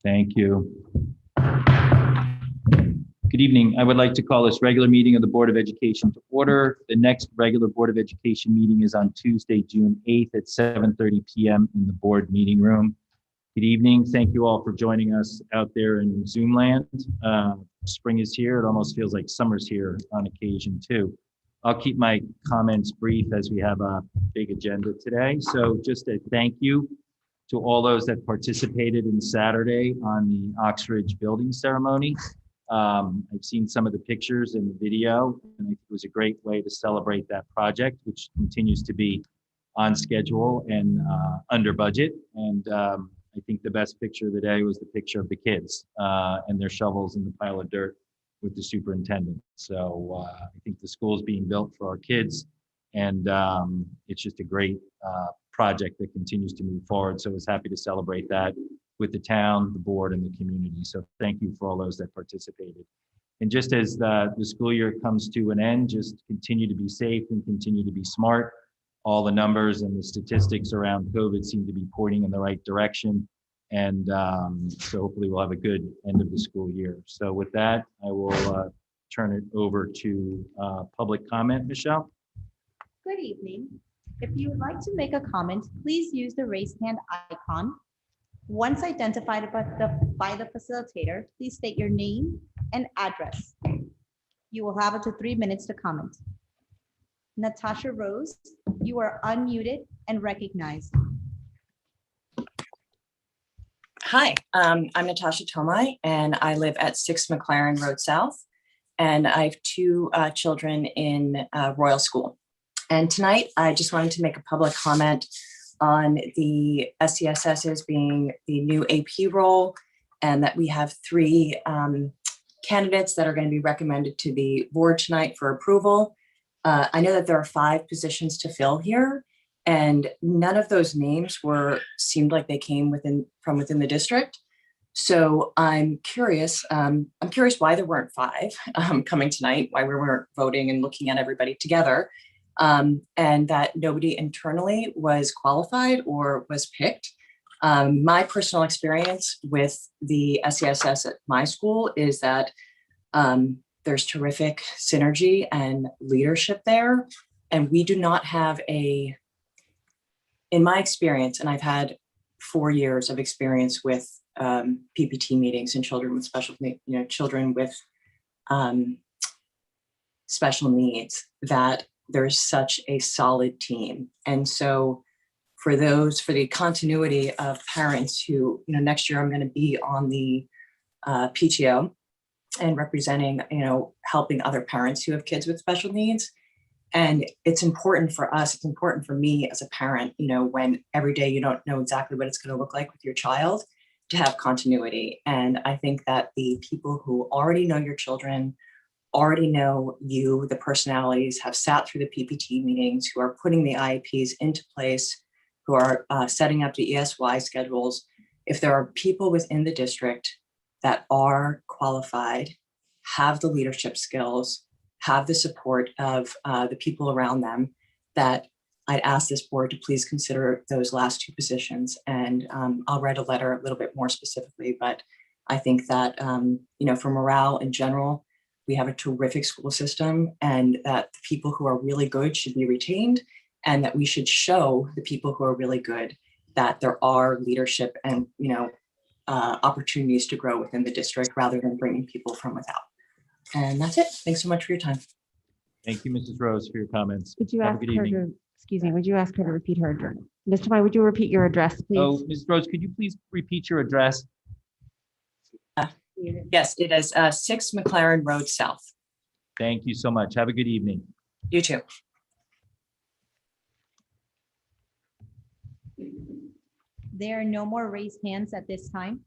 Thank you. Good evening. I would like to call this regular meeting of the Board of Education to order. The next regular Board of Education meeting is on Tuesday, June 8th at 7:30 p.m. in the board meeting room. Good evening. Thank you all for joining us out there in Zoom land. Spring is here. It almost feels like summer's here on occasion too. I'll keep my comments brief as we have a big agenda today. So just a thank you to all those that participated in Saturday on the Oxbridge building ceremony. I've seen some of the pictures and the video, and it was a great way to celebrate that project, which continues to be on schedule and under budget. And I think the best picture of the day was the picture of the kids and their shovels in the pile of dirt with the superintendent. So I think the school is being built for our kids, and it's just a great project that continues to move forward. So I was happy to celebrate that with the town, the board, and the community. So thank you for all those that participated. And just as the school year comes to an end, just continue to be safe and continue to be smart. All the numbers and the statistics around COVID seem to be pointing in the right direction. And so hopefully we'll have a good end of the school year. So with that, I will turn it over to public comment. Michelle? Good evening. If you would like to make a comment, please use the raise hand icon. Once identified by the facilitator, please state your name and address. You will have up to 3 minutes to comment. Natasha Rose, you are unmuted and recognized. Hi, I'm Natasha Tomai, and I live at 6 McLaren Road South, and I have two children in Royal School. And tonight, I just wanted to make a public comment on the SCSSs being the new AP role, and that we have 3 candidates that are going to be recommended to the board tonight for approval. I know that there are 5 positions to fill here, and none of those names seemed like they came from within the district. So I'm curious why there weren't 5 coming tonight, why we weren't voting and looking at everybody together. And that nobody internally was qualified or was picked. My personal experience with the SCSS at my school is that there's terrific synergy and leadership there. And we do not have in my experience, and I've had 4 years of experience with PPT meetings and children with children with special needs, that there's such a solid team. And so for the continuity of parents who, next year I'm going to be on the PTO and representing, helping other parents who have kids with special needs. And it's important for us, it's important for me as a parent, when every day you don't know exactly what it's going to look like with your child, to have continuity. And I think that the people who already know your children, already know you, the personalities, have sat through the PPT meetings, who are putting the IEPs into place, who are setting up the ESY schedules. If there are people within the district that are qualified, have the leadership skills, have the support of the people around them, that I'd ask this board to please consider those last 2 positions. And I'll write a letter a little bit more specifically, but I think that, for morale in general, we have a terrific school system, and that the people who are really good should be retained, and that we should show the people who are really good that there are leadership and opportunities to grow within the district, rather than bringing people from without. And that's it. Thanks so much for your time. Thank you, Mrs. Rose, for your comments. Would you Have a ask good her evening. would you ask her to repeat her address? Ms. Tomai, would you repeat your address, please? Oh, Mrs. Rose, could you please repeat your address? Yes, it is 6 McLaren Road South. Thank you so much. Have a good evening. You too. There are no more raised hands at this time.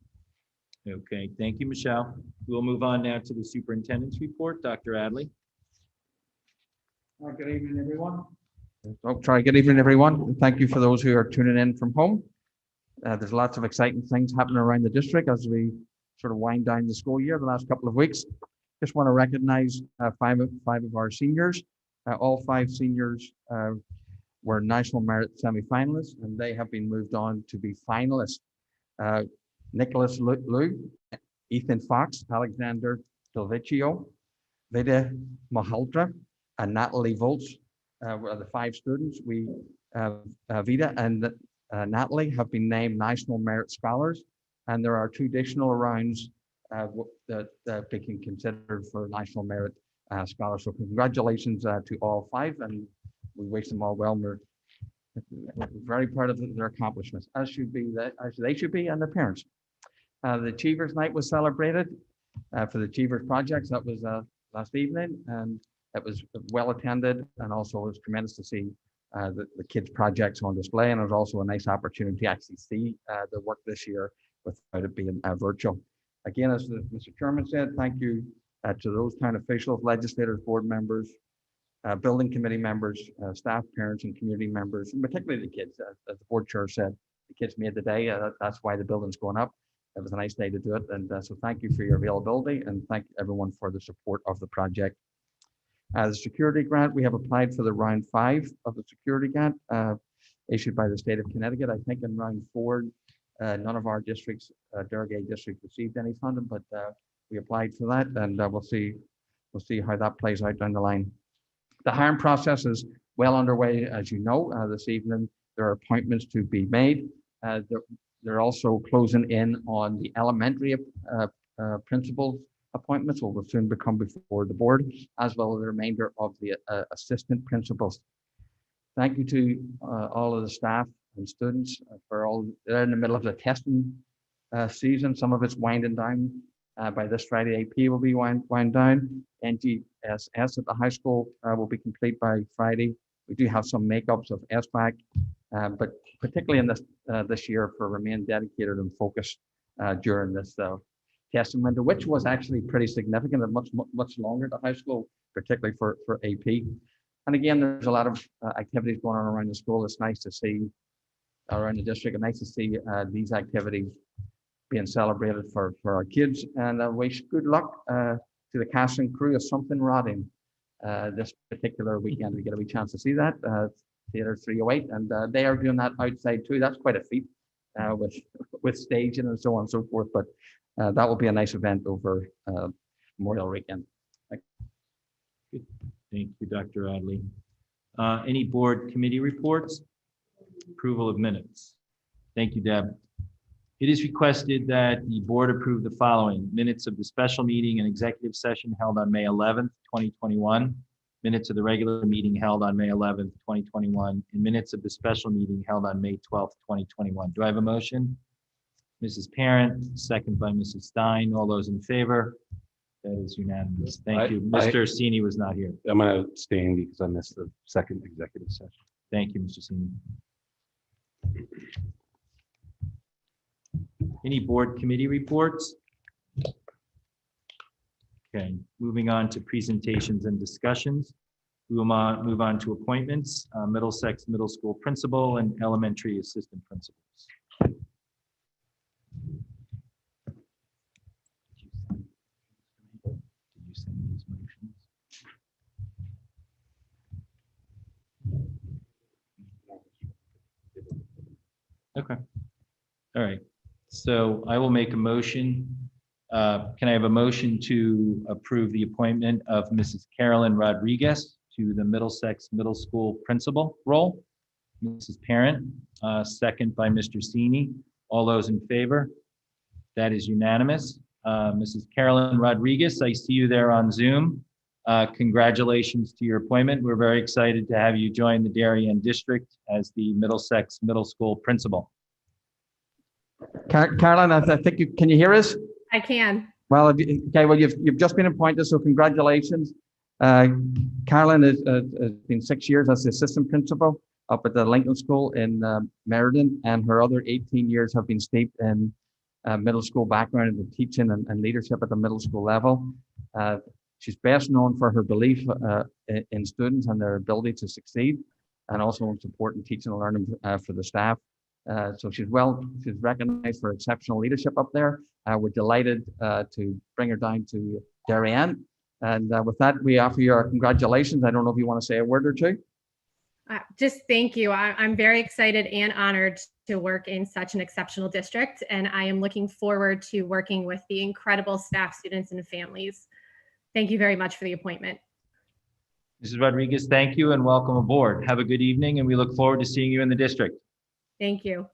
Okay, thank you, Michelle. We'll move on now to the superintendent's report. Dr. Adley. Good evening, everyone. Good evening, everyone. And thank you for those who are tuning in from home. There's lots of exciting things happening around the district as we sort of wind down the school year the last couple of weeks. Just want to recognize 5 of our seniors. All 5 seniors were National Merit semi-finalists, and they have been moved on to be finalists. Nicholas Liu, Ethan Fox, Alexander Delvicchio, Vida Mahaltra, and Natalie Volz were the 5 students. Vida and Natalie have been named National Merit Scholars, and there are 2 additional rounds that they can consider for National Merit Scholars. So congratulations to all 5, and we wish them all well. We're very proud of their accomplishments, as they should be, and their parents. The Achievers Night was celebrated for the Achievers projects. That was last evening, and it was well attended, and also it was tremendous to see the kids' projects on display, and it was also a nice opportunity to actually see the work this year without it being virtual. Again, as Mr. Chairman said, thank you to those town officials, legislators, board members, building committee members, staff, parents, and community members, and particularly the kids. As the board chair said, the kids made the day. That's why the building's going up. It was a nice day to do it, and so thank you for your availability, and thank everyone for the support of the project. The security grant, we have applied for the round 5 of the security grant issued by the state of Connecticut. I think in round 4, none of our districts, Derogate district, received any funding, but we applied for that, and we'll see how that plays out down the line. The hiring process is well underway, as you know. This evening there are appointments to be made. They're also closing in on the elementary principals appointments, will soon become before the board, as well as the remainder of the assistant principals. Thank you to all of the staff and students they're in the middle of the testing season. Some of it's winding down. By this Friday, AP will be wind down. NGSS at the high school will be complete by Friday. We do have some makeups of SBAC, but particularly in this year, for remain dedicated and focused during this testing window, which was actually pretty significant and much longer at the high school, particularly for AP. And again, there's a lot of activities going on around the school. It's nice to see around the district, and nice to see these activities being celebrated for our kids. And I wish good luck to the cast and crew of Something Rotting this particular weekend. We get a wee chance to see that. Theatre 308, and they are doing that outside too. That's quite a feat with staging and so on and so forth. But that will be a nice event over Memorial Weekend. Good. Thank you, Dr. Adley. Any board committee reports? Approval of minutes. Thank you, Deb. It is requested that the board approve the following: minutes of the special meeting and executive session held on May 11th, 2021, minutes of the regular meeting held on May 11th, 2021, and minutes of the special meeting held on May 12th, 2021. Do I have a motion? Mrs. Parent, second by Mrs. Stein. All those in favor? That is unanimous. Thank you. Mr. Sini was not here. I'm going to abstain because I missed the second executive session. Thank you, Mr. Sini. Any board committee reports? Okay, moving on to presentations and discussions. We will move on to appointments, Middlesex Middle School principal and elementary assistant principals. Did you send these motions? Okay. All right. So I will make a motion. Can I have a motion to approve the appointment of Mrs. Carolyn Rodriguez to the Middlesex Middle School principal role? Mrs. Parent, second by Mr. Sini. All those in favor? That is unanimous. Mrs. Carolyn Rodriguez, I see you there on Zoom. Congratulations to your appointment. We're very excited to have you join the Darien District as the Middlesex Middle School principal. Carolyn, I think can you hear us? I can. Well, okay. Well, you've just been appointed, so congratulations. Carolyn has been 6 years as the assistant principal up at the Lincoln School in Meriden, and her other 18 years have been steeped in middle school background and the teaching and leadership at the middle school level. She's best known for her belief in students and their ability to succeed, and also in supporting teaching and learning for the staff. So she's recognized for exceptional leadership up there. We're delighted to bring her down to Darien. And with that, we offer you our congratulations. I don't know if you want to say a word or two. Just thank you. I'm very excited and honored to work in such an exceptional district, and I am looking forward to working with the incredible staff, students, and families. Thank you very much for the appointment. Mrs. Rodriguez, thank you and welcome aboard. Have a good evening, and we look forward to seeing you in the district. Thank you.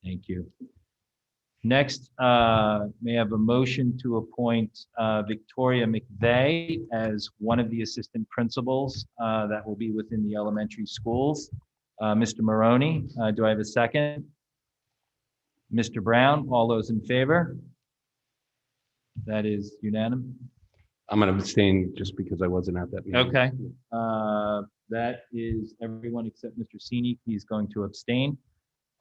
Thank you. Next, may I have a motion to appoint Victoria McVeigh as one of the assistant principals that will be within the elementary schools. Mr. Maroney, do I have a second? Mr. Brown, all those in favor? That is unanimous. I'm going to abstain just because I wasn't at that meeting. Okay. That is everyone except Mr. Sini. He's going to abstain.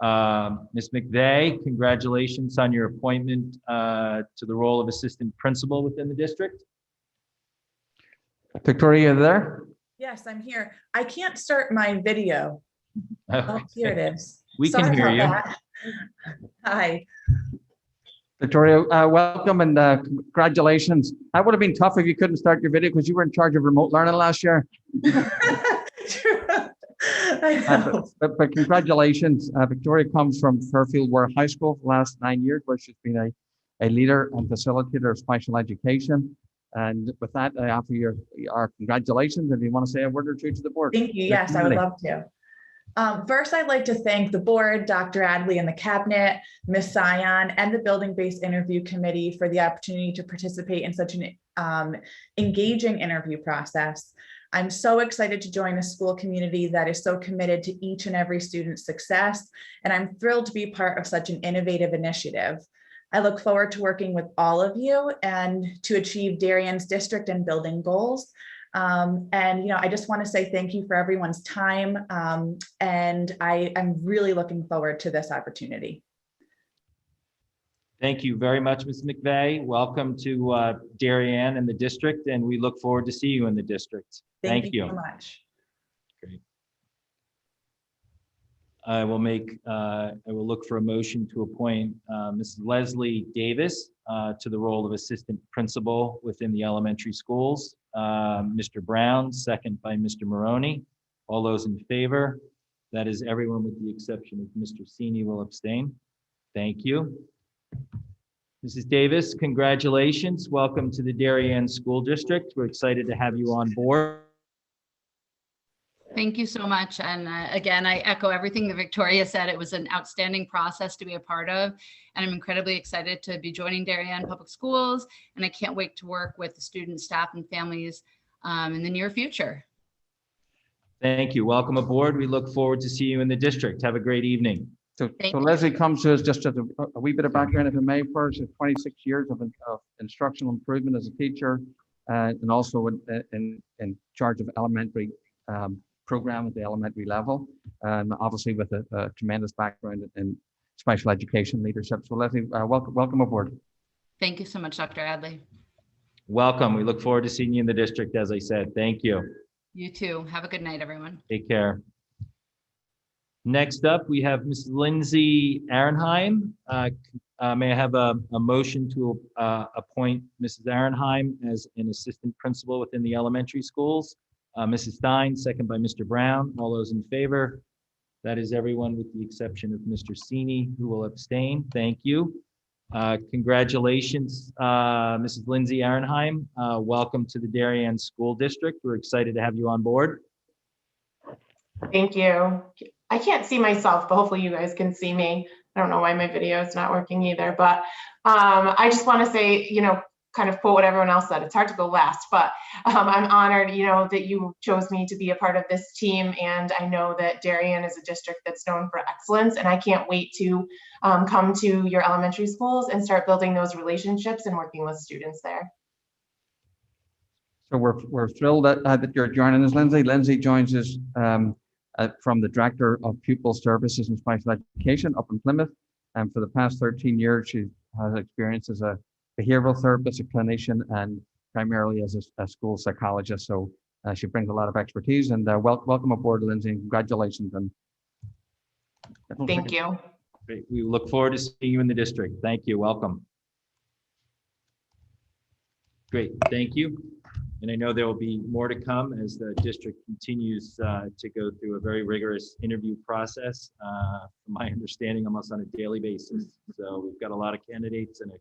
Ms. McVeigh, congratulations on your appointment to the role of assistant principal within the district. Victoria, you there? Yes, I'm here. I can't start my video. Oh, here it is. We can Sorry hear about you. that. Hi. Victoria, welcome and congratulations. That would have been tough if you couldn't start your video because you were in charge of remote learning last year. I know. But congratulations. Victoria comes from Fairfield Ware High School for the last 9 years, where she's been a leader and facilitator of special education. And with that, I offer you our congratulations. If you want to say a word or two to the board. Thank you. Yes, I would love to. First, I'd like to thank the board, Dr. Adley and the cabinet, Ms. Sion, and the building-based interview committee for the opportunity to participate in such an engaging interview process. I'm so excited to join a school community that is so committed to each and every student's success, and I'm thrilled to be part of such an innovative initiative. I look forward to working with all of you and to achieve Darien's district and building goals. And I just want to say thank you for everyone's time, and I'm really looking forward to this opportunity. Thank you very much, Ms. McVeigh. Welcome to Darien and the district, and we look forward to see you in the district. Thank you so much. Great. I will look for a motion to appoint Mrs. Leslie Davis to the role of assistant principal within the elementary schools. Mr. Brown, second by Mr. Maroney. All those in favor? That is everyone with the exception of Mr. Sini will abstain. Thank you. Mrs. Davis, congratulations. Welcome to the Darien School District. We're excited to have you on board. Thank you so much. And again, I echo everything that Victoria said. It was an outstanding process to be a part of. And I'm incredibly excited to be joining Darien Public Schools. And I can't wait to work with the students, staff, and families in the near future. Thank you. Welcome aboard. We look forward to seeing you in the district. Have a great evening. So Thank you. Leslie comes to us just as a wee bit of background, if I may, first, 26 years of instructional improvement as a teacher, and also in charge of elementary program at the elementary level, and obviously with a tremendous background in special education leadership. So Leslie, welcome aboard. Thank you so much, Dr. Adley. Welcome. We look forward to seeing you in the district, as I said. Thank you. You too. Have a good night, everyone. Take care. Next up, we have Mrs. Lindsay Arenheim. May I have a motion to appoint Mrs. Arenheim as an assistant principal within the elementary schools? Mrs. Stein, second by Mr. Brown. All those in favor? That is everyone with the exception of Mr. Sini, who will abstain. Thank you. Congratulations, Mrs. Lindsay Arenheim. Welcome to the Darien School District. We're excited to have you on board. Thank you. I can't see myself, but hopefully you guys can see me. I don't know why my video is not working either, but I just want to say, kind of quote what everyone else said. It's hard to go last, but I'm honored, that you chose me to be a part of this team. And I know that Darien is a district that's known for excellence, and I can't wait to come to your elementary schools and start building those relationships and working with students there. So we're thrilled that you're joining us, Lindsay. Lindsay joins us from the Director of Pupil Services and Special Education up in Plymouth. And for the past 13 years, she has experience as a behavioral therapist, a clinician, and primarily as a school psychologist. So she brings a lot of expertise. And welcome aboard, Lindsay, and congratulations. And thank you. Great. We look forward to seeing you in the district. Thank you. Welcome. Great. Thank you. And I know there will be more to come as the district continues to go through a very rigorous interview process, from my understanding, almost on a daily basis. So we've got a lot of candidates and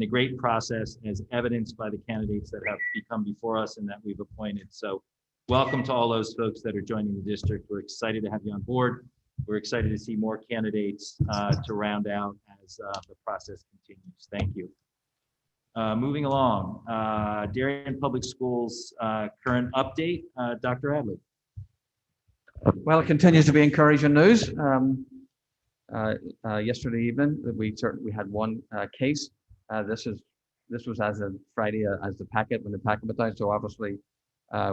a great process, as evidenced by the candidates that have become before us and that we've appointed. So welcome to all those folks that are joining the district. We're excited to have you on board. We're excited to see more candidates to round out as the process continues. Thank you. Moving along, Darien Public Schools current update, Dr. Adley. Well, it continues to be encouraging news. Yesterday evening, we had one case. This was as of Friday, as the packet, when the packet was out. So obviously,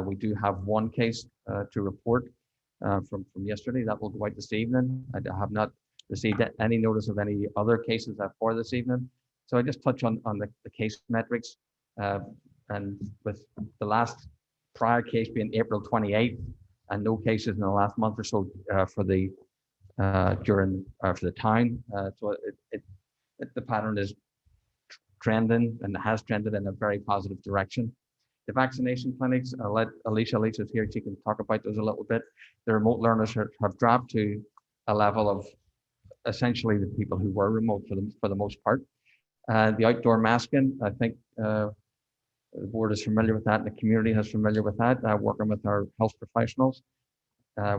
we do have one case to report from yesterday. That will go out this evening. I have not received any notice of any other cases for this evening. So I just touch on the case metrics, and with the last prior case being April 28th, and no cases in the last month or so for the town. So the pattern is trending and has trended in a very positive direction. The vaccination clinics, I'll let Alicia is here, she can talk about those a little bit. The remote learners have dropped to a level of essentially the people who were remote for the most part. The outdoor masking, I think the board is familiar with that, and the community is familiar with that, working with our health professionals.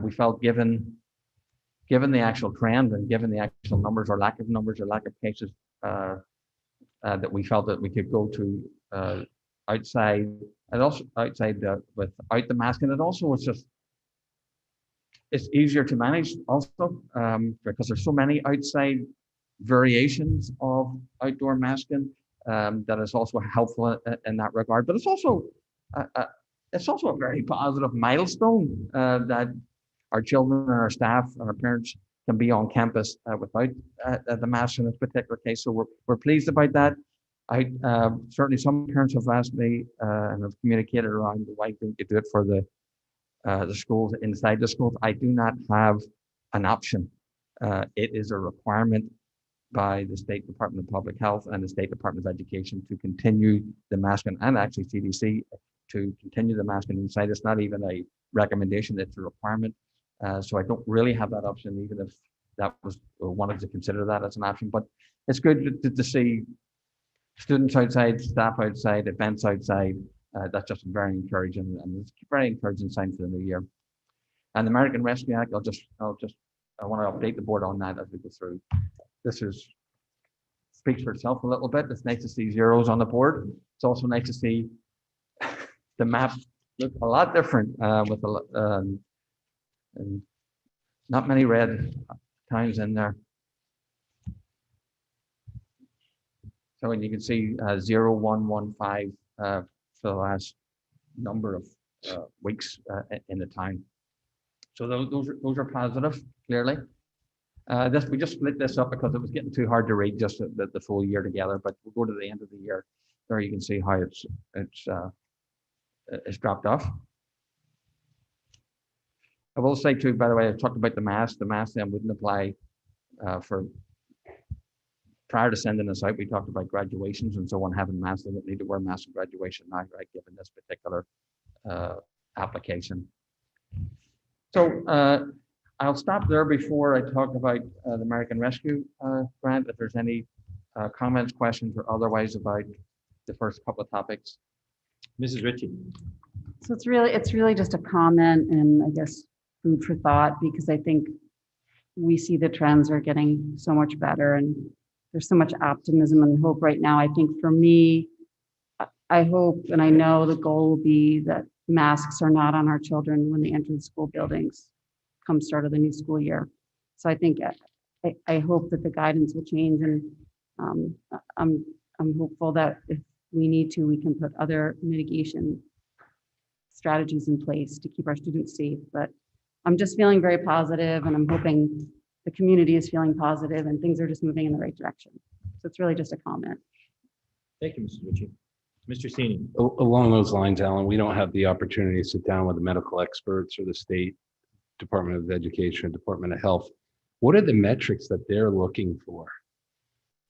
We felt given the actual trend and given the actual numbers or lack of cases, that we felt that we could go to outside, and also outside without the mask. And it also was just, it's easier to manage also because there's so many outside variations of outdoor masking that is also helpful in that regard. But it's also a very positive milestone that our children and our staff and our parents can be on campus without the mask in this particular case. So we're pleased about that. Certainly some parents have asked me and have communicated around why don't you do it for the schools inside the schools. I do not have an option. It is a requirement by the State Department of Public Health and the State Department of Education to continue the masking, and actually CDC to continue the masking inside. It's not even a recommendation, it's a requirement. So I don't really have that option, even if that was wanted to consider that as an option. But it's good to see students outside, staff outside, events outside. That's just very encouraging, and it's a very encouraging sign for the new year. And the American Rescue Act, I want to update the board on that as we go through. This speaks for itself a little bit. It's nice to see zeros on the board. It's also nice to see the map look a lot different with and not many red towns in there. So when you can see 0115 for the last number of weeks in the town. So those are positive, clearly. We just split this up because it was getting too hard to read just the full year together. But we'll go to the end of the year. There you can see how it's dropped off. I will say too, by the way, I talked about the mask. The mask then wouldn't apply for prior to sending this out. We talked about graduations and so on, having masks. They don't need to wear masks at graduation now, right? Given this particular application. So I'll stop there before I talk about the American Rescue Grant. If there's any comments, questions, or otherwise about the first couple of topics. Mrs. Ritchie. So it's really just a comment and I guess food for thought, because I think we see the trends are getting so much better and there's so much optimism and hope right now. I think for me, I hope and I know the goal will be that masks are not on our children when they enter the school buildings come start of the new school year. So I think I hope that the guidance will change, and I'm hopeful that if we need to, we can put other mitigation strategies in place to keep our students safe. But I'm just feeling very positive, and I'm hoping the community is feeling positive and things are just moving in the right direction. So it's really just a comment. Thank you, Mrs. Ritchie. Mr. Sini. Along those lines, Alan, we don't have the opportunity to sit down with the medical experts or the State Department of Education, Department of Health. What are the metrics that they're looking for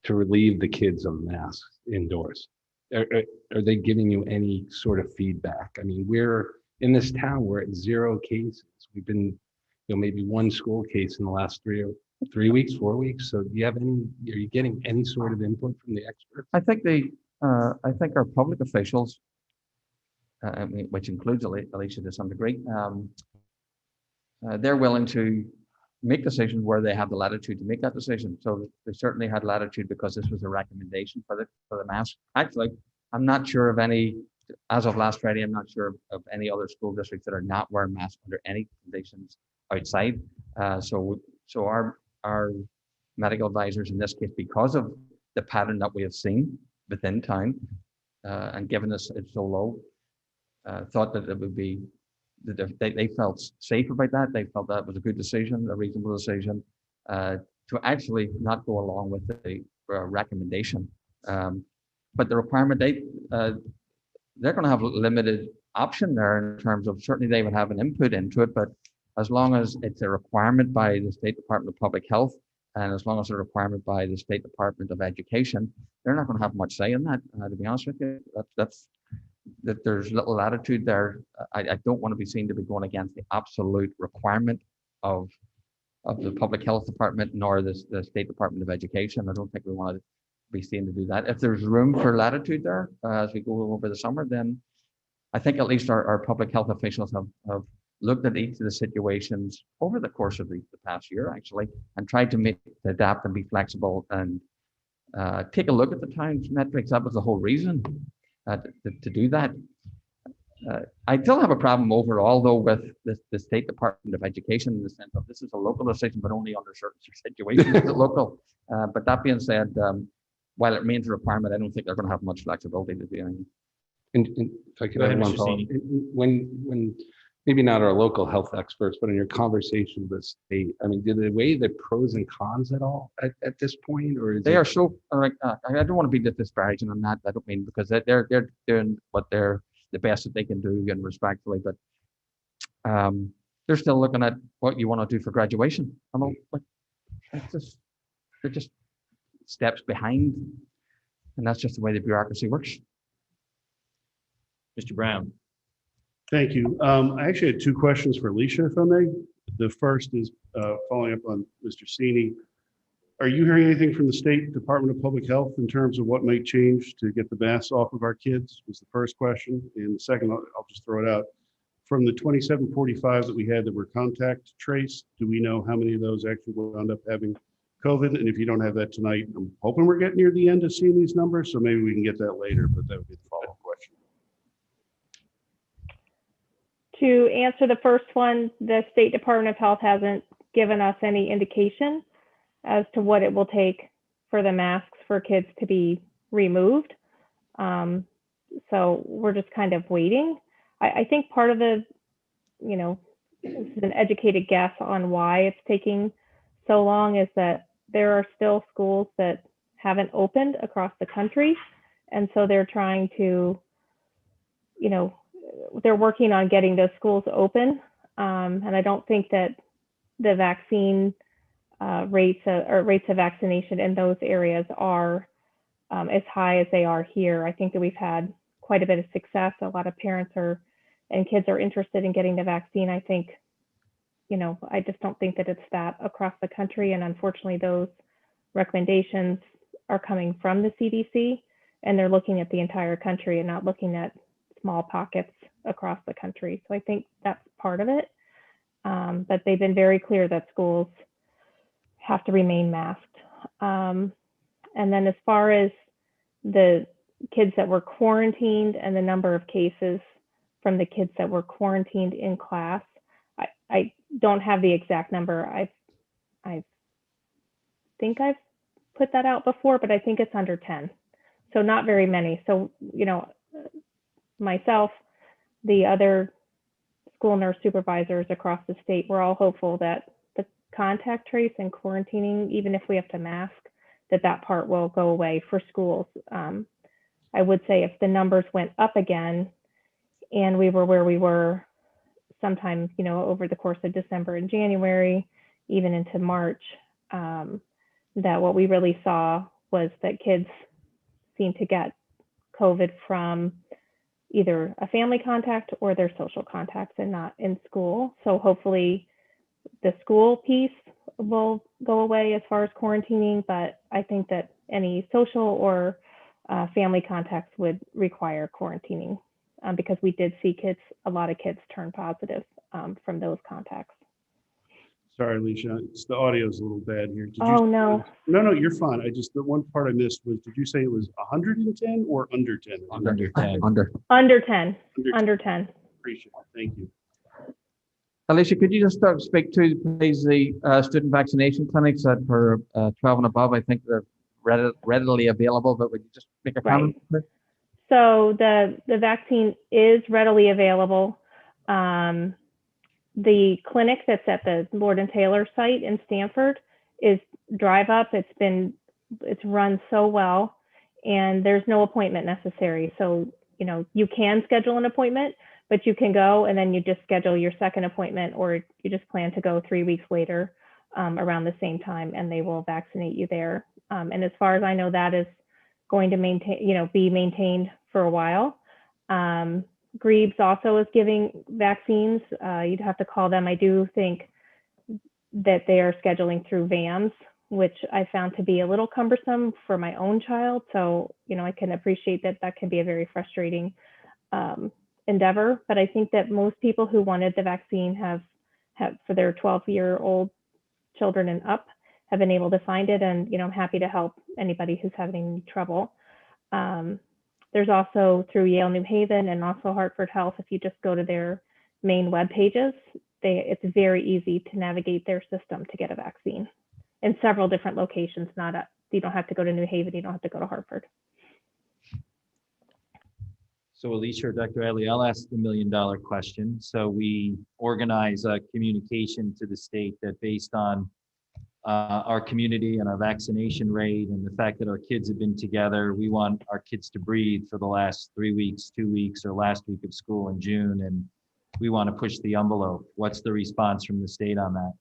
to relieve the kids of masks indoors? are they giving you any sort of feedback? I mean, we're in this town, we're at 0 cases. We've been, maybe 1 school case in the last 3 weeks, 4 weeks. So do you have any, are you getting any sort of input from the experts? I think I think our public officials, I mean, which includes Alicia to some degree, they're willing to make decisions where they have the latitude to make that decision. So they certainly had latitude because this was a recommendation for the mask. Actually, I'm not sure of any, as of last Friday, I'm not sure of any other school districts that are not wearing masks under any conditions outside. So our medical advisors in this case, because of the pattern that we have seen within town, and given this it's so low, thought that it would be, that they felt safe about that. They felt that was a good decision, a reasonable decision, to actually not go along with the recommendation. But the requirement, they're going to have limited option there in terms of, certainly they would have an input into it, but as long as it's a requirement by the State Department of Public Health, and as long as it's a requirement by the State Department of Education, they're not going to have much say in that, to be honest with you. That there's little latitude there. I don't want to be seen to be going against the absolute requirement of the Public Health Department, nor the State Department of Education. I don't think we want to be seen to do that. If there's room for latitude there as we go over the summer, then I think at least our public health officials have looked at each of the situations over the course of the past year, actually, and tried to adapt and be flexible and take a look at the town's metrics. That was the whole reason to do that. I still have a problem overall, though, with the State Department of Education in the sense of this is a local decision, but only under certain situations is it local. But that being said, while it remains a requirement, I don't think they're going to have much flexibility to do anything. And if I could Go ahead, add one Mr. follow-up. Sini. When maybe not our local health experts, but in your conversation with the state, I mean, did they weigh the pros and cons at all at this point, or is They it- are so, I don't want to be disparaging on that. I don't mean, because they're doing what they're the best that they can do and respectfully, but they're still looking at what you want to do for graduation. I know, but they're just steps behind, and that's just the way the bureaucracy works. Mr. Brown. Thank you. I actually had 2 questions for Alicia, if I may. The first is following up on Mr. Sini. Are you hearing anything from the State Department of Public Health in terms of what might change to get the masks off of our kids? Was the first question. And the second, I'll just throw it out. From the 2745 that we had that were contact traced, do we know how many of those actually wound up having COVID? And if you don't have that tonight, I'm hoping we're getting near the end of seeing these numbers, so maybe we can get that later, but that would be the follow-up question. To answer the first one, the State Department of Health hasn't given us any indication as to what it will take for the masks for kids to be removed. So we're just kind of waiting. I think part of the, this is an educated guess on why it's taking so long, is that there are still schools that haven't opened across the country. And so they're trying to, they're working on getting those schools open. And I don't think that the vaccine rates of vaccination in those areas are as high as they are here. I think that we've had quite a bit of success. A lot of parents and kids are interested in getting the vaccine. I think, I just don't think that it's that across the country. And unfortunately, those recommendations are coming from the CDC, and they're looking at the entire country and not looking at small pockets across the country. So I think that's part of it. But they've been very clear that schools have to remain masked. And then as far as the kids that were quarantined and the number of cases from the kids that were quarantined in class, I don't have the exact number. I think I've put that out before, but I think it's under 10. So not very many. So, myself, the other school nurse supervisors across the state, we're all hopeful that the contact trace and quarantining, even if we have to mask, that part will go away for schools. I would say if the numbers went up again and we were where we were sometime, over the course of December and January, even into March, that what we really saw was that kids seemed to get COVID from either a family contact or their social contacts and not in school. So hopefully the school piece will go away as far as quarantining, but I think that any social or family contacts would require quarantining because we did see a lot of kids turn positive from those contacts. Sorry, Alicia, the audio is a little bad here. Did you Oh, say- no. No, you're fine. The one part I missed was, did you say it was 110 or under 10? Under 10. Under 10, under 10. Appreciate it. Thank you. Alicia, could you just speak to, please, the student vaccination clinics that for 12 and above? I think they're readily available, but would you just make a comment? So the vaccine is readily available. The clinic that's at the Lord and Taylor site in Stamford is Drive Up. It's run so well, and there's no appointment necessary. So, you know, you can schedule an appointment, but you can go and then you just schedule your second appointment, or you just plan to go 3 weeks later around the same time, and they will vaccinate you there. And as far as I know, that is going to be maintained for a while. Grebes also is giving vaccines. You'd have to call them. I do think that they are scheduling through VAMS, which I found to be a little cumbersome for my own child. So, you know, I can appreciate that that can be a very frustrating endeavor. But I think that most people who wanted the vaccine have for their 12-year-old children and up have been able to find it. And, you know, I'm happy to help anybody who's having trouble. There's also through Yale New Haven and also Hartford Health, if you just go to their main web pages, it's very easy to navigate their system to get a vaccine in several different locations. You don't have to go to New Haven, you don't have to go to Hartford. So Alicia or Dr. Adley, I'll ask the $1 million question. So we organize a communication to the state that based on our community and our vaccination rate and the fact that our kids have been together, we want our kids to breathe for the last 3 weeks, 2 weeks, or last week of school in June. And we want to push the envelope. What's the response from the state on that?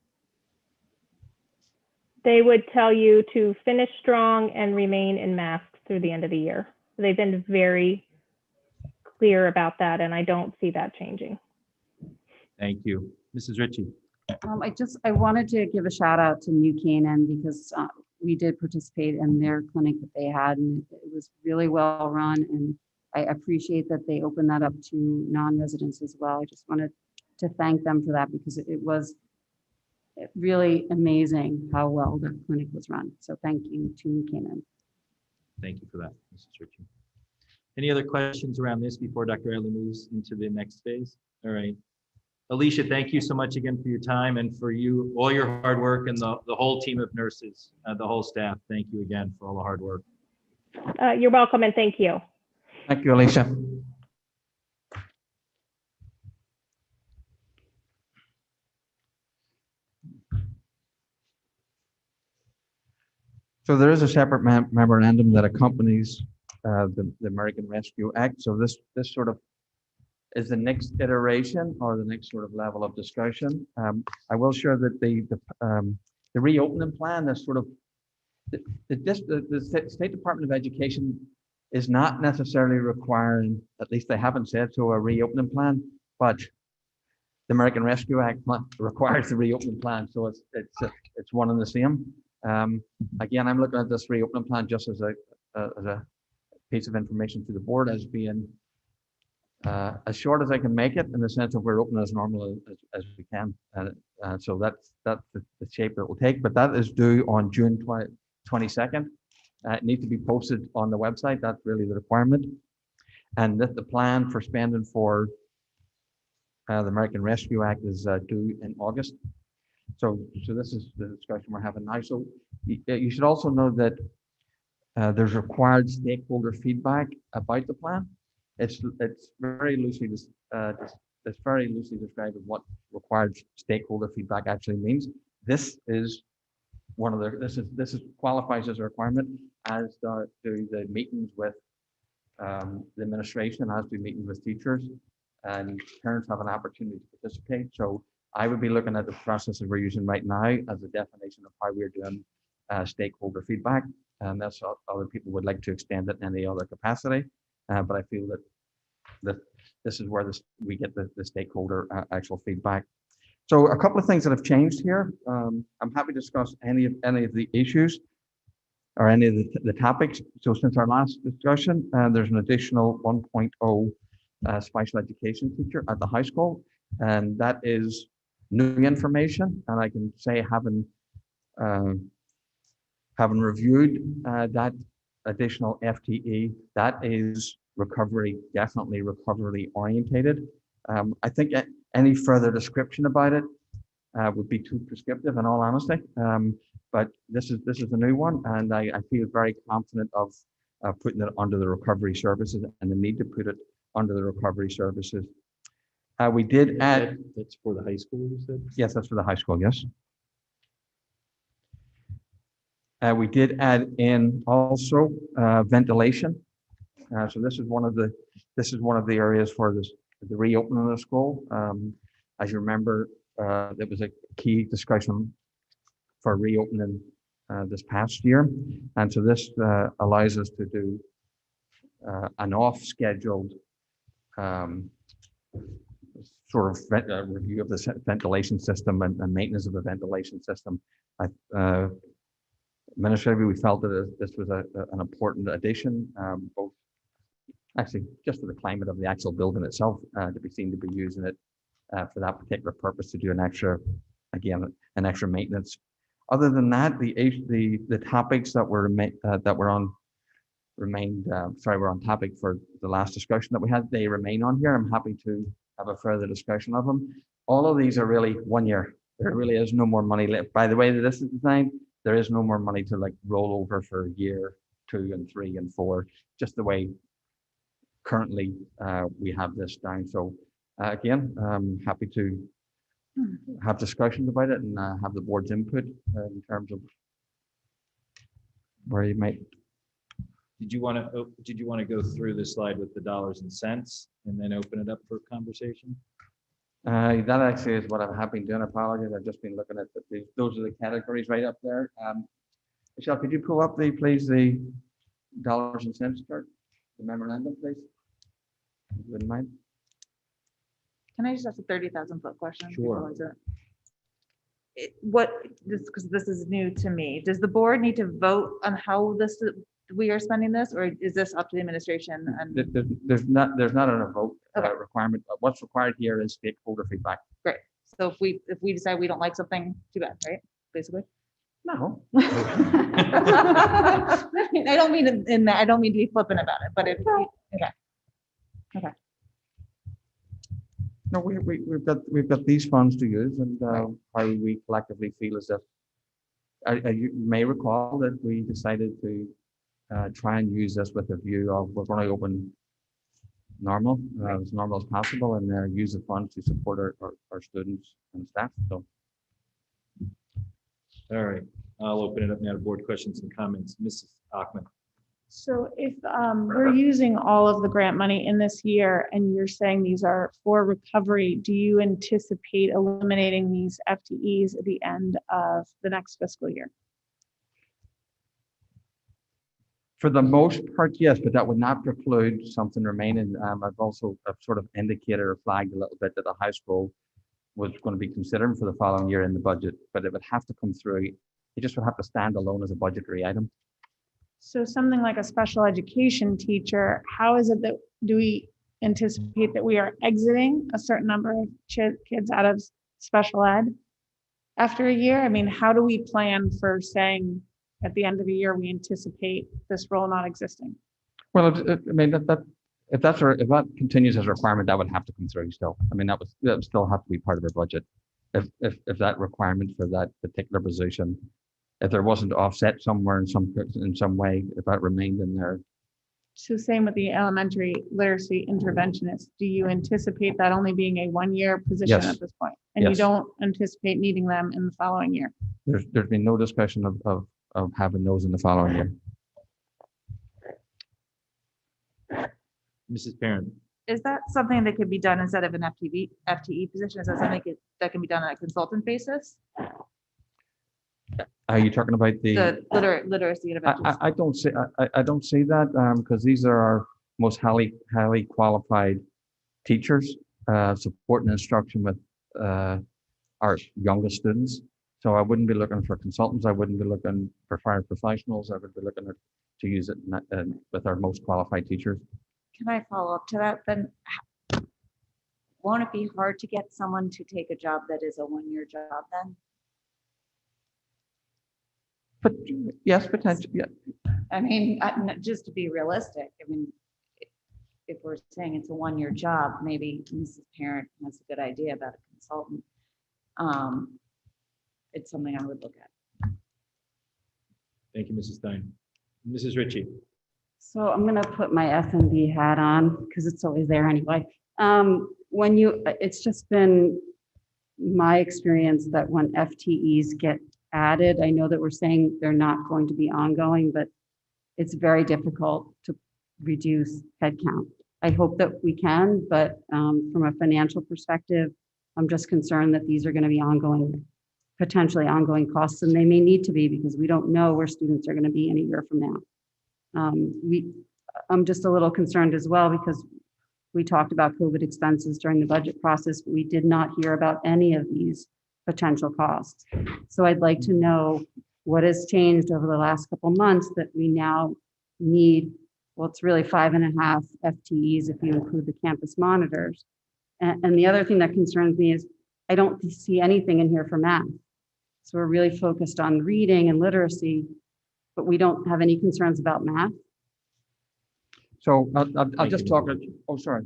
They would tell you to finish strong and remain in masks through the end of the year. They've been very clear about that, and I don't see that changing. Thank you. Mrs. Ritchie. I wanted to give a shout out to New Canaan because we did participate in their clinic that they had, and it was really well run. And I appreciate that they opened that up to non-residents as well. I just wanted to thank them for that because it was really amazing how well the clinic was run. So thank you to New Canaan. Thank you for that, Mrs. Ritchie. Any other questions around this before Dr. Adley moves into the next phase? All right. Alicia, thank you so much again for your time and for all your hard work, and the whole team of nurses, the whole staff. Thank you again for all the hard work. You're welcome, and thank you. Thank you, Alicia. So there is a separate memorandum that accompanies the American Rescue Act. So this sort of is the next iteration or the next sort of level of discussion. I will share that the reopening plan is sort of the State Department of Education is not necessarily requiring, at least they haven't said so, a reopening plan, but the American Rescue Act requires the reopening plan, so it's one and the same. Again, I'm looking at this reopening plan just as a piece of information to the board as being as short as I can make it, in the sense of we're open as normal as we can. So that's the shape it will take, but that is due on June 22nd. It needs to be posted on the website. That's really the requirement. And that the plan for spending for the American Rescue Act is due in August. So this is the discussion we're having now. So you should also know that there's required stakeholder feedback about the plan. It's very loosely described what required stakeholder feedback actually means. This is one of the this qualifies as a requirement, as do the meetings with the administration, as do meetings with teachers, and parents have an opportunity to participate. So I would be looking at the processes we're using right now as a definition of how we're doing stakeholder feedback, and that's other people would like to extend it in any other capacity. but I feel that this is where we get the stakeholder actual feedback. So a couple of things that have changed here. I'm happy to discuss any of the issues or any of the topics. So since our last discussion, there's an additional 1.0 special education teacher at the high school, and that is new information. And I can say, having reviewed that additional FTE, that is definitely recovery orientated. I think any further description about it would be too prescriptive, in all honesty. But this is a new one, and I feel very confident of putting it under the recovery services and the need to put it under the recovery services. We did add. That's for the high school, you said? Yes, that's for the high school. Yes. We did add in also ventilation. So this is one of the areas for the reopening of the school. As you remember, there was a key discussion for reopening this past year, and so this allows us to do an off-scheduled sort of review of the ventilation system and maintenance of the ventilation system. Administratively, we felt that this was an important addition, both actually just for the climate of the actual building itself, to be seen to be using it for that particular purpose, to do an extra maintenance. Other than that, the topics that were on topic for the last discussion that we had, they remain on here. I'm happy to have a further discussion of them. All of these are really 1 year. There really is no more money left. By the way that this is designed, there is no more money to like roll over for year 2 and 3 and 4, just the way currently we have this down. So again, I'm happy to have discussions about it and have the board's input in terms of where you might. Did you want to go through the slide with the dollars and cents and then open it up for conversation? That actually is what I have been doing. Apologies, I've just been looking at those are the categories right up there. Michelle, could you pull up please the dollars and cents chart, the memorandum, please? If you wouldn't mind. Can I just ask a 30,000-foot question? Sure. Because this is new to me. Does the board need to vote on how we are spending this, or is this up to the administration? And there's not a vote requirement. What's required here is stakeholder feedback. Great. So if we decide we don't like something, too bad, right? Basically. No. I don't mean I don't mean to be flippant about it, but okay. No, we've got these funds to use, and how we collectively feel as if you may recall that we decided to try and use this with a view of we're going to open as normal as possible, and use the funds to support our students and staff. So, all right, I'll open it up now to board questions and comments. Mrs. Achman. So if we're using all of the grant money in this year and you're saying these are for recovery, do you anticipate eliminating these FTEs at the end of the next fiscal year? For the most part, yes, but that would not preclude something remaining. I've also sort of indicated or flagged a little bit that the high school was going to be considering for the following year in the budget, but it would have to come through. It just would have to stand alone as a budgetary item. So something like a special education teacher, how is it that do we anticipate that we are exiting a certain number of kids out of special ed after a year? I mean, how do we plan for saying at the end of the year, we anticipate this role not existing? Well, I mean, if that continues as a requirement, that would have to come through still. I mean, that would still have to be part of our budget. If that requirement for that particular position, if there wasn't offset somewhere in some way, if that remained in there. So same with the elementary literacy interventionist. Do you anticipate that only being a 1-year position Yes. at this point? And you don't anticipate needing them in the following year? There's been no discussion of having those in the following year. Mrs. Parent. Is that something that could be done instead of an FTE position? Is that something that can be done on a consultant basis? Are you talking about The literacy interventions? I don't see that because these are most highly qualified teachers, support and instruction with our youngest students. So I wouldn't be looking for consultants. I wouldn't be looking for fire professionals. I would be looking to use it with our most qualified teachers. Can I follow up to that then? Won't it be hard to get someone to take a job that is a one-year job then? But yes, potentially. Yeah. I mean, just to be realistic, I mean, if we're saying it's a one-year job, maybe Mrs. Parent has a good idea about a consultant. It's something I would look at. Thank you, Mrs. Stein. Mrs. Ritchie. So I'm going to put my SMB hat on because it's always there anyway. It's just been my experience that when FTEs get added, I know that we're saying they're not going to be ongoing, but it's very difficult to reduce headcount. I hope that we can, but from a financial perspective, I'm just concerned that these are going to be potentially ongoing costs, and they may need to be because we don't know where students are going to be in a year from now. I'm just a little concerned as well because we talked about COVID expenses during the budget process, but we did not hear about any of these potential costs. So I'd like to know what has changed over the last couple months that we now need. Well, it's really 5.5 FTEs if you include the campus monitors. And the other thing that concerns me is I don't see anything in here for math. So we're really focused on reading and literacy, but we don't have any concerns about math. So I'll just talk. Oh, sorry.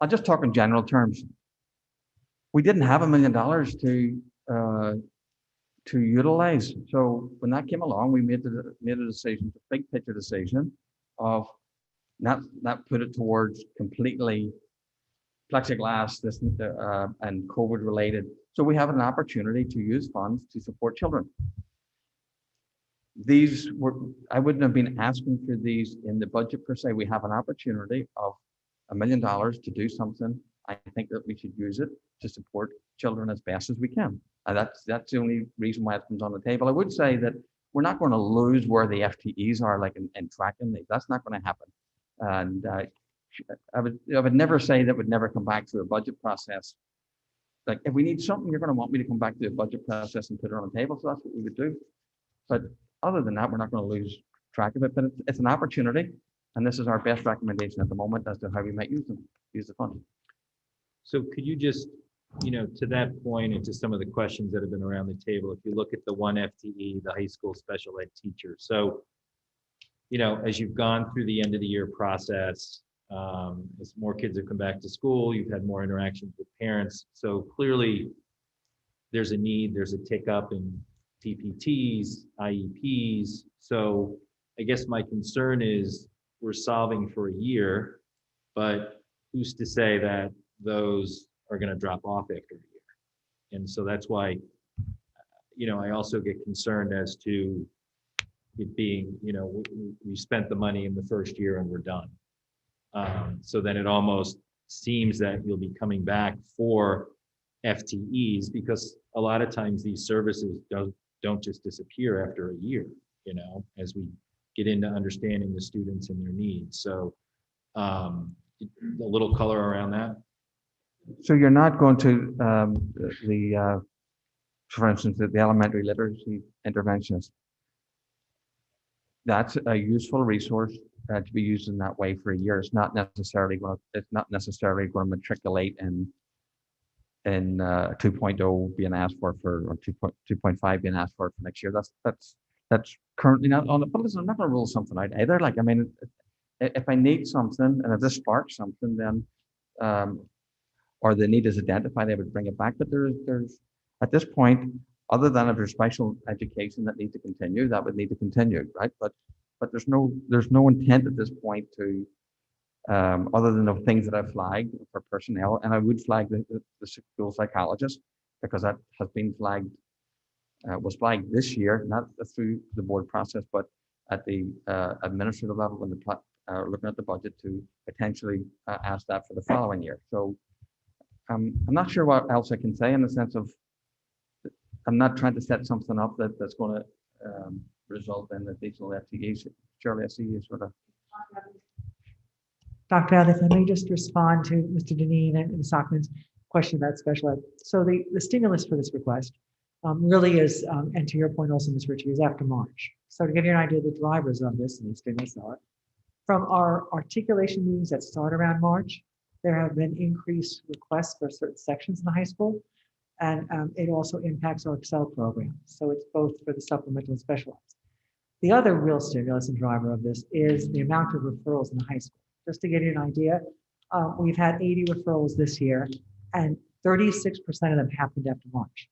I'll just talk in general terms. We didn't have $1 million to utilize. So when that came along, we made a decision, a big picture decision of not put it towards completely plexiglass and COVID related. So we have an opportunity to use funds to support children. I wouldn't have been asking for these in the budget per se. We have an opportunity of $1 million to do something. I think that we should use it to support children as best as we can. And that's the only reason why it comes on the table. I would say that we're not going to lose where the FTEs are, like in tracking. That's not going to happen. And I would never say that would never come back to a budget process. Like if we need something, you're going to want me to come back to the budget process and put it on the table. So that's what we would do. But other than that, we're not going to lose track of it. But it's an opportunity, and this is our best recommendation at the moment as to how we might use the fund. So could you just, to that point and to some of the questions that have been around the table, if you look at the one FTE, the high school special ed teacher. So, as you've gone through the end of the year process, as more kids have come back to school, you've had more interactions with parents. So clearly there's a need, there's a tick up in PPTs, IEPs. So I guess my concern is we're solving for a year, but who's to say that those are going to drop off after a year? And so that's why, I also get concerned as to it being, we spent the money in the first year and we're done. So then it almost seems that you'll be coming back for FTEs because a lot of times these services don't just disappear after a year, as we get into understanding the students and their needs. So a little color around that. So you're not going to for instance, the elementary literacy interventionist. That's a useful resource to be used in that way for a year. It's not necessarily going to matriculate in 2.0 being asked for or 2.5 being asked for next year. That's currently not on it. But listen, I'm not going to rule something out either. Like, I mean, if I need something and if this sparks something, then or the need is identified, I would bring it back. But there's at this point, other than if there's special education that needs to continue, that would need to continue, right? But there's no intent at this point to, other than the things that I've flagged for personnel, and I would flag the school psychologist because that has been flagged, was flagged this year, not through the board process, but at the administrative level when looking at the budget to potentially ask that for the following year. So I'm not sure what else I can say in the sense of I'm not trying to set something up that's going to result in additional FTEs. Shirley, I see you sort of. Dr. Adler, if I may just respond to Mr. Deneen and Ms. Hockman's question about special ed. So the stimulus for this request really is, and to your point also, Ms. Ritchie, is after March. So to give you an idea of the drivers of this and the stimulus are, from our articulation meetings that start around March, there have been increased requests for certain sections in the high school. And it also impacts our Excel program. So it's both for the supplemental and specialized. The other real stimulus and driver of this is the amount of referrals in the high school. Just to give you an idea, we've had 80 referrals this year, and 36% of them happened after March.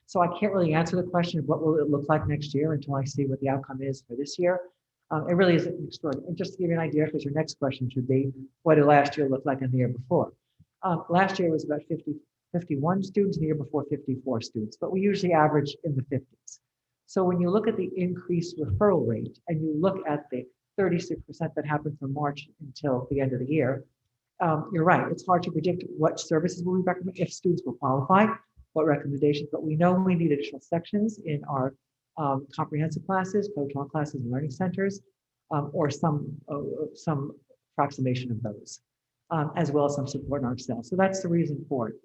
So I can't really answer the question of what will it look like next year until I see what the outcome is for this year. It really is extraordinary. And just to give you an idea, because your next question should be, what did last year look like in the year before? Last year was about 51 students, the year before 54 students, but we usually average in the 50s. So when you look at the increased referral rate and you look at the 36% that happened from March until the end of the year, you're right. It's hard to predict what services will we recommend, if students will qualify, what recommendations, but we know we need additional sections in our comprehensive classes, co-talk classes, and learning centers, or some approximation of those, as well as some support in our Excel. So that's the reason for it.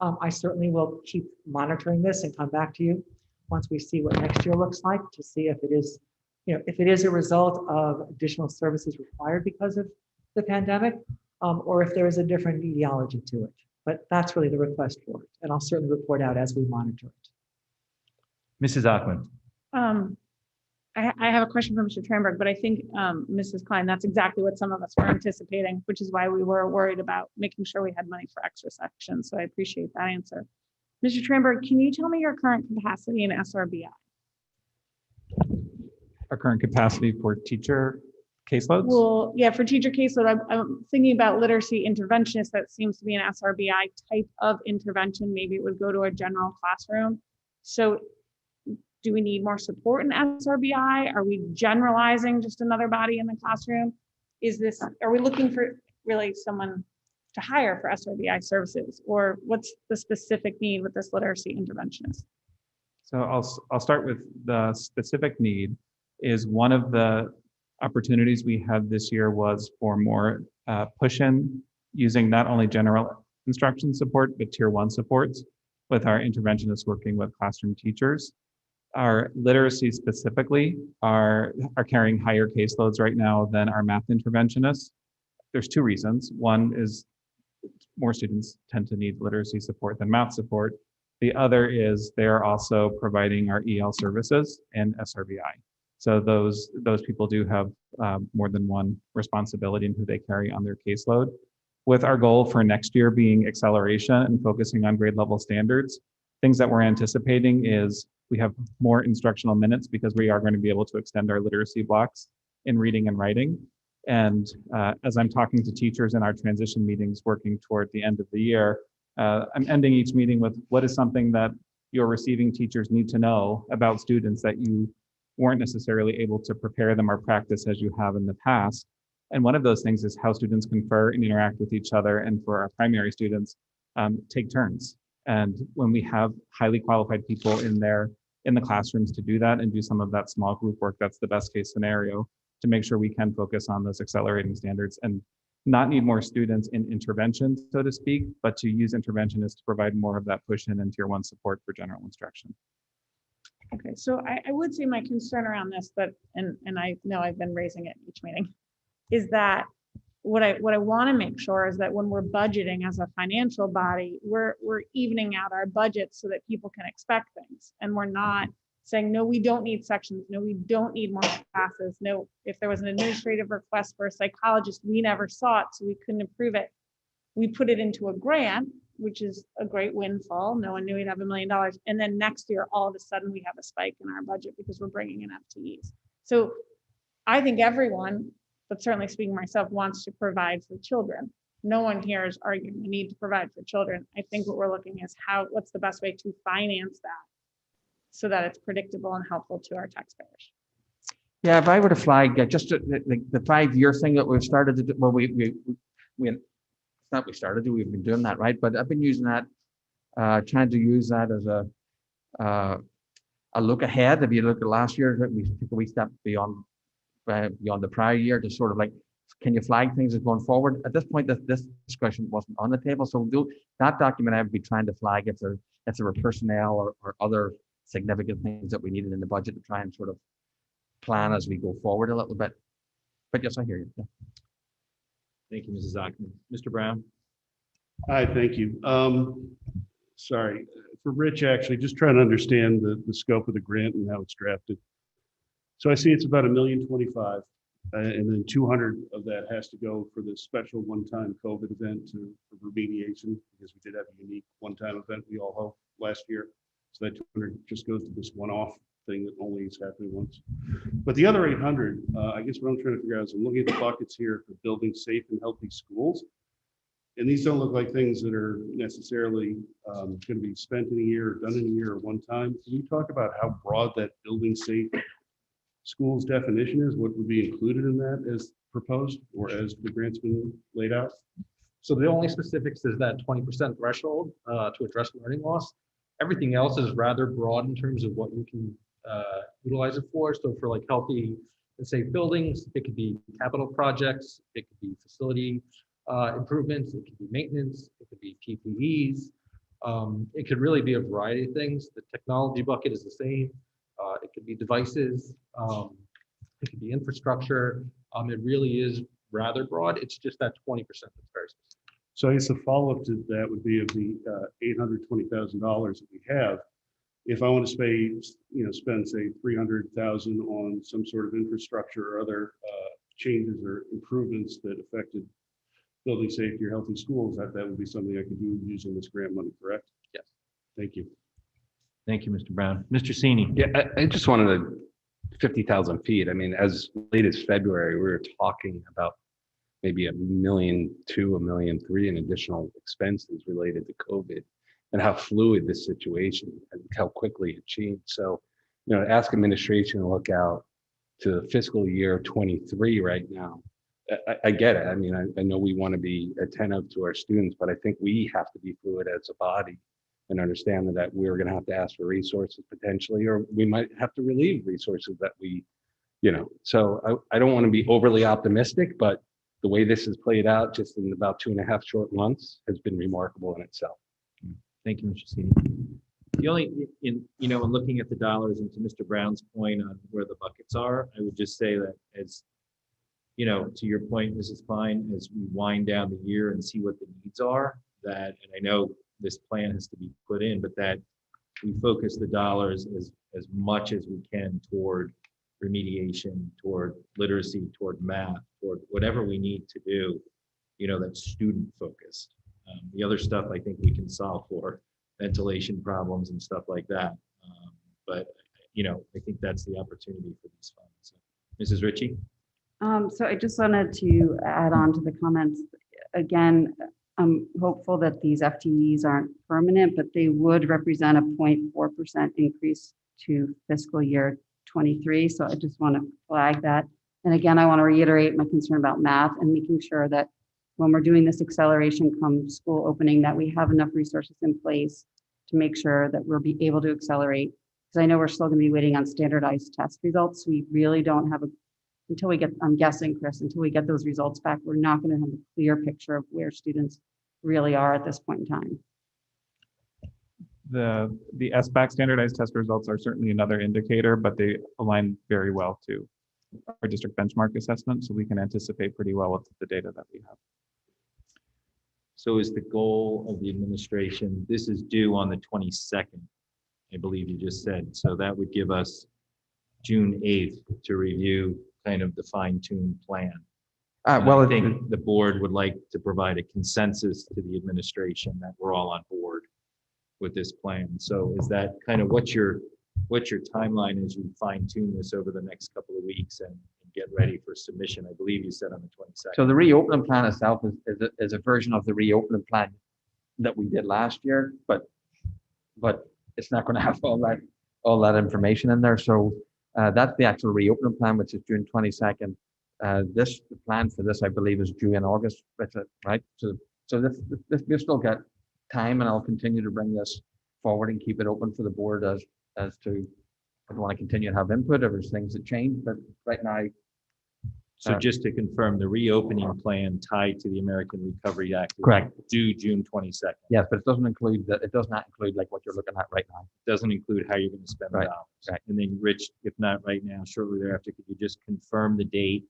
I certainly will keep monitoring this and come back to you once we see what next year looks like to see if it is, if it is a result of additional services required because of the pandemic, or if there is a different etiology to it. But that's really the request for it. And I'll certainly report out as we monitor it. Mrs. Ackman. I have a question for Mr. Tranberg, but I think Mrs. Klein, that's exactly what some of us were anticipating, which is why we were worried about making sure we had money for extra sections. So I appreciate that answer. Mr. Tranberg, can you tell me your current capacity in SRBI? Our current capacity for teacher caseloads? Well, yeah, for teacher caseload, I'm thinking about literacy interventionist. That seems to be an SRBI type of intervention. Maybe it would go to a general classroom. So do we need more support in SRBI? Are we generalizing just another body in the classroom? Are we looking for really someone to hire for SRBI services, or what's the specific need with this literacy interventionist? So I'll start with the specific need. Is one of the opportunities we had this year was for more push-in using not only general instruction support, but tier 1 supports with our interventionists working with classroom teachers. Our literacy specifically are carrying higher caseloads right now than our math interventionists. There's 2 reasons. One is more students tend to need literacy support than math support. The other is they're also providing our EL services and SRBI. So those people do have more than one responsibility in who they carry on their caseload. With our goal for next year being acceleration and focusing on grade level standards, things that we're anticipating is we have more instructional minutes because we are going to be able to extend our literacy blocks in reading and writing. And as I'm talking to teachers in our transition meetings working toward the end of the year, I'm ending each meeting with what is something that your receiving teachers need to know about students that you weren't necessarily able to prepare them or practice as you have in the past. And one of those things is how students confer and interact with each other. And for our primary students, take turns. And when we have highly qualified people in the classrooms to do that and do some of that small group work, that's the best case scenario to make sure we can focus on those accelerating standards and not need more students in intervention, so to speak, but to use interventionists to provide more of that push-in and tier 1 support for general instruction. Okay, so I would say my concern around this, but and I know I've been raising it each meeting, is that what I want to make sure is that when we're budgeting as a financial body, we're evening out our budgets so that people can expect things, and we're not saying, no, we don't need sections, no, we don't need more classes, no, if there was an administrative request for a psychologist, we never saw it, so we couldn't approve it. We put it into a grant, which is a great windfall. No one knew we'd have $1 million. And then next year, all of a sudden we have a spike in our budget because we're bringing in FTEs. So I think everyone, but certainly speaking myself, wants to provide for children. No one here is arguing the need to provide for children. I think what we're looking is what's the best way to finance that so that it's predictable and helpful to our taxpayers. Yeah, if I were to flag just the 5-year thing that we've started to do, well, we've been doing that, right? But I've been using that, trying to use that as a look ahead. If you look at last year, we took a wee step beyond the prior year to sort of like can you flag things as going forward? At this point, this discussion wasn't on the table. So that document, I would be trying to flag if there were personnel or other significant things that we needed in the budget to try and sort of plan as we go forward a little bit. But yes, I hear you. Yeah. Thank you, Mrs. Ackman. Mr. Brown? Hi, thank you. Sorry, for Rich, actually, just trying to understand the scope of the grant and how it's drafted. So I see it's about $1,025,000, and then 200 of that has to go for this special one-time COVID event for remediation, because we did have a unique one-time event we all hope last year. So that 200 just goes to this one-off thing that only is happening once. But the other 800, I guess what I'm trying to figure out is I'm looking at the buckets here for building safe and healthy schools. And these don't look like things that are necessarily going to be spent in a year or done in a year or one time. Can you talk about how broad that building safe schools definition is? What would be included in that as proposed or as the grant's been laid out? So the only specifics is that 20% threshold to address learning loss. Everything else is rather broad in terms of what you can utilize it for. So for like healthy and safe buildings, it could be capital projects, it could be facility improvements, it could be maintenance, it could be PPEs. It could really be a variety of things. The technology bucket is the same. It could be devices. It could be infrastructure. It really is rather broad. It's just that 20% that's very specific. So I guess the follow-up to that would be of the $820,000 that we have. If I want to spend say 300,000 on some sort of infrastructure or other changes or improvements that affected building safety or healthy schools, that would be something I could do using this grant money, correct? Yes. Thank you. Thank you, Mr. Brown. Mr. Sini? Yeah, I just wanted to 50,000 feet. I mean, as late as February, we were talking about maybe $1.2 million, $1.3 million in additional expenses related to COVID and how fluid this situation and how quickly it changed. So, ask administration to look out to fiscal year 23 right now. I get it. I mean, I know we want to be attentive to our students, but I think we have to be fluid as a body and understand that we're going to have to ask for resources potentially, or we might have to relieve resources that we, so I don't want to be overly optimistic, but the way this has played out just in about 2.5 short months has been remarkable in itself. Thank you, Mr. Sini. The only, in looking at the dollars and to Mr. Brown's point on where the buckets are, I would just say that as, to your point, Mrs. Klein, as we wind down the year and see what the needs are, and I know this plan has to be put in, but that we focus the dollars as much as we can toward remediation, toward literacy, toward math, toward whatever we need to do, that's student focused. The other stuff I think we can solve for, ventilation problems and stuff like that. But I think that's the opportunity for these funds. Mrs. Ritchie? So I just wanted to add on to the comments. Again, I'm hopeful that these FTEs aren't permanent, but they would represent a 0.4% increase to fiscal year 23. So I just want to flag that. And again, I want to reiterate my concern about math and making sure that when we're doing this acceleration come school opening, that we have enough resources in place to make sure that we'll be able to accelerate. Because I know we're still going to be waiting on standardized test results. We really don't have until we get, I'm guessing, Chris, until we get those results back, we're not going to have a clear picture of where students really are at this point in time. The SBAC standardized test results are certainly another indicator, but they align very well to our district benchmark assessment, so we can anticipate pretty well with the data that we have. So is the goal of the administration, this is due on the 22nd, I believe you just said. So that would give us June 8th to review kind of the fine-tuned plan. Well, I think the board would like to provide a consensus to the administration that we're all on board with this plan. So is that kind of what's your timeline as you fine-tune this over the next couple of weeks and get ready for submission? I believe you said on the 22nd. So the reopening plan itself is a version of the reopening plan that we did last year, but it's not going to have all that information in there. So that's the actual reopening plan, which is June 22nd. The plan for this, I believe, is due in August, right? So this we've still got time, and I'll continue to bring this forward and keep it open for the board as to if I want to continue to have input, if there's things that change. But right now, So just to confirm, the reopening plan tied to the American Recovery Act. is Correct. Due June 22nd. Yes, but it doesn't include that. It does not include like what you're looking at right now. Doesn't include how you're going to spend the Right, dollars. right. And then Rich, if not right now, shortly thereafter, could you just confirm the date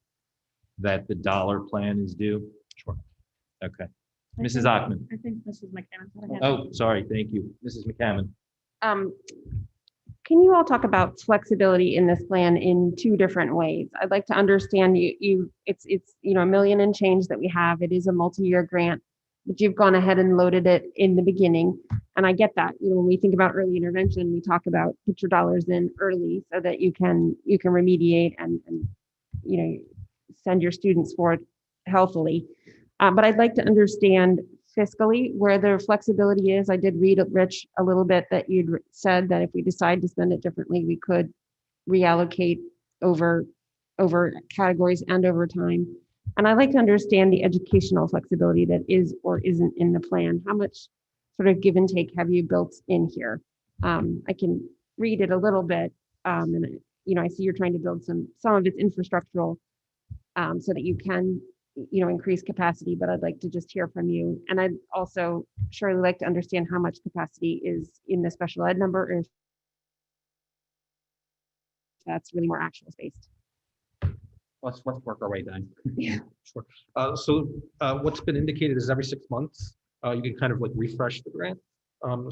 that the dollar plan is due? Sure. Okay. I Mrs. think- Ockman. I think Mrs. McCammon had a hand. Oh, sorry. Thank you. Mrs. McCammon. Can you all talk about flexibility in this plan in two different ways? I'd like to understand it's $1 million and change that we have. It is a multi-year grant, but you've gone ahead and loaded it in the beginning. And I get that. When we think about early intervention, we talk about put your dollars in early so that you can remediate and send your students forward healthily. But I'd like to understand fiscally where the flexibility is. I did read, Rich, a little bit that you'd said that if we decide to spend it differently, we could reallocate over categories and over time. And I'd like to understand the educational flexibility that is or isn't in the plan. How much sort of give and take have you built in here? I can read it a little bit, and I see you're trying to build some of it's infrastructural, so that you can increase capacity, but I'd like to just hear from you. And I'd also surely like to understand how much capacity is in the special ed number, or if that's really more actual based. Let's work our way down. Yeah. Sure. So what's been indicated is every 6 months, you can kind of like refresh the grant.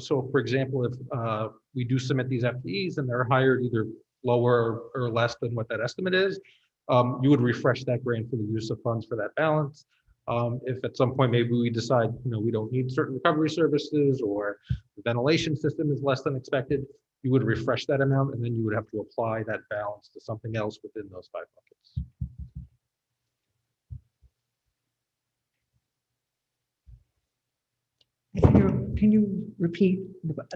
So for example, if we do submit these FTEs and they're hired either lower or less than what that estimate is, you would refresh that grant for the use of funds for that balance. If at some point maybe we decide we don't need certain recovery services or the ventilation system is less than expected, you would refresh that amount and then you would have to apply that balance to something else within those 5 buckets. Can you repeat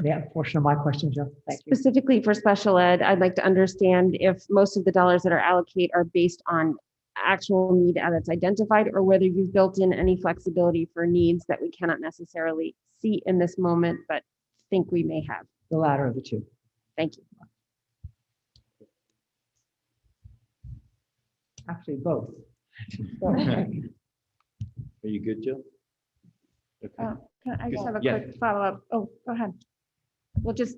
that portion of my question, Joe? Thank you. Specifically for special ed, I'd like to understand if most of the dollars that are allocated are based on actual need that's identified, or whether you've built in any flexibility for needs that we cannot necessarily see in this moment, but think we may have. The latter of the two. Thank you. Actually, both. Are you good, Jill? Okay. I just have a Yeah. quick follow-up. Oh, go ahead. Well, just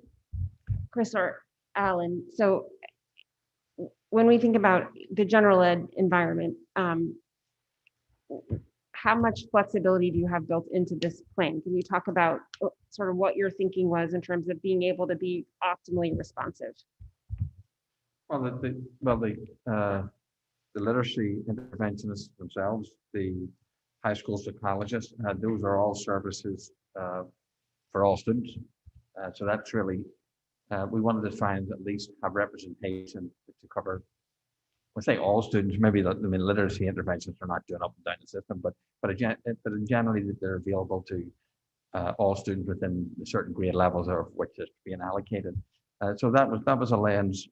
Chris or Alan. So when we think about the general ed environment, how much flexibility do you have built into this plan? Can you talk about sort of what your thinking was in terms of being able to be optimally responsive? Well, the literacy interventionists themselves, the high schools to colleges, those are all services for all students. So that's really, we wanted to try and at least have representation to cover, let's say all students, maybe literacy interventions are not doing up and down the system, but generally that they're available to all students within certain grade levels of which is being allocated. So that was a lens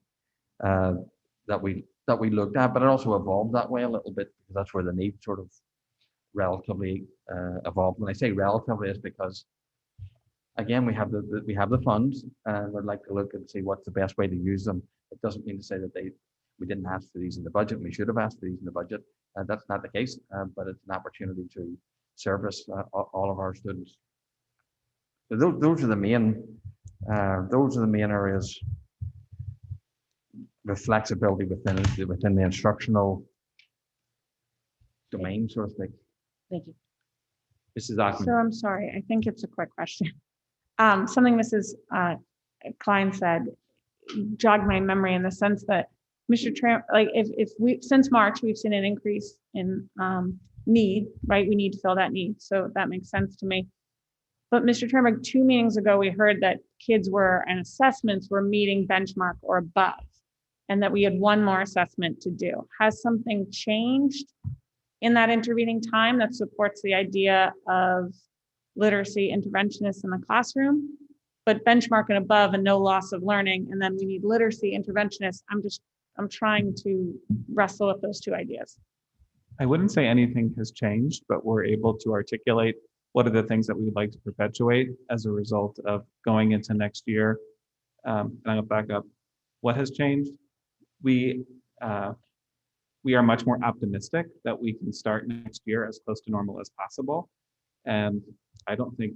that we looked at, but it also evolved that way a little bit because that's where the need sort of relatively evolved. When I say relatively, it's because again we have the funds and we'd like to look and see what's the best way to use them. It doesn't mean to say that we didn't ask for these in the budget and we should have asked for these in the budget. That's not the case, but it's an opportunity to service all of our students. So those are the main areas with flexibility within the instructional domain, so to speak. Thank you. Mrs. Ockman. So I'm sorry, I think it's a quick question. Something Mrs. Klein said jogged my memory in the sense that Mr. Tramp, like if we, since March, we've seen an increase in need, right? We need to fill that need. So that makes sense to me. But Mr. Turnberg, 2 meetings ago, we heard that kids and assessments were meeting benchmark or above, and that we had one more assessment to do. Has something changed in that intervening time that supports the idea of literacy interventionists in the classroom, but benchmark and above and no loss of learning, and then we need literacy interventionists? I'm trying to wrestle with those two ideas. I wouldn't say anything has changed, but we're able to articulate what are the things that we would like to perpetuate as a result of going into next year. And I'll back up. What has changed? We we are much more optimistic that we can start next year as close to normal as possible. And I don't think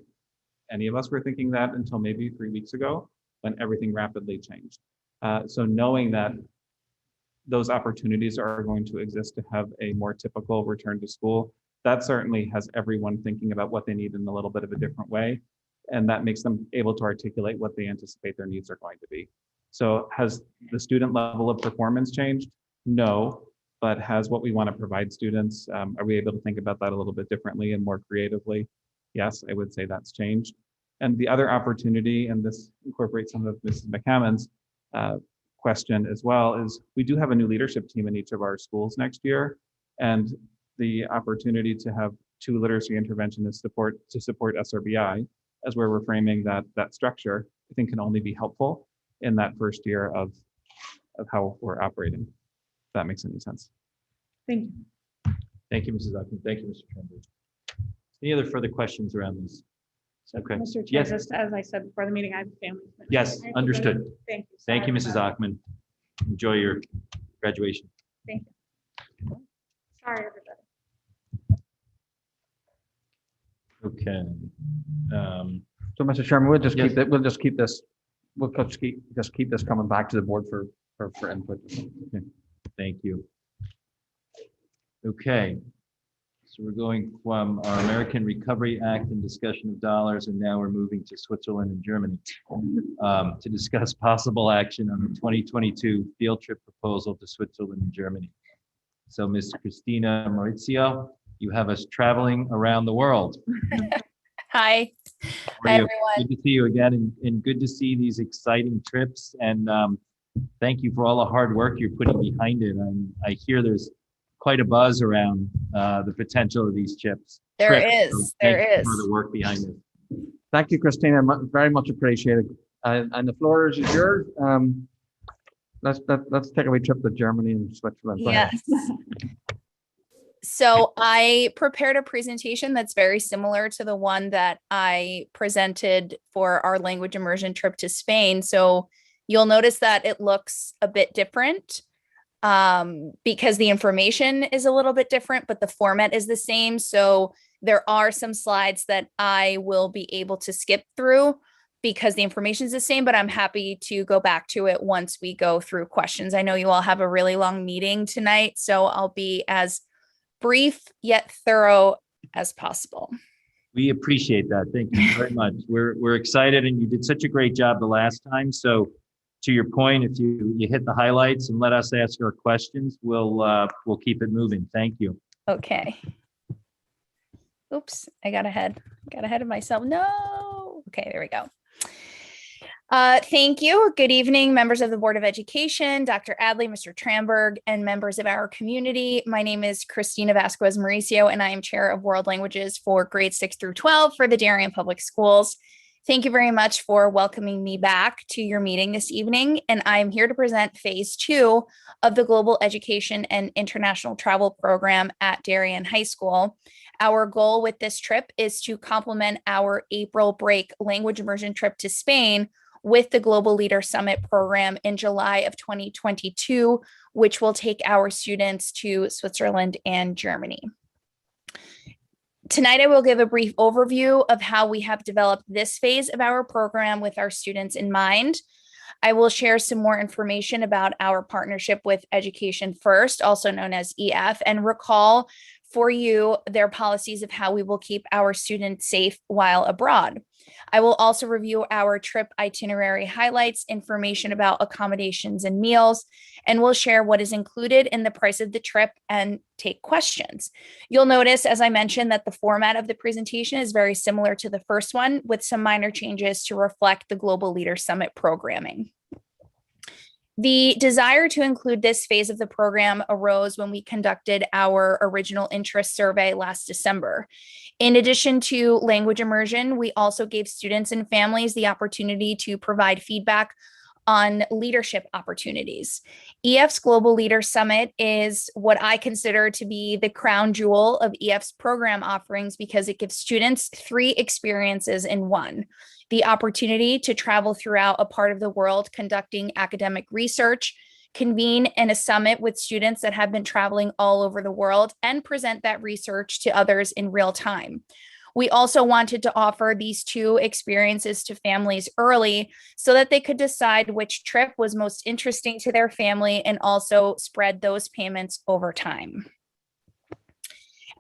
any of us were thinking that until maybe 3 weeks ago when everything rapidly changed. So knowing that those opportunities are going to exist to have a more typical return to school, that certainly has everyone thinking about what they need in a little bit of a different way. And that makes them able to articulate what they anticipate their needs are going to be. So has the student level of performance changed? No, but has what we want to provide students, are we able to think about that a little bit differently and more creatively? Yes, I would say that's changed. And the other opportunity, and this incorporates some of Mrs. McCammon's question as well, is we do have a new leadership team in each of our schools next year. And the opportunity to have 2 literacy interventionists to support SRBI, as we're reframing that structure, I think can only be helpful in that first year of how we're operating. If that makes any sense. Thank you. Thank you, Mrs. Ockman. Thank you, Mr. Turnbull. Any other further questions around this? Okay. Mr. Chair, Yes. just as I said before the meeting, I have a family. commitment. Yes, I have to go. understood. Thank you. Thank you, Sorry Mrs. about Ockman. Enjoy your graduation. that. Thank you. Sorry, everybody. Okay. So, Mr. Chairman, we'll just Yes. keep that, we'll just keep this coming back to the board for input. Okay. Thank you. Okay. So we're going from our American Recovery Act and discussion of dollars, and now we're moving to Switzerland and Germany to discuss possible action on the 2022 field trip proposal to Switzerland and Germany. So Ms. Christina Maurizio, you have us traveling around the world. Hi. How Hi, are you? everyone. Good to see you again, and good to see these exciting trips. And thank you for all the hard work you're putting behind it. I hear there's quite a buzz around the potential of these trips. There trips. is, So there thank you is. for the work behind it. Thank you, Christina. Very much appreciated. And the floor is yours. Let's take a wee trip to Germany and Switzerland. Go ahead. Yes. So I prepared a presentation that's very similar to the one that I presented for our language immersion trip to Spain. So you'll notice that it looks a bit different because the information is a little bit different, but the format is the same. So there are some slides that I will be able to skip through because the information is the same, but I'm happy to go back to it once we go through questions. I know you all have a really long meeting tonight, so I'll be as brief yet thorough as possible. We appreciate that. Thank you very much. We're excited, and you did such a great job the last time. So to your point, if you hit the highlights and let us ask our questions, we'll keep it moving. Thank you. Okay. Oops, I got ahead of myself. No. Okay, there we go. Thank you. Good evening, members of the Board of Education, Dr. Adley, Mr. Tramberg, and members of our community. My name is Christina Vasquez Mauricio, and I am Chair of World Languages for grades 6 through 12 for the Darien Public Schools. Thank you very much for welcoming me back to your meeting this evening, and I am here to present Phase 2 of the Global Education and International Travel Program at Darien High School. Our goal with this trip is to complement our April break language immersion trip to Spain with the Global Leader Summit program in July of 2022, which will take our students to Switzerland and Germany. Tonight, I will give a brief overview of how we have developed this phase of our program with our students in mind. I will share some more information about our partnership with Education First, also known as EF, and recall for you their policies of how we will keep our students safe while abroad. I will also review our trip itinerary highlights, information about accommodations and meals, and we'll share what is included in the price of the trip and take questions. You'll notice, as I mentioned, that the format of the presentation is very similar to the first one, with some minor changes to reflect the Global Leader Summit programming. The desire to include this phase of the program arose when we conducted our original interest survey last December. In addition to language immersion, we also gave students and families the opportunity to provide feedback on leadership opportunities. EF's Global Leader Summit is what I consider to be the crown jewel of EF's program offerings because it gives students 3 experiences in one: the opportunity to travel throughout a part of the world conducting academic research, convene in a summit with students that have been traveling all over the world, and present that research to others in real time. We also wanted to offer these two experiences to families early so that they could decide which trip was most interesting to their family and also spread those payments over time.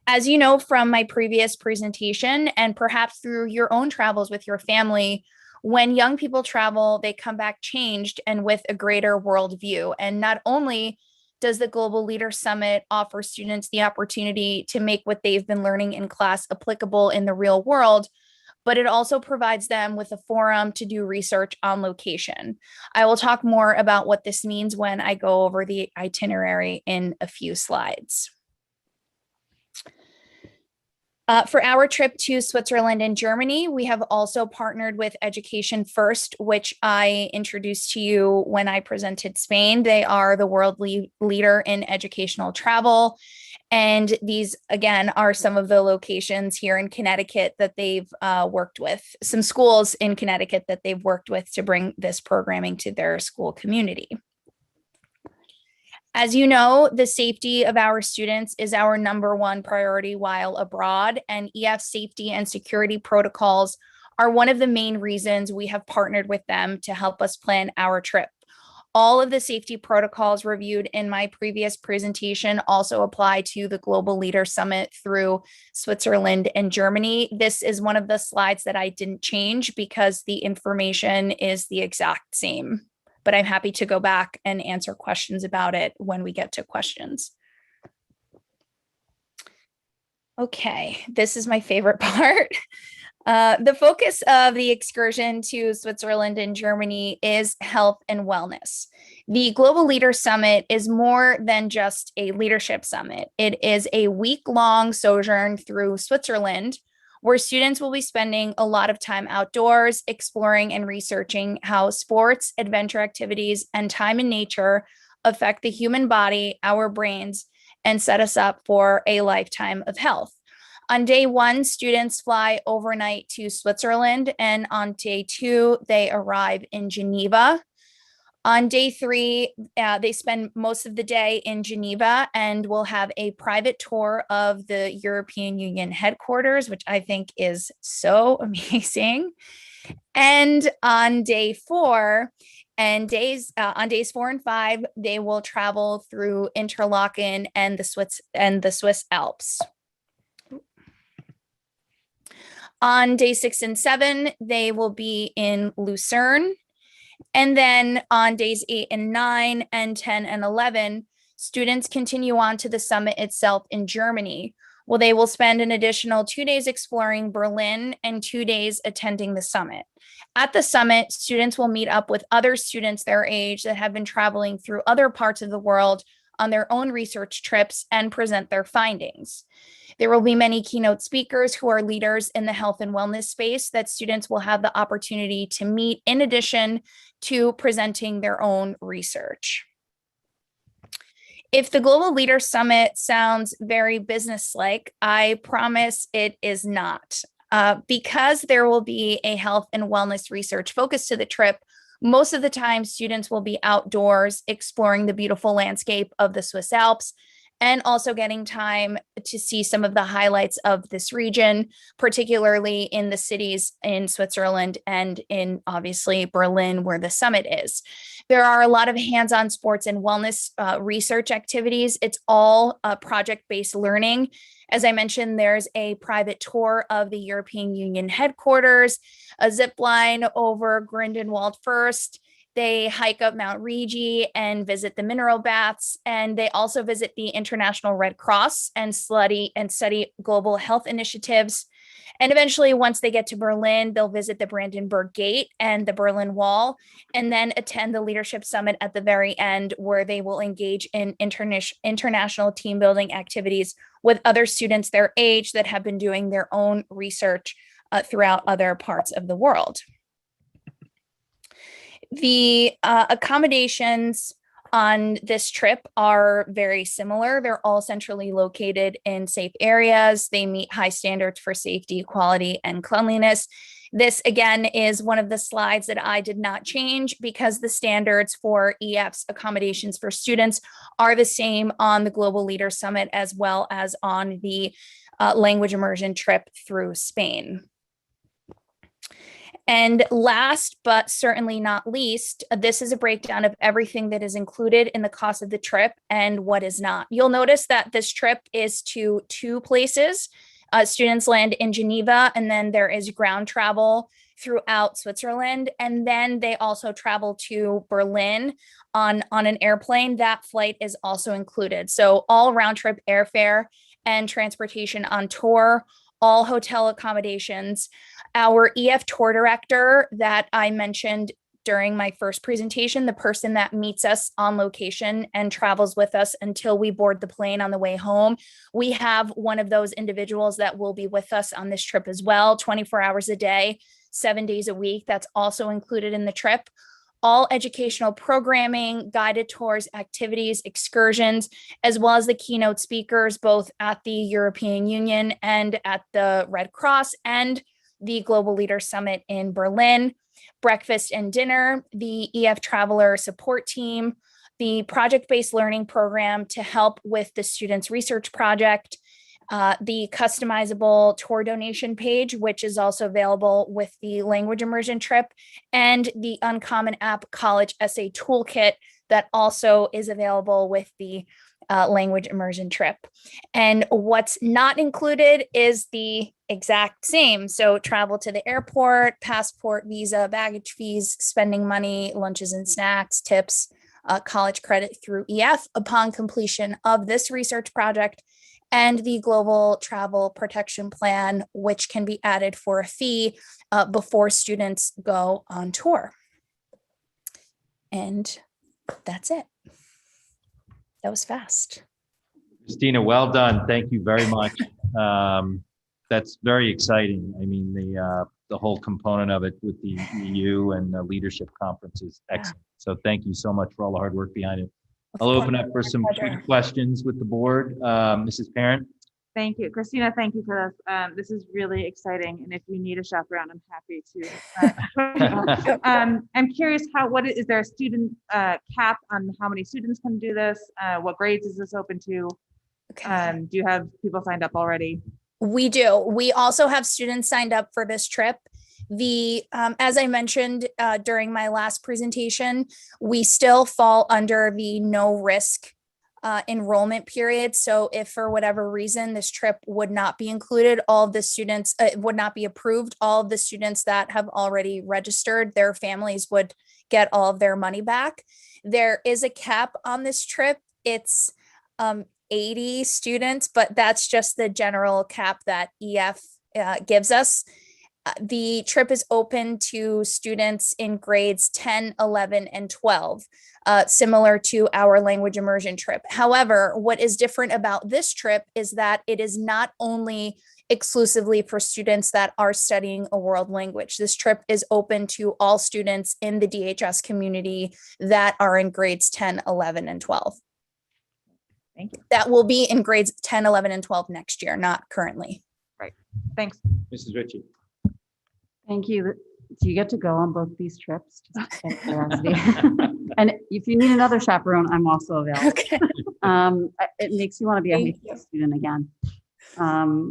As you know from my previous presentation, and perhaps through your own travels with your family, when young people travel, they come back changed and with a greater worldview. And not only does the Global Leader Summit offer students the opportunity to make what they've been learning in class applicable in the real world, but it also provides them with a forum to do research on location. I will talk more about what this means when I go over the itinerary in a few slides. For our trip to Switzerland and Germany, we have also partnered with Education First, which I introduced to you when I presented Spain. They are the world leader in educational travel. And these, again, are some of the locations here in Connecticut that they've worked with, some schools in Connecticut that they've worked with to bring this programming to their school community. As you know, the safety of our students is our #1 priority while abroad, and EF safety and security protocols are one of the main reasons we have partnered with them to help us plan our trip. All of the safety protocols reviewed in my previous presentation also apply to the Global Leader Summit through Switzerland and Germany. This is one of the slides that I didn't change because the information is the exact same, but I'm happy to go back and answer questions about it when we get to questions. Okay, this is my favorite part. The focus of the excursion to Switzerland and Germany is health and wellness. The Global Leader Summit is more than just a leadership summit. It is a week-long sojourn through Switzerland, where students will be spending a lot of time outdoors, exploring and researching how sports, adventure activities, and time in nature affect the human body, our brains, and set us up for a lifetime of health. On day 1, students fly overnight to Switzerland, and on day 2, they arrive in Geneva. On day 3, they spend most of the day in Geneva and will have a private tour of the European Union headquarters, which I think is so amazing. And on day 4, on days 4 and 5, they will travel through Interlaken and the Swiss Alps. On day 6 and 7, they will be in Lucerne. And then on days 8 and 9 and 10 and 11, students continue on to the summit itself in Germany, where they will spend an additional 2 days exploring Berlin and 2 days attending the summit. At the summit, students will meet up with other students their age that have been traveling through other parts of the world on their own research trips and present their findings. There will be many keynote speakers who are leaders in the health and wellness space that students will have the opportunity to meet in addition to presenting their own research. If the Global Leader Summit sounds very business-like, I promise it is not. Because there will be a health and wellness research focus to the trip, most of the time students will be outdoors exploring the beautiful landscape of the Swiss Alps, and also getting time to see some of the highlights of this region, particularly in the cities in Switzerland and in obviously Berlin, where the summit is. There are a lot of hands-on sports and wellness research activities. It's all project-based learning. As I mentioned, there's a private tour of the European Union headquarters, a zip line over Grindelwald First. They hike up Mount Rigi and visit the mineral baths, and they also visit the International Red Cross and study global health initiatives. And eventually, once they get to Berlin, they'll visit the Brandenburg Gate and the Berlin Wall, and then attend the Leadership Summit at the very end, where they will engage in international team building activities with other students their age that have been doing their own research throughout other parts of the world. The accommodations on this trip are very similar. They're all centrally located in safe areas. They meet high standards for safety, quality, and cleanliness. This again is one of the slides that I did not change because the standards for EF's accommodations for students are the same on the Global Leader Summit as well as on the language immersion trip through Spain. And last, but certainly not least, this is a breakdown of everything that is included in the cost of the trip and what is not. You'll notice that this trip is to 2 places. Students land in Geneva, and then there is ground travel throughout Switzerland. And then they also travel to Berlin on an airplane. That flight is also included. So all round trip airfare and transportation on tour, all hotel accommodations. Our EF tour director that I mentioned during my first presentation, the person that meets us on location and travels with us until we board the plane on the way home. We have one of those individuals that will be with us on this trip as well, 24 hours a day, 7 days a week. That's also included in the trip. All educational programming, guided tours, activities, excursions, as well as the keynote speakers, both at the European Union and at the Red Cross and the Global Leader Summit in Berlin. Breakfast and dinner, the EF Traveler Support Team, the project-based learning program to help with the students' research project, the customizable tour donation page, which is also available with the language immersion trip, and the Uncommon App College Essay Toolkit that also is available with the language immersion trip. And what's not included is the exact same. So travel to the airport, passport, visa, baggage fees, spending money, lunches and snacks, tips, college credit through EF upon completion of this research project, and the Global Travel Protection Plan, which can be added for a fee before students go on tour. And that's it. That was fast. Christina, well done. Thank you very much. That's very exciting. I mean, the whole component of it with the EU and the leadership conference is excellent. So thank you so much for all the hard work behind it. I'll open up for some quick questions with the board. Mrs. Parent. Thank you. Christina, thank you for this. This is really exciting. And if you need a chaperone, I'm happy to. I'm curious, is there a student cap on how many students can do this? What grades is this open to? Do you have people signed up already? We do. We also have students signed up for this trip. As I mentioned during my last presentation, we still fall under the no risk enrollment period. So if for whatever reason this trip would not be included, all of the students would not be approved. All of the students that have already registered, their families would get all of their money back. There is a cap on this trip. It's 80 students, but that's just the general cap that EF gives us. The trip is open to students in grades 10, 11, and 12, similar to our language immersion trip. However, what is different about this trip is that it is not only exclusively for students that are studying a world language. This trip is open to all students in the DHS community that are in grades 10, 11, and 12. Thank you. That will be in grades 10, 11, and 12 next year, not currently. Right. Thanks. Mrs. Ritchie. Thank you. Do you get to go on both these trips? Just out of curiosity. And if you need another chaperone, I'm also available. Okay. It makes you want to be a high school student again.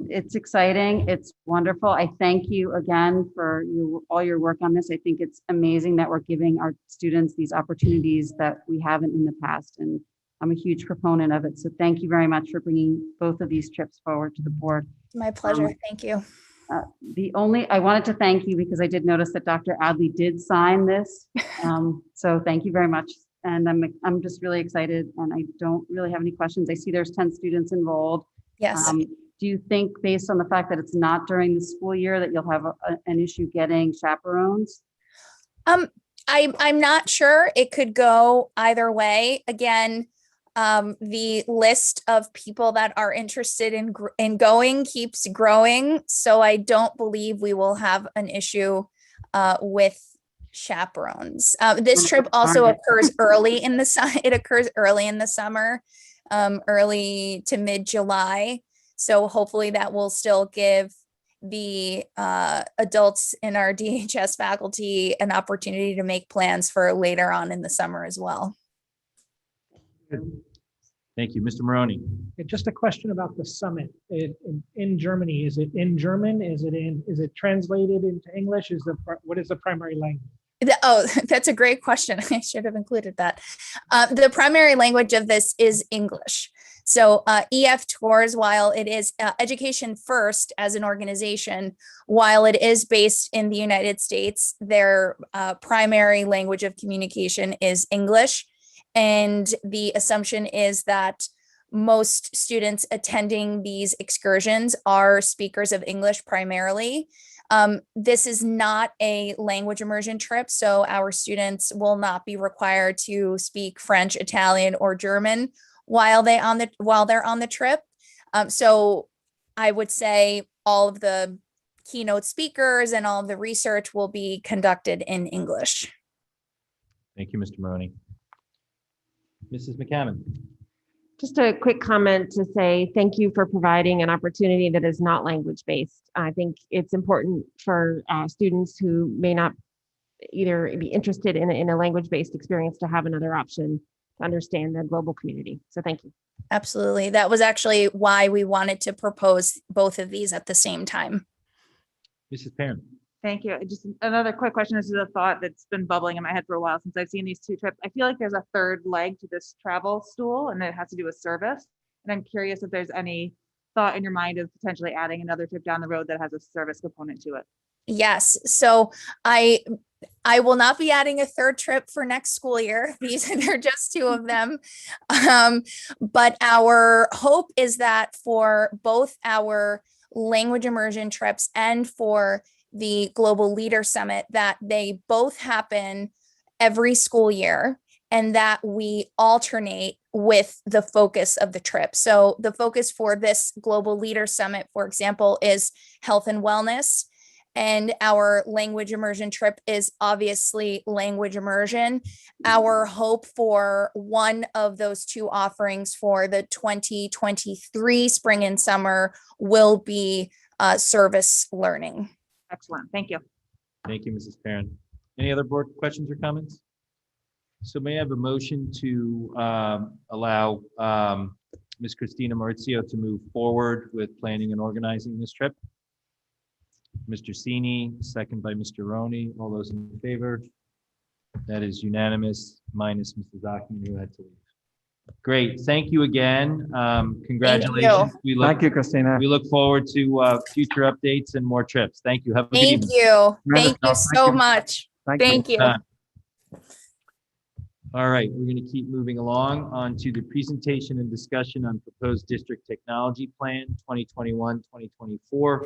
It's exciting. It's wonderful. I thank you again for all your work on this. I think it's amazing that we're giving our students these opportunities that we haven't in the past. And I'm a huge proponent of it. So thank you very much for bringing both of these trips forward to the board. My pleasure. Thank you. I wanted to thank you because I did notice that Dr. Adley did sign this. So thank you very much. And I'm just really excited, and I don't really have any questions. I see there's 10 students enrolled. Yes. Do you think, based on the fact that it's not during the school year, that you'll have an issue getting chaperones? I'm not sure. It could go either way. Again, the list of people that are interested in going keeps growing. So I don't believe we will have an issue with chaperones. This trip also occurs early in the It occurs early in the summer, early to mid-July. So hopefully that will still give the adults in our DHS faculty an opportunity to make plans for later on in the summer as well. Thank you. Mr. Maroney. Just a question about the summit in Germany. Is it in German? Is it translated into English? What is the primary language? Oh, that's a great question. I should have included that. The primary language of this is English. So EF Tours, while it is Education First as an organization, while it is based in the United States, their primary language of communication is English. And the assumption is that most students attending these excursions are speakers of English primarily. This is not a language immersion trip, so our students will not be required to speak French, Italian, or German while they're on the trip. So I would say all of the keynote speakers and all of the research will be conducted in English. Thank you, Mr. Maroney. Mrs. McCammon. Just a quick comment to say thank you for providing an opportunity that is not language-based. I think it's important for students who may not either be interested in a language-based experience to have another option to understand the global community. So thank you. Absolutely. That was actually why we wanted to propose both of these at the same time. Mrs. Perrin. Thank you. Just another quick question. This is a thought that's been bubbling in my head for a while since I've seen these two trips. I feel like there's a third leg to this travel stool, and it has to do with service. And I'm curious if there's any thought in your mind of potentially adding another trip down the road that has a service component to it. Yes. So I will not be adding a third trip for next school year. They're just two of them. But our hope is that for both our language immersion trips and for the Global Leader Summit, that they both happen every school year and that we alternate with the focus of the trip. So the focus for this Global Leader Summit, for example, is health and wellness. And our language immersion trip is obviously language immersion. Our hope for one of those two offerings for the 2023 spring and summer will be service learning. Excellent. Thank you. Thank you, Mrs. Perrin. Any other board questions or comments? So may I have a motion to allow Ms. Christina Maurizio to move forward with planning and organizing this trip? Mr. Sini, second by Mr. Roney. All those in favor? That is unanimous, minus Mrs. Zachman, who had to leave. Great. Thank you again. Congratulations. Thank you, Christina. We look forward to future updates and more trips. Thank you. Have a good Thank evening. you. Thank you so much. Thank you. All right, we're going to keep moving along on to the presentation and discussion on proposed district technology plan 2021-2024.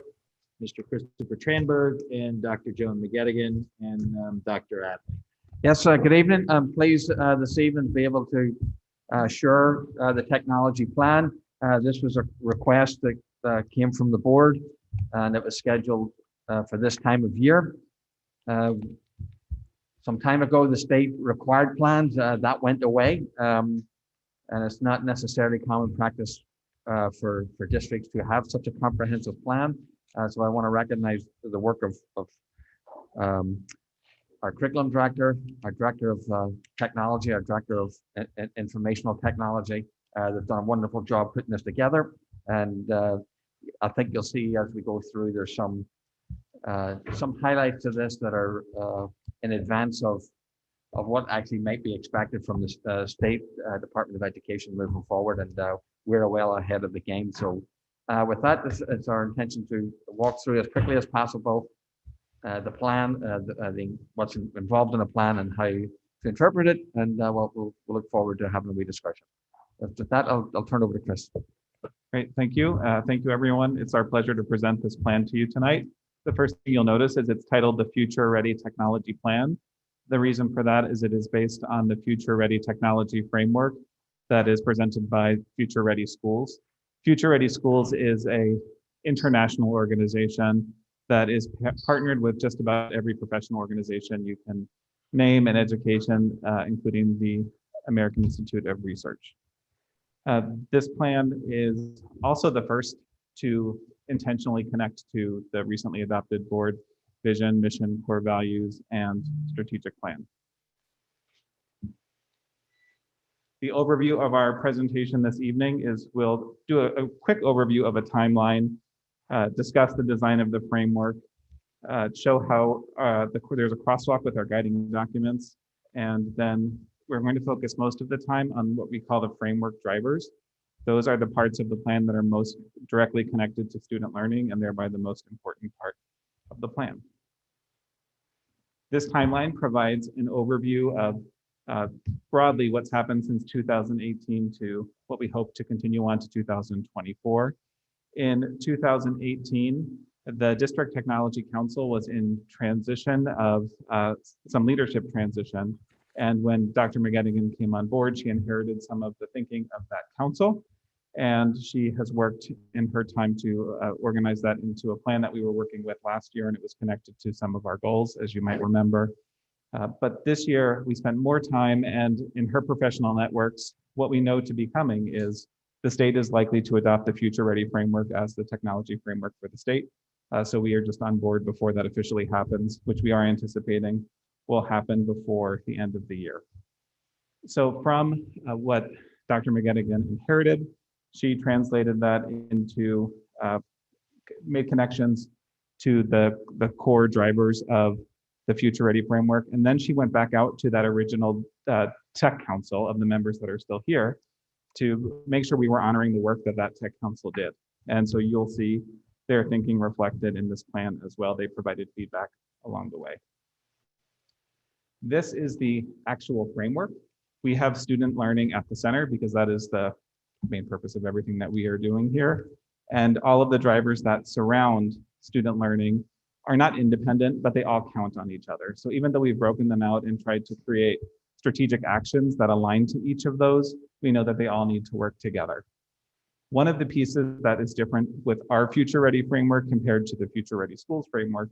Mr. Christopher Tranberg and Dr. Joan McGettigan and Dr. Adley. Yes, good evening. I'm pleased this evening to be able to share the technology plan. This was a request that came from the board and it was scheduled for this time of year. Some time ago, the state required plans that went away, and it's not necessarily common practice for districts to have such a comprehensive plan. So I want to recognize the work of our curriculum director, our director of technology, our director of informational technology. They've done a wonderful job putting this together. And I think you'll see as we go through, there's some highlights of this that are in advance of what actually might be expected from the State Department of Education moving forward. And we're well ahead of the game. So with that, it's our intention to walk through as quickly as possible the plan, what's involved in the plan and how to interpret it. And we'll look forward to having a wee discussion. With that, I'll turn over to Chris. Great, thank you. Thank you, everyone. It's our pleasure to present this plan to you tonight. The first thing you'll notice is it's titled the Future Ready Technology Plan. The reason for that is it is based on the Future Ready Technology Framework that is presented by Future Ready Schools. Future Ready Schools is an international organization that is partnered with just about every professional organization you can name in education, including the American Institute of Research. This plan is also the first to intentionally connect to the recently adopted board vision, mission, core values, and strategic plan. The overview of our presentation this evening is we'll do a quick overview of a timeline, discuss the design of the framework, show how there's a crosswalk with our guiding documents, and then we're going to focus most of the time on what we call the framework drivers. Those are the parts of the plan that are most directly connected to student learning and thereby the most important part of the plan. This timeline provides an overview of broadly what's happened since 2018 to what we hope to continue on to 2024. In 2018, the District Technology Council was in transition of some leadership transition. And when Dr. McGettigan came on board, she inherited some of the thinking of that council. And she has worked in her time to organize that into a plan that we were working with last year, and it was connected to some of our goals, as you might remember. But this year, we spent more time, and in her professional networks, what we know to be coming is the state is likely to adopt the Future Ready framework as the technology framework for the state. So we are just on board before that officially happens, which we are anticipating will happen before the end of the year. So from what Dr. McGettigan inherited, she translated that into, made connections to the core drivers of the Future Ready framework. And then she went back out to that original tech council of the members that are still here to make sure we were honoring the work that that tech council did. And so you'll see their thinking reflected in this plan as well. They provided feedback along the way. This is the actual framework. We have student learning at the center because that is the main purpose of everything that we are doing here. And all of the drivers that surround student learning are not independent, but they all count on each other. So even though we've broken them out and tried to create strategic actions that align to each of those, we know that they all need to work together. One of the pieces that is different with our Future Ready framework compared to the Future Ready Schools framework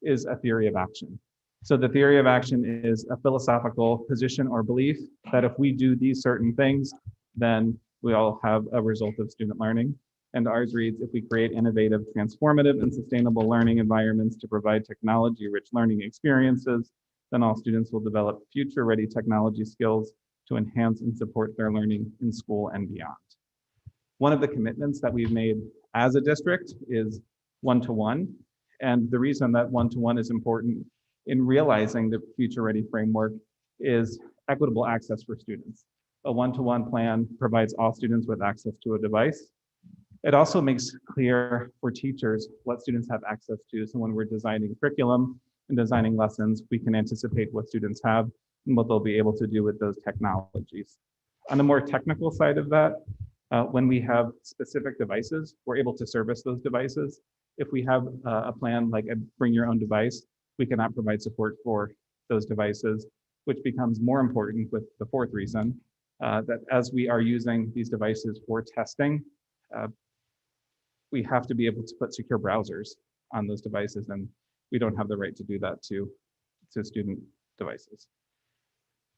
is a theory of action. So the theory of action is a philosophical position or belief that if we do these certain things, then we all have a result of student learning. And ours reads, if we create innovative, transformative, and sustainable learning environments to provide technology-rich learning experiences, then all students will develop future-ready technology skills to enhance and support their learning in school and beyond. One of the commitments that we've made as a district is one-to-one. And the reason that one-to-one is important in realizing the Future Ready framework is equitable access for students. A one-to-one plan provides all students with access to a device. It also makes clear for teachers what students have access to. So when we're designing curriculum and designing lessons, we can anticipate what students have and what they'll be able to do with those technologies. On the more technical side of that, when we have specific devices, we're able to service those devices. If we have a plan like a bring your own device, we cannot provide support for those devices, which becomes more important with the fourth reason, that as we are using these devices for testing, we have to be able to put secure browsers on those devices, and we don't have the right to do that to student devices.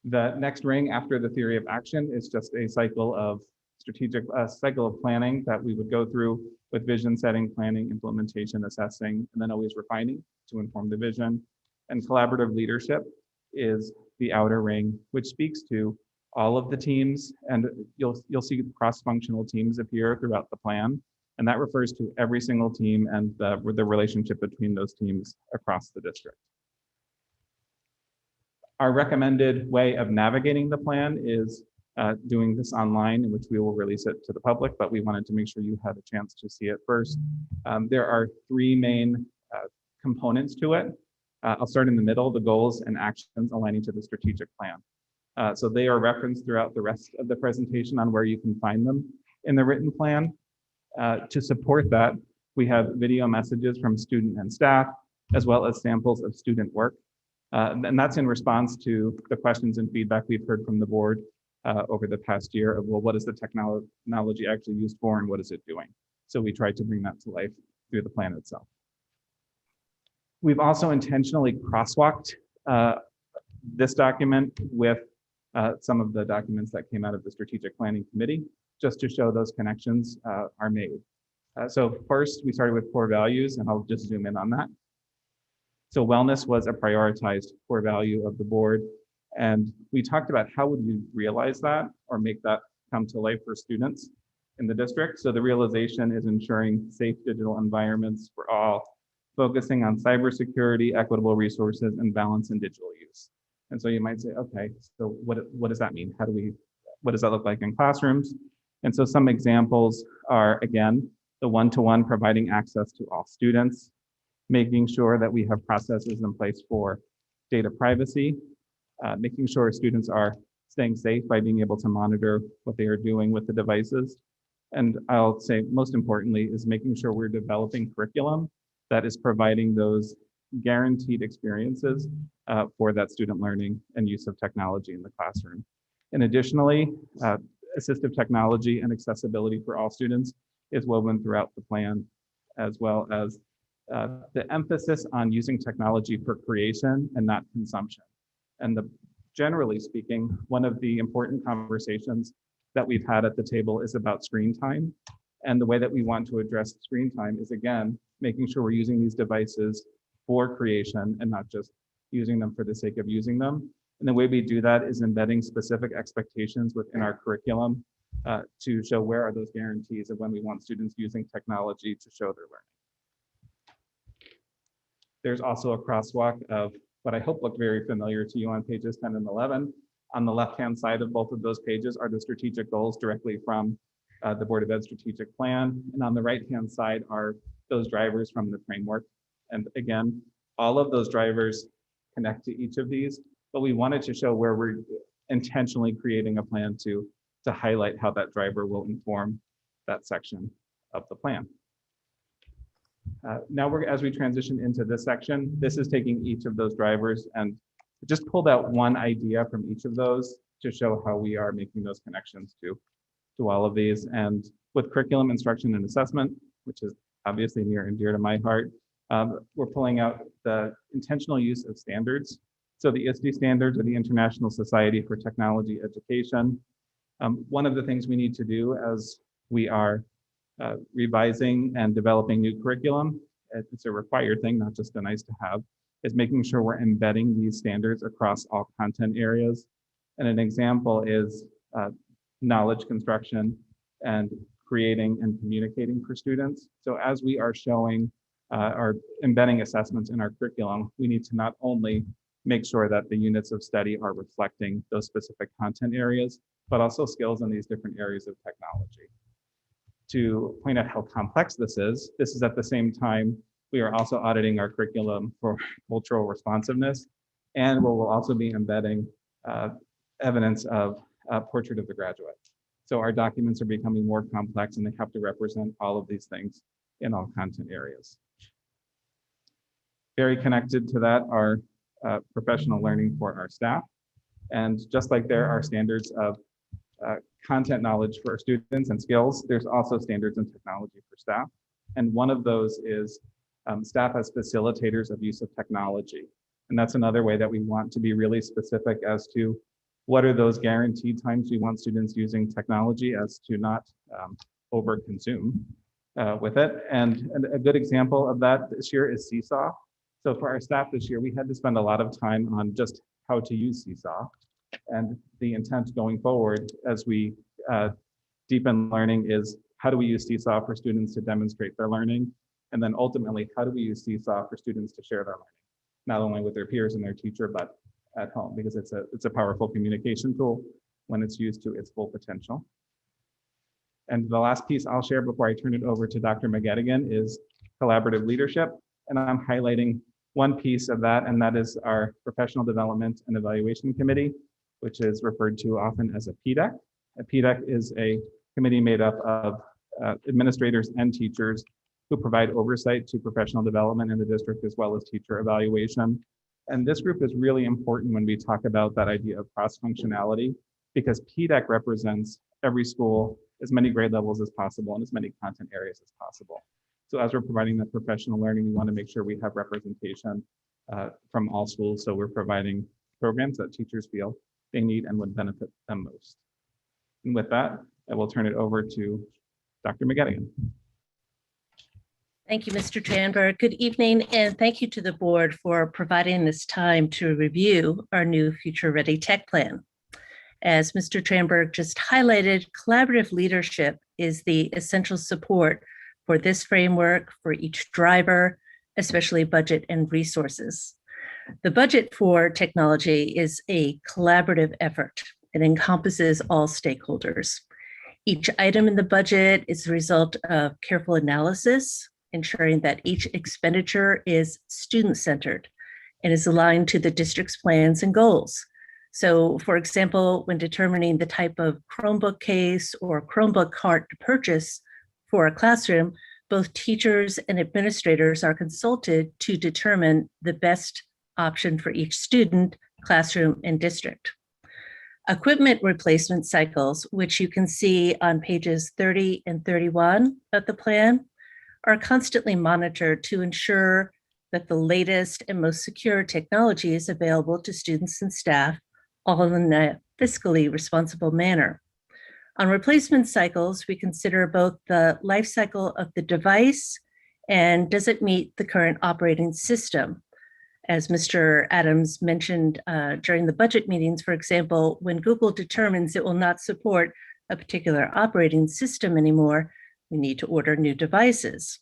The next ring after the theory of action is just a cycle of strategic cycle of planning that we would go through with vision setting, planning, implementation, assessing, and then always refining to inform the vision. And collaborative leadership is the outer ring, which speaks to all of the teams, and you'll see cross-functional teams appear throughout the plan. And that refers to every single team and the relationship between those teams across the district. Our recommended way of navigating the plan is doing this online, in which we will release it to the public, but we wanted to make sure you had a chance to see it first. There are three main components to it. I'll start in the middle, the goals and actions aligning to the strategic plan. So they are referenced throughout the rest of the presentation on where you can find them in the written plan. To support that, we have video messages from student and staff, as well as samples of student work. And that's in response to the questions and feedback we've heard from the board over the past year of, well, what is the technology actually used for and what is it doing? So we tried to bring that to life through the plan itself. We've also intentionally crosswalked this document with some of the documents that came out of the Strategic Planning Committee, just to show those connections are made. So first, we started with core values, and I'll just zoom in on that. So wellness was a prioritized core value of the board. And we talked about how would we realize that or make that come to life for students in the district. So the realization is ensuring safe digital environments for all, focusing on cybersecurity, equitable resources, and balance in digital use. And so you might say, okay, so what does that mean? What does that look like in classrooms? And so some examples are, again, the one-to-one providing access to all students, making sure that we have processes in place for data privacy, making sure students are staying safe by being able to monitor what they are doing with the devices. And I'll say most importantly is making sure we're developing curriculum that is providing those guaranteed experiences for that student learning and use of technology in the classroom. And additionally, assistive technology and accessibility for all students is woven throughout the plan, as well as the emphasis on using technology for creation and not consumption. And generally speaking, one of the important conversations that we've had at the table is about screen time. And the way that we want to address screen time is, again, making sure we're using these devices for creation and not just using them for the sake of using them. And the way we do that is embedding specific expectations within our curriculum to show where are those guarantees of when we want students using technology to show their learning. There's also a crosswalk of what I hope look very familiar to you on pages 10 and 11. On the left-hand side of both of those pages are the strategic goals directly from the Board of Ed strategic plan. And on the right-hand side are those drivers from the framework. And again, all of those drivers connect to each of these, but we wanted to show where we're intentionally creating a plan to highlight how that driver will inform that section of the plan. Now as we transition into this section, this is taking each of those drivers and just pulled out one idea from each of those to show how we are making those connections to all of these. And with curriculum, instruction, and assessment, which is obviously near and dear to my heart, we're pulling out the intentional use of standards. So the ISTE standards, or the International Society for Technology Education. One of the things we need to do as we are revising and developing new curriculum, it's a required thing, not just a nice to have, is making sure we're embedding these standards across all content areas. And an example is knowledge construction and creating and communicating for students. So as we are showing or embedding assessments in our curriculum, we need to not only make sure that the units of study are reflecting those specific content areas, but also skills in these different areas of technology. To point out how complex this is at the same time, we are also auditing our curriculum for cultural responsiveness, and we will also be embedding evidence of portrait of the graduate. So our documents are becoming more complex and they have to represent all of these things in all content areas. Very connected to that are professional learning for our staff. And just like there are standards of content knowledge for students and skills, there's also standards in technology for staff. And one of those is staff as facilitators of use of technology. And that's another way that we want to be really specific as to what are those guaranteed times we want students using technology as to not overconsume with it. And a good example of that this year is Seesaw. So for our staff this year, we had to spend a lot of time on just how to use Seesaw. And the intent going forward as we deepen learning is how do we use Seesaw for students to demonstrate their learning? And then ultimately, how do we use Seesaw for students to share their learning? Not only with their peers and their teacher, but at home, because it's a powerful communication tool when it's used to its full potential. And the last piece I'll share before I turn it over to Dr. McGettigan is collaborative leadership. And I'm highlighting one piece of that, and that is our Professional Development and Evaluation Committee, which is referred to often as a PDEC. A PDEC is a committee made up of administrators and teachers who provide oversight to professional development in the district as well as teacher evaluation. And this group is really important when we talk about that idea of cross-functionality, because PDEC represents every school, as many grade levels as possible, and as many content areas as possible. So as we're providing that professional learning, we want to make sure we have representation from all schools. So we're providing programs that teachers feel they need and would benefit them most. And with that, I will turn it over to Dr. McGettigan. Thank you, Mr. Tranberg. Good evening, and thank you to the board for providing this time to review our new Future Ready Tech Plan. As Mr. Tranberg just highlighted, collaborative leadership is the essential support for this framework for each driver, especially budget and resources. The budget for technology is a collaborative effort. It encompasses all stakeholders. Each item in the budget is the result of careful analysis, ensuring that each expenditure is student-centered and is aligned to the district's plans and goals. So, for example, when determining the type of Chromebook case or Chromebook cart to purchase for a classroom, both teachers and administrators are consulted to determine the best option for each student, classroom, and district. Equipment replacement cycles, which you can see on pages 30 and 31 of the plan, are constantly monitored to ensure that the latest and most secure technology is available to students and staff, all in a fiscally responsible manner. On replacement cycles, we consider both the life cycle of the device and does it meet the current operating system. As Mr. Adams mentioned during the budget meetings, for example, when Google determines it will not support a particular operating system anymore, we need to order new devices.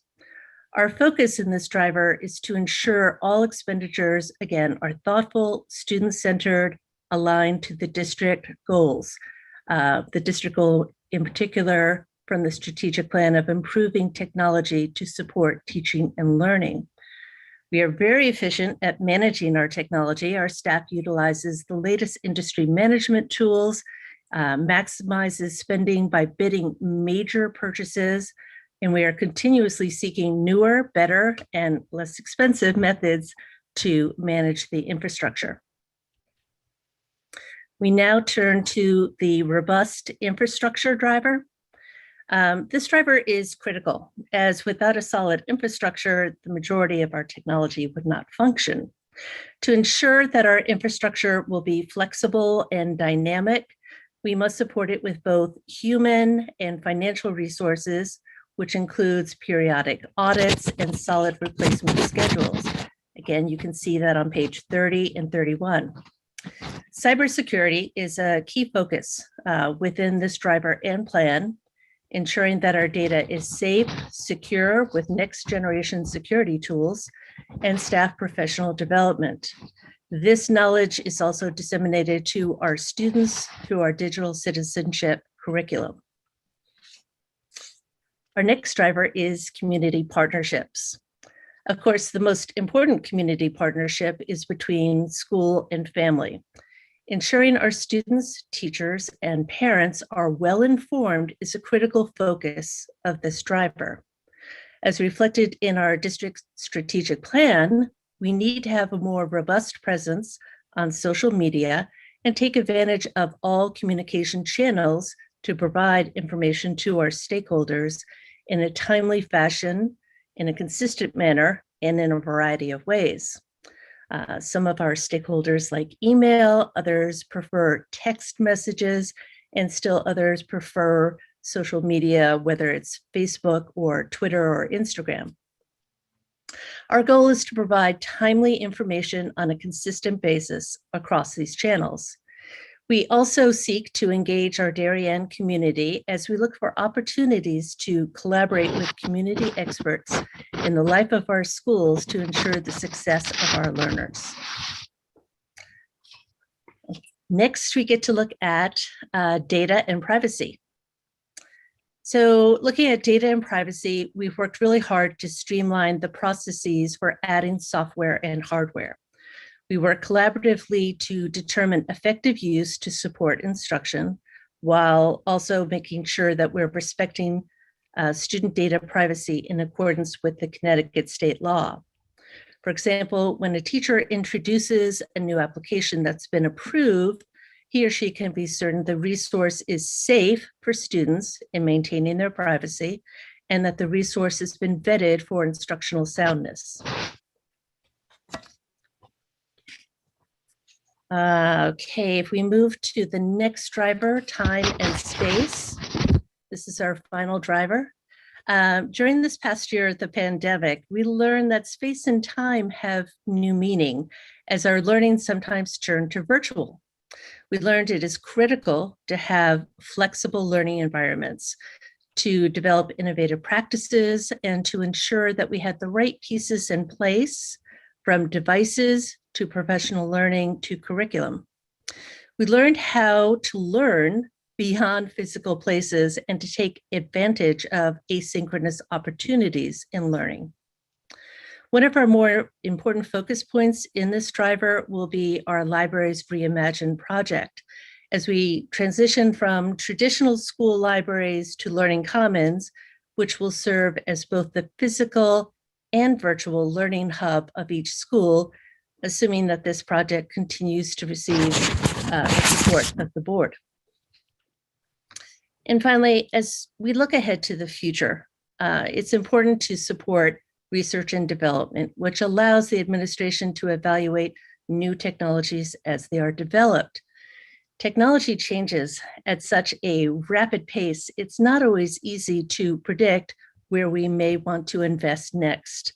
Our focus in this driver is to ensure all expenditures, again, are thoughtful, student-centered, aligned to the district goals. The district goal in particular from the strategic plan of improving technology to support teaching and learning. We are very efficient at managing our technology. Our staff utilizes the latest industry management tools, maximizes spending by bidding major purchases, and we are continuously seeking newer, better, and less expensive methods to manage the infrastructure. We now turn to the robust infrastructure driver. This driver is critical, as without a solid infrastructure, the majority of our technology would not function. To ensure that our infrastructure will be flexible and dynamic, we must support it with both human and financial resources, which includes periodic audits and solid replacement schedules. Again, you can see that on page 30 and 31. Cybersecurity is a key focus within this driver and plan, ensuring that our data is safe, secure with next generation security tools and staff professional development. This knowledge is also disseminated to our students through our digital citizenship curriculum. Our next driver is community partnerships. Of course, the most important community partnership is between school and family. Ensuring our students, teachers, and parents are well informed is a critical focus of this driver. As reflected in our district strategic plan, we need to have a more robust presence on social media and take advantage of all communication channels to provide information to our stakeholders in a timely fashion, in a consistent manner, and in a variety of ways. Some of our stakeholders like email, others prefer text messages, and still others prefer social media, whether it's Facebook or Twitter or Instagram. Our goal is to provide timely information on a consistent basis across these channels. We also seek to engage our Darien community as we look for opportunities to collaborate with community experts in the life of our schools to ensure the success of our learners. Next, we get to look at data and privacy. So looking at data and privacy, we've worked really hard to streamline the processes for adding software and hardware. We work collaboratively to determine effective use to support instruction, while also making sure that we're respecting student data privacy in accordance with the Connecticut state law. For example, when a teacher introduces a new application that's been approved, he or she can be certain the resource is safe for students in maintaining their privacy, and that the resource has been vetted for instructional soundness. Okay, if we move to the next driver, time and space. This is our final driver. During this past year of the pandemic, we learned that space and time have new meaning as our learning sometimes turned to virtual. We learned it is critical to have flexible learning environments, to develop innovative practices, and to ensure that we had the right pieces in place, from devices to professional learning to curriculum. We learned how to learn beyond physical places and to take advantage of asynchronous opportunities in learning. One of our more important focus points in this driver will be our Libraries Reimagined project. As we transition from traditional school libraries to Learning Commons, which will serve as both the physical and virtual learning hub of each school, assuming that this project continues to receive the support of the board. And finally, as we look ahead to the future, it's important to support research and development, which allows the administration to evaluate new technologies as they are developed. Technology changes at such a rapid pace, it's not always easy to predict where we may want to invest next.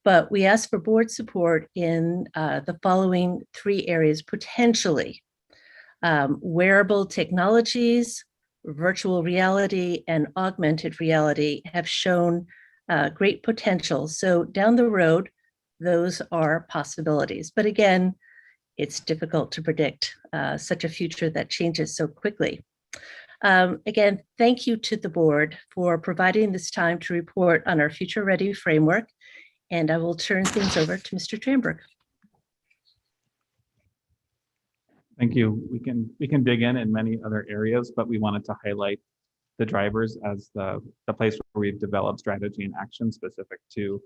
But we ask for board support in the following 3 areas potentially: wearable technologies, virtual reality, and augmented reality have shown great potential. So down the road, those are possibilities. But again, it's difficult to predict such a future that changes so quickly. Again, thank you to the board for providing this time to report on our Future Ready framework. And I will turn things over to Mr. Tranberg. Thank you. We can dig in many other areas, but we wanted to highlight the drivers as the place where we've developed strategy and action specific to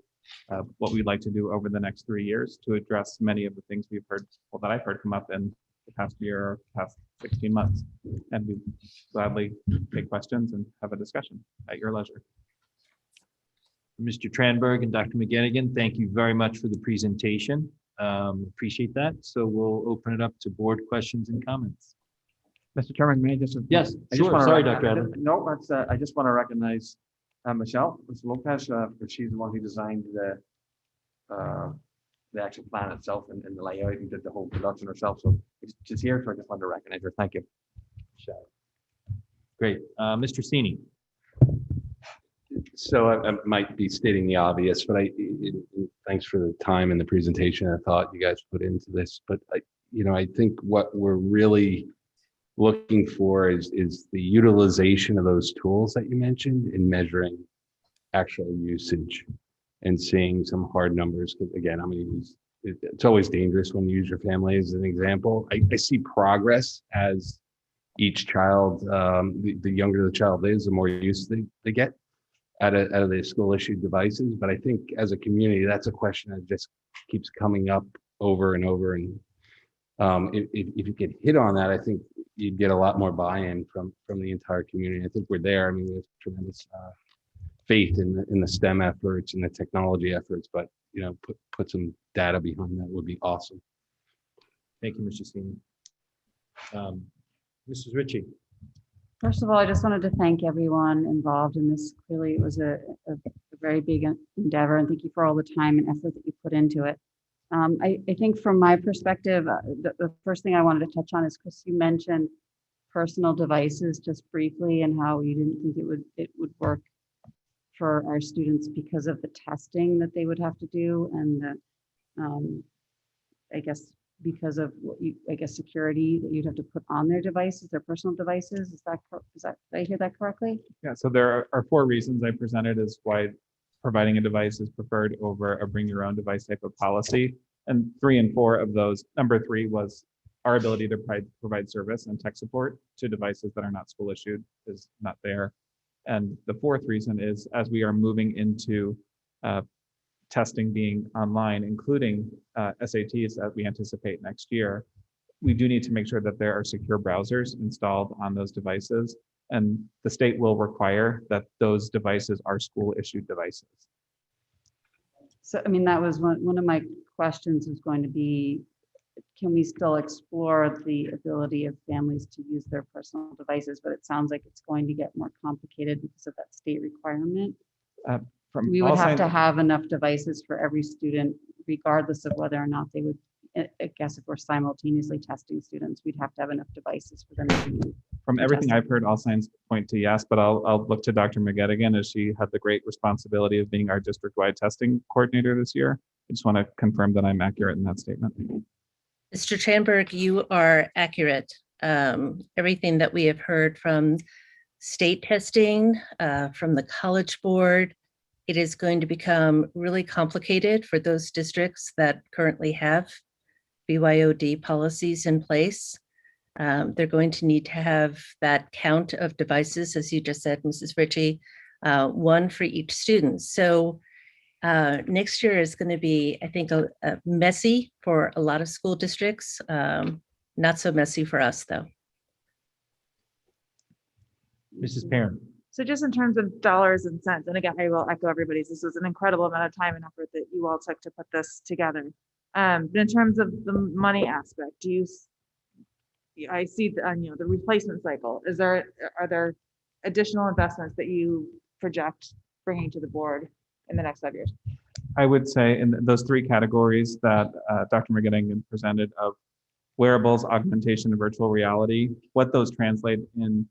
what we'd like to do over the next 3 years to address many of the things we've heard, well, that I've heard come up in the past year or past 16 months. And we gladly take questions and have a discussion at your leisure. Mr. Tranberg and Dr. McGinnigan, thank you very much for the presentation. Appreciate that. So we'll open it up to board questions and comments. Mr. Chairman, may I just? Yes, I just sure. wanna Sorry, rec- Dr. Adler. No, that's, I just want to recognize Michelle, Ms. Lopez, because she's the one who designed the action plan itself and the layout and did the whole production herself. So she's here, so I just wanted to recognize her. Thank you. Great. Mr. Sini. So I might be stating the obvious, but thanks for the time and the presentation I thought you guys put into this. But I think what we're really looking for is the utilization of those tools that you mentioned in measuring actual usage and seeing some hard numbers. Because again, I'm going to use, it's always dangerous when you use your family as an example. I see progress as each child, the younger the child is, the more use they get out of the school issued devices. But I think as a community, that's a question that just keeps coming up over and over. And if you could hit on that, I think you'd get a lot more buy-in from the entire community. I think we're there. I mean, we have tremendous faith in the STEM efforts and the technology efforts, but put some data behind that would be awesome. Thank you, Mr. Sini. Mrs. Ritchie. First of all, I just wanted to thank everyone involved in this. Clearly, it was a very big endeavor, and thank you for all the time and effort that you put into it. I think from my perspective, the first thing I wanted to touch on is, Chris, you mentioned personal devices just briefly and how you didn't think it would work for our students because of the testing that they would have to do, and I guess because of security that you'd have to put on their devices, their personal devices. Is that did I hear that correctly? Yeah, so there are 4 reasons I presented as why providing a device is preferred over a bring your own device type of policy. And 3 and 4 of those, number 3 was our ability to provide service and tech support to devices that are not school issued is not there. And the 4th reason is, as we are moving into testing being online, including SATs that we anticipate next year, we do need to make sure that there are secure browsers installed on those devices. And the state will require that those devices are school issued devices. So, I mean, that was one of my questions was going to be, can we still explore the ability of families to use their personal devices? But it sounds like it's going to get more complicated because of that state requirement. From We would all have to signs- have enough devices for every student, regardless of whether or not they would, I guess if we're simultaneously testing students, we'd have to have enough devices for them to use. From everything I've heard, all signs point to yes, but I'll look to Dr. McGettigan as she had the great responsibility of being our district-wide testing coordinator this year. I just want to confirm that I'm accurate in that statement. Mr. Tranberg, you are accurate. Everything that we have heard from state testing, from the College Board, it is going to become really complicated for those districts that currently have BYOD policies in place. They're going to need to have that count of devices, as you just said, Mrs. Ritchie, one for each student. So next year is going to be, I think, a messy for a lot of school districts. Not so messy for us, though. Mrs. Parent. So just in terms of dollars and cents, and again, I will echo everybody's, this was an incredible amount of time and effort that you all took to put this together. But in terms of the money aspect, do you, I see the, the replacement cycle. Are there additional investments that you project bringing to the board in the next 5 years? I would say in those three categories that Dr. McGettigan presented of wearables, augmentation, and virtual reality, what those translate in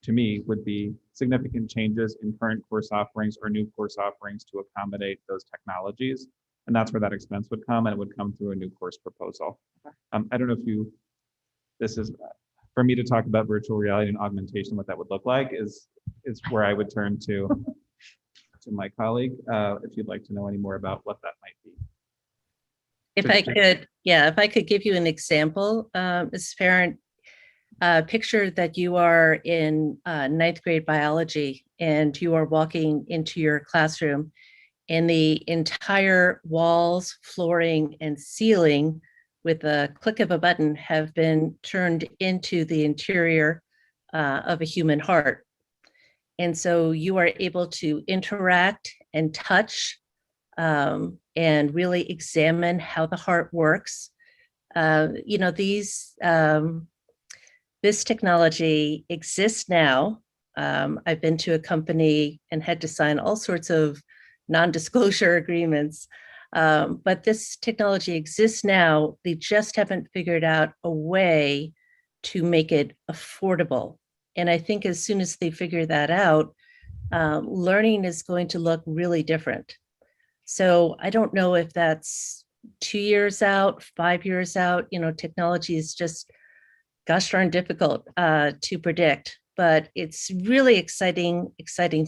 to me would be significant changes in current course offerings or new course offerings to accommodate those technologies. And that's where that expense would come, and it would come through a new course proposal. I don't know if this is, for me to talk about virtual reality and augmentation, what that would look like is where I would turn to my colleague, if you'd like to know any more about what that might be. If I could, yeah, if I could give you an example, Mrs. Parent, picture that you are in ninth grade biology and you are walking into your classroom and the entire walls, flooring, and ceiling with a click of a button have been turned into the interior of a human heart. And so you are able to interact and touch and really examine how the heart works. This technology exists now. I've been to a company and had to sign all sorts of non-disclosure agreements, but this technology exists now. They just haven't figured out a way to make it affordable. And I think as soon as they figure that out, learning is going to look really different. So I don't know if that's 2 years out, 5 years out. Technology is just gosh darn difficult to predict, but it's really exciting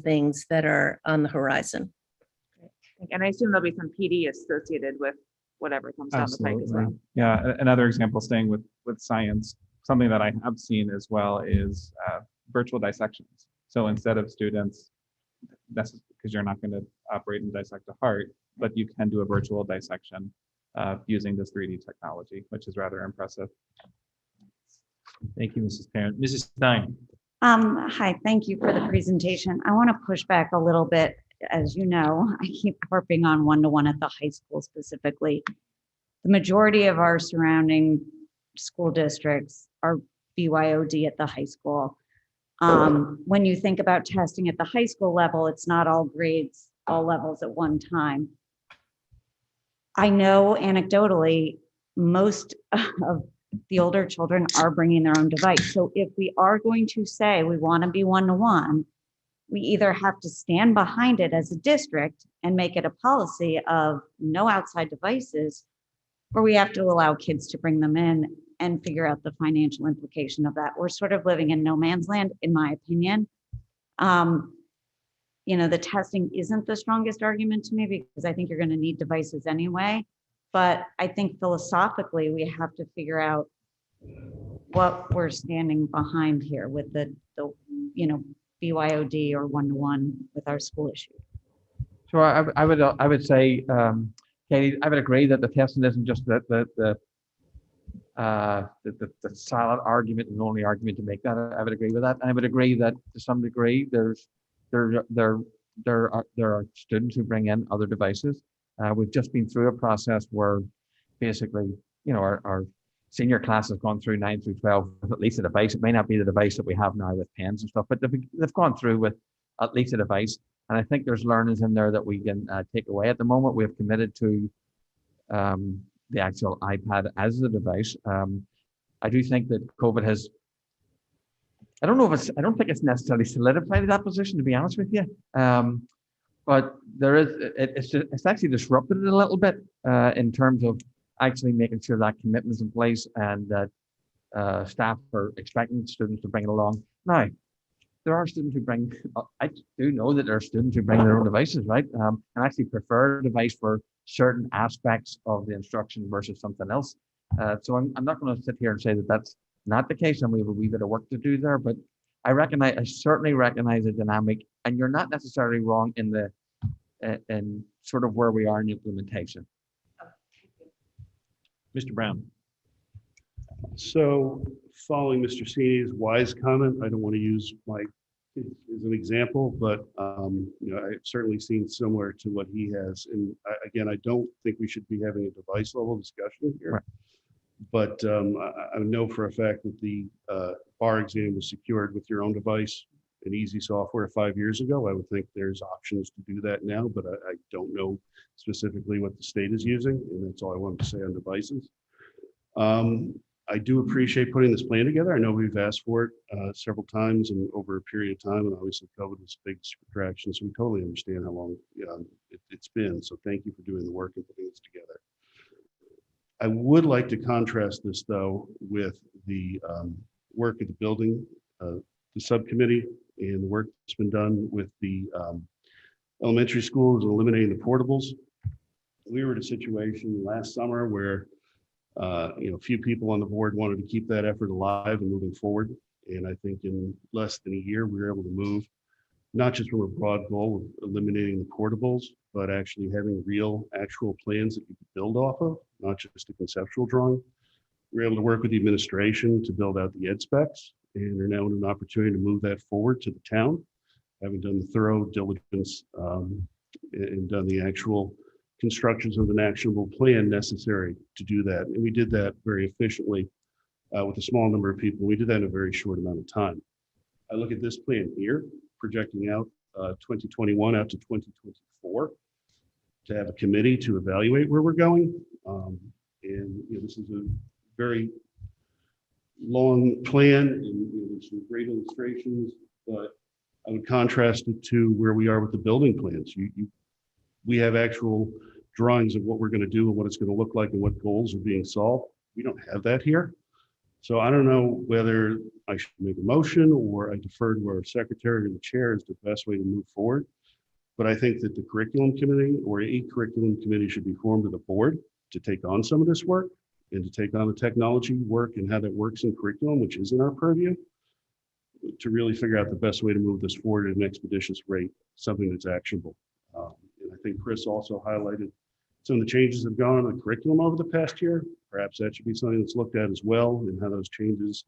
things that are on the horizon. And I assume there'll be some PD associated with whatever comes down the pike as well. Yeah, another example, staying with science, something that I have seen as well is virtual dissections. So instead of students, that's because you're not going to operate and dissect a heart, but you can do a virtual dissection using this 3D technology, which is rather impressive. Thank you, Mrs. Parent. Mrs. Stein. Hi, thank you for the presentation. I want to push back a little bit. As you know, I keep harping on one-to-one at the high school specifically. The majority of our surrounding school districts are BYOD at the high school. When you think about testing at the high school level, it's not all grades, all levels at one time. I know anecdotally, most of the older children are bringing their own device. So if we are going to say we want to be one-to-one, we either have to stand behind it as a district and make it a policy of no outside devices, or we have to allow kids to bring them in and figure out the financial implication of that. We're sort of living in no man's land, in my opinion. The testing isn't the strongest argument to me because I think you're going to need devices anyway. But I think philosophically, we have to figure out what we're standing behind here with the BYOD or one-to-one with our school issue. So I would say, Katie, I would agree that the testing isn't just the solid argument and only argument to make that. I would agree with that, and I would agree that to some degree there are students who bring in other devices. We've just been through a process where basically our senior class has gone through 9 through 12 with at least a device. It may not be the device that we have now with pens and stuff, but they've gone through with at least a device. And I think there's learnings in there that we can take away. At the moment, we have committed to the actual iPad as the device. I do think that COVID has, I don't think it's necessarily solidified that position, to be honest with you. But it's actually disrupted it a little bit in terms of actually making sure that commitment's in place and that staff are expecting students to bring it along. Now, there are students who bring, I do know that there are students who bring their own devices, right? And actually prefer a device for certain aspects of the instruction versus something else. So I'm not going to sit here and say that that's not the case, and we have a wee bit of work to do there, but I certainly recognize the dynamic, and you're not necessarily wrong in sort of where we are in implementation. Mr. Brown. So following Mr. Sini's wise comment, I don't want to use Mike as an example, but I've certainly seen similar to what he has. And again, I don't think we should be having a device level discussion here. Right. But I know for a fact that the bar exam was secured with your own device and easy software 5 years ago. I would think there's options to do that now, but I don't know specifically what the state is using, and that's all I wanted to say on devices. I do appreciate putting this plan together. I know we've asked for it several times and over a period of time, and obviously COVID was a big distraction, so we totally understand how long it's been. So thank you for doing the work and putting this together. I would like to contrast this, though, with the work of the building, the subcommittee, and the work that's been done with the elementary schools and eliminating the portables. We were in a situation last summer where a few people on the board wanted to keep that effort alive and moving forward. And I think in less than a year, we were able to move, not just from a broad goal of eliminating the portables, but actually having real, actual plans that you could build off of, not just a conceptual drawing. We were able to work with the administration to build out the ed specs, and are now in an opportunity to move that forward to the town, having done the thorough diligence and done the actual constructions of an actionable plan necessary to do that. And we did that very efficiently with a small number of people. We did that in a very short amount of time. I look at this plan here, projecting out 2021 out to 2024 to have a committee to evaluate where we're going. This is a very long plan, and there's some great illustrations, but I would contrast it to where we are with the building plans. We have actual drawings of what we're going to do and what it's going to look like and what goals are being solved. We don't have that here. So I don't know whether I should make a motion or I defer to our secretary or the chair is the best way to move forward. But I think that the curriculum committee or a curriculum committee should be formed of the board to take on some of this work and to take on the technology work and how that works in curriculum, which is in our purview, to really figure out the best way to move this forward at an expeditious rate, something that's actionable. And I think Chris also highlighted some of the changes that have gone on in the curriculum over the past year. Perhaps that should be something that's looked at as well, and how those changes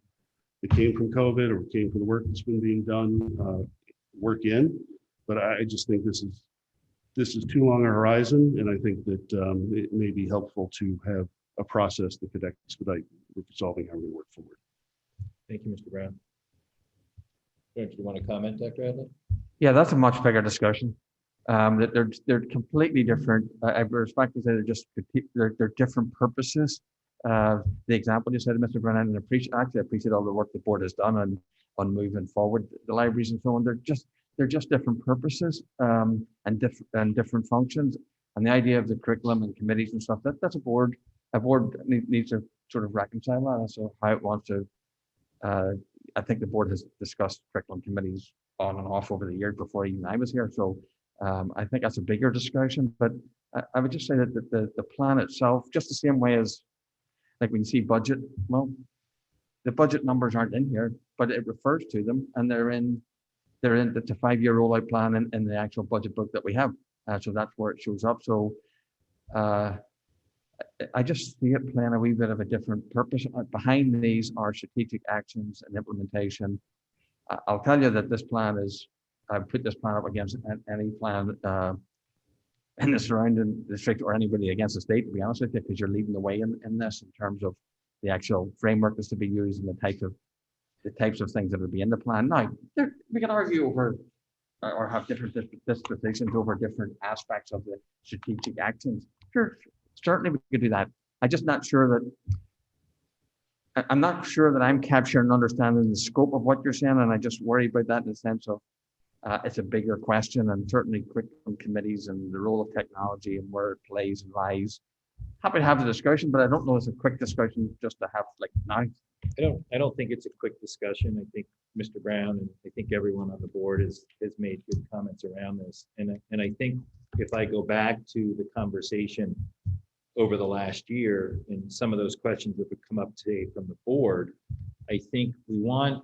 that came from COVID or came from the work that's been being done work in. But I just think this is too long a horizon, and I think that it may be helpful to have a process that could expedite resolving how we work forward. Thank you, Mr. Brown. Do you want to comment, Dr. Adley? Yeah, that's a much bigger discussion. That they're completely different. I respect to say they're different purposes. The example you said, Mr. Brennan, and I appreciate all the work the board has done on moving forward the libraries and so on. They're just different purposes and different functions. And the idea of the curriculum and committees and stuff, that's a board needs to sort of reconcile that. And so how it wants to, I think the board has discussed curriculum committees on and off over the years before even I was here. So I think that's a bigger discussion, but I would just say that the plan itself, just the same way as like when you see budget, well, the budget numbers aren't in here, but it refers to them, and they're in the 5-year rollout plan in the actual budget book that we have. So that's where it shows up. So I just see it playing a wee bit of a different purpose. Behind these are strategic actions and implementation. I'll tell you that this plan is, I put this plan up against any plan in the surrounding district or anybody against the state, to be honest with you, because you're leading the way in this in terms of the actual framework that's to be used and the types of things that will be in the plan. Now, we can argue over or have different dispositions over different aspects of the strategic actions. Sure, certainly we could do that. I'm not sure that I'm capturing and understanding the scope of what you're saying, and I just worry about that in the sense of it's a bigger question, and certainly curriculum committees and the role of technology and where it plays and lies. Happy to have the discussion, but I don't know it's a quick discussion just to have like now. I don't think it's a quick discussion. I think Mr. Brown and I think everyone on the board has made good comments around this. And I think if I go back to the conversation over the last year and some of those questions that would come up today from the board, I think we want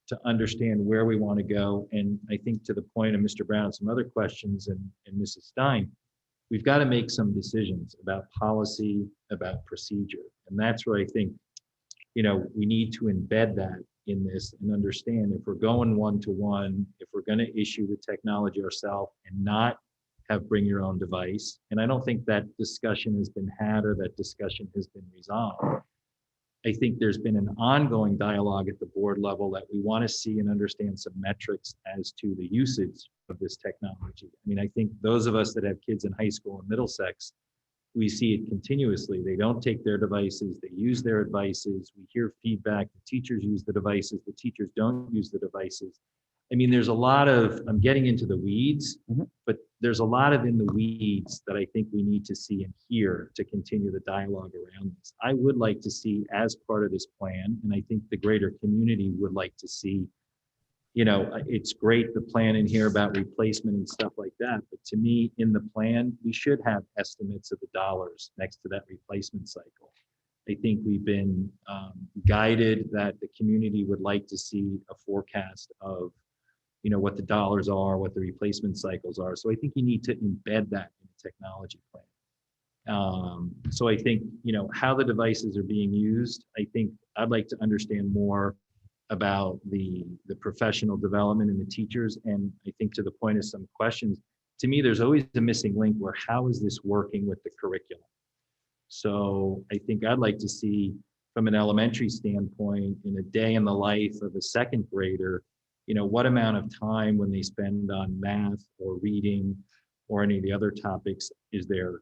to understand where we want to go. And I think to the point of Mr. Brown, some other questions and Mrs. Stein, we've got to make some decisions about policy, about procedure. And that's where I think, we need to embed that in this and understand if we're going one-to-one, if we're going to issue the technology ourselves and not have bring your own device. And I don't think that discussion has been had or that discussion has been resolved. I think there's been an ongoing dialogue at the board level that we want to see and understand some metrics as to the usage of this technology. I mean, I think those of us that have kids in high school and Middlesex, we see it continuously. They don't take their devices, they use their devices. We hear feedback, the teachers use the devices, the teachers don't use the devices. I mean, there's a lot of, I'm getting into the weeds, but there's a lot of in the weeds that I think we need to see and hear to continue the dialogue around this. I would like to see as part of this plan, and I think the greater community would like to see, it's great the plan in here about replacement and stuff like that, but to me, in the plan, we should have estimates of the dollars next to that replacement cycle. I think we've been guided that the community would like to see a forecast of what the dollars are, what the replacement cycles are. So I think you need to embed that in the technology plan. So I think, how the devices are being used, I think I'd like to understand more about the professional development and the teachers. And I think to the point of some questions, to me, there's always a missing link where how is this working with the curriculum? So I think I'd like to see from an elementary standpoint in a day in the life of a second grader, what amount of time when they spend on math or reading or any of the other topics is there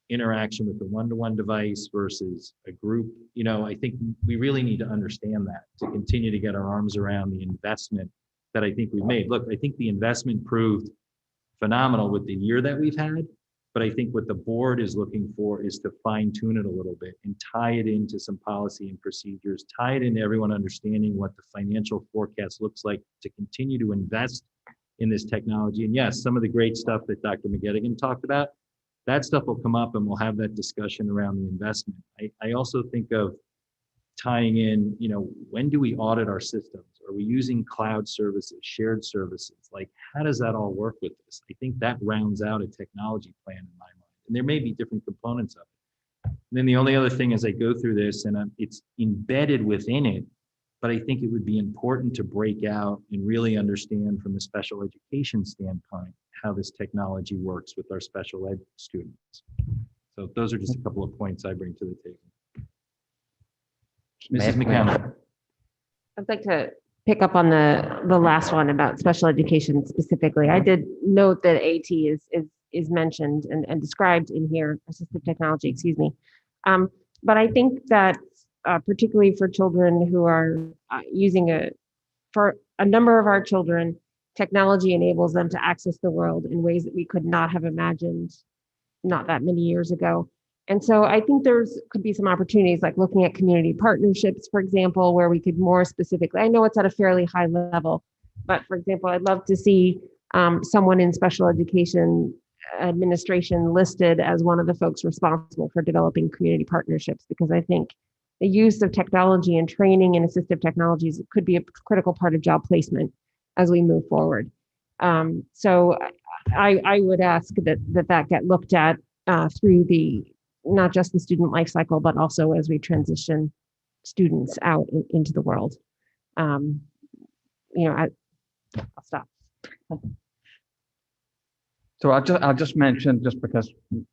interaction with the one-to-one device versus a group. I think we really need to understand that to continue to get our arms around the investment that I think we've made. Look, I think the investment proved phenomenal with the year that we've had, but I think what the board is looking for is to fine tune it a little bit and tie it into some policy and procedures, tie it into everyone understanding what the financial forecast looks like to continue to invest in this technology. And yes, some of the great stuff that Dr. McGettigan talked about, that stuff will come up and we'll have that discussion around the investment. I also think of tying in, when do we audit our systems? Are we using cloud services, shared services? Like, how does that all work with this? I think that rounds out a technology plan in my mind. And there may be different components of it. And then the only other thing as I go through this, and it's embedded within it, but I think it would be important to break out and really understand from a special education standpoint how this technology works with our special ed students. So those are just a couple of points I bring to the table. Mrs. McCown. I'd like to pick up on the last one about special education specifically. I did note that AT is mentioned and described in here, assistive technology, excuse me. But I think that particularly for children who are for a number of our children, technology enables them to access the world in ways that we could not have imagined not that many years ago. And so I think could be some opportunities like looking at community partnerships, for example, where we could more specifically, I know it's at a fairly high level, but for example, I'd love to see someone in special education administration listed as one of the folks responsible for developing community partnerships, because I think the use of technology and training in assistive technologies could be a critical part of job placement as we move forward. So I would ask that get looked at through not just the student life cycle, but also as we transition students out into the world. I'll stop. So I'll just mention, just because, Mr.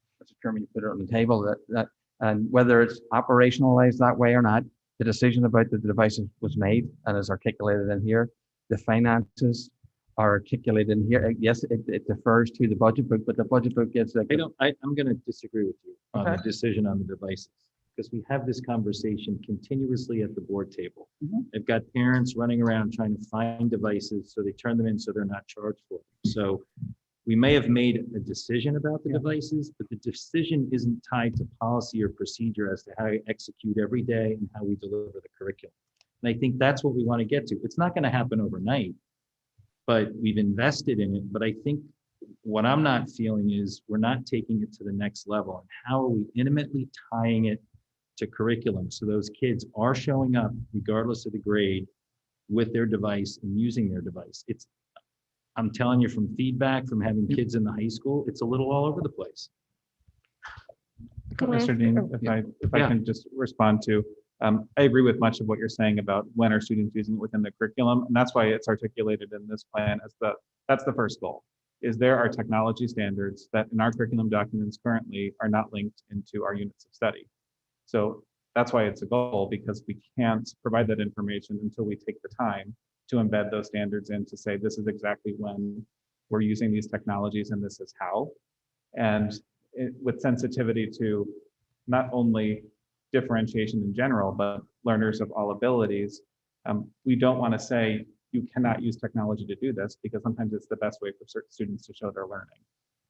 Chairman, you put it on the table, that and whether it's operationalized that way or not, the decision about the devices was made and is articulated in here. The finances are articulated in here. Yes, it defers to the budget book, but the budget book gives a. I'm going to disagree with you on the Okay. decision on the devices, because we have this conversation continuously at the board table. Mhm. I've got parents running around trying to find devices, so they turn them in so they're not charged for them. So we may have made a decision about the devices, but the decision isn't tied to policy or procedure as to how we execute every day and how we deliver the curriculum. And I think that's what we want to get to. It's not going to happen overnight, but we've invested in it. But I think what I'm not feeling is we're not taking it to the next level. And how are we intimately tying it to curriculum so those kids are showing up regardless of the grade with their device and using their device? I'm telling you from feedback from having kids in the high school, it's a little all over the place. Mr. Dean, if I Yeah. can just respond to, I agree with much of what you're saying about when are students using it within the curriculum, and that's why it's articulated in this plan as that's the first goal, is there are technology standards that in our curriculum documents currently are not linked into our units of study. So that's why it's a goal, because we can't provide that information until we take the time to embed those standards in to say, this is exactly when we're using these technologies and this is how. And with sensitivity to not only differentiation in general, but learners of all abilities, we don't want to say you cannot use technology to do this, because sometimes it's the best way for certain students to show their learning.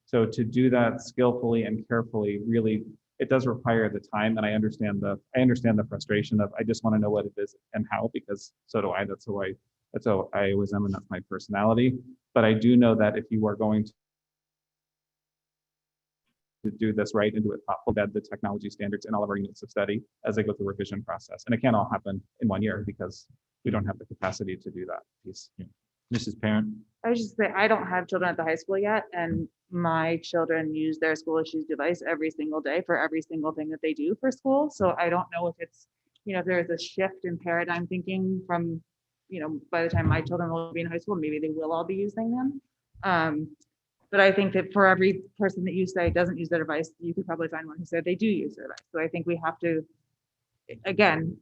So to do that skillfully and carefully, really, it does require the time. And I understand the frustration of, I just want to know what it is and how, because so do I. That's how I always am, and that's my personality. But I do know that if you are going to do this right and do it thoughtful, that the technology standards in all of our units of study as they go through revision process. And it can't all happen in 1 year because we don't have the capacity to do that piece. Mrs. Parent? I was just saying, I don't have children at the high school yet, and my children use their school issues device every single day for every single thing that they do for school. So I don't know if it's, if there's a shift in paradigm thinking from, by the time my children will be in high school, maybe they will all be using them. But I think that for every person that you say doesn't use their device, you could probably find one who said they do use their device. So I think we have to, again,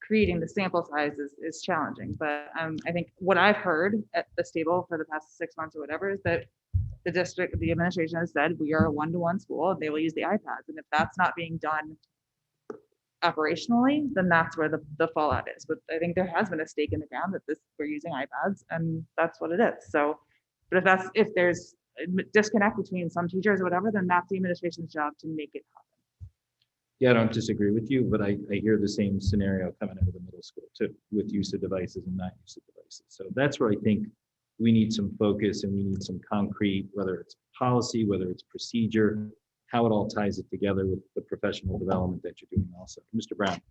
creating the sample size is challenging. But I think what I've heard at the stable for the past 6 months or whatever is that the administration has said we are a one-to-one school and they will use the iPads. And if that's not being done operationally, then that's where the fallout is. But I think there has been a stake in the ground that we're using iPads, and that's what it is. So, but if there's a disconnect between some teachers or whatever, then that's the administration's job to make it happen. Yeah, I don't disagree with you, but I hear the same scenario coming out of the middle school too, with use of devices and not use of devices. So that's where I think we need some focus and we need some concrete, whether it's policy, whether it's procedure, how it all ties it together with the professional development that you're doing also. Mr. Brown.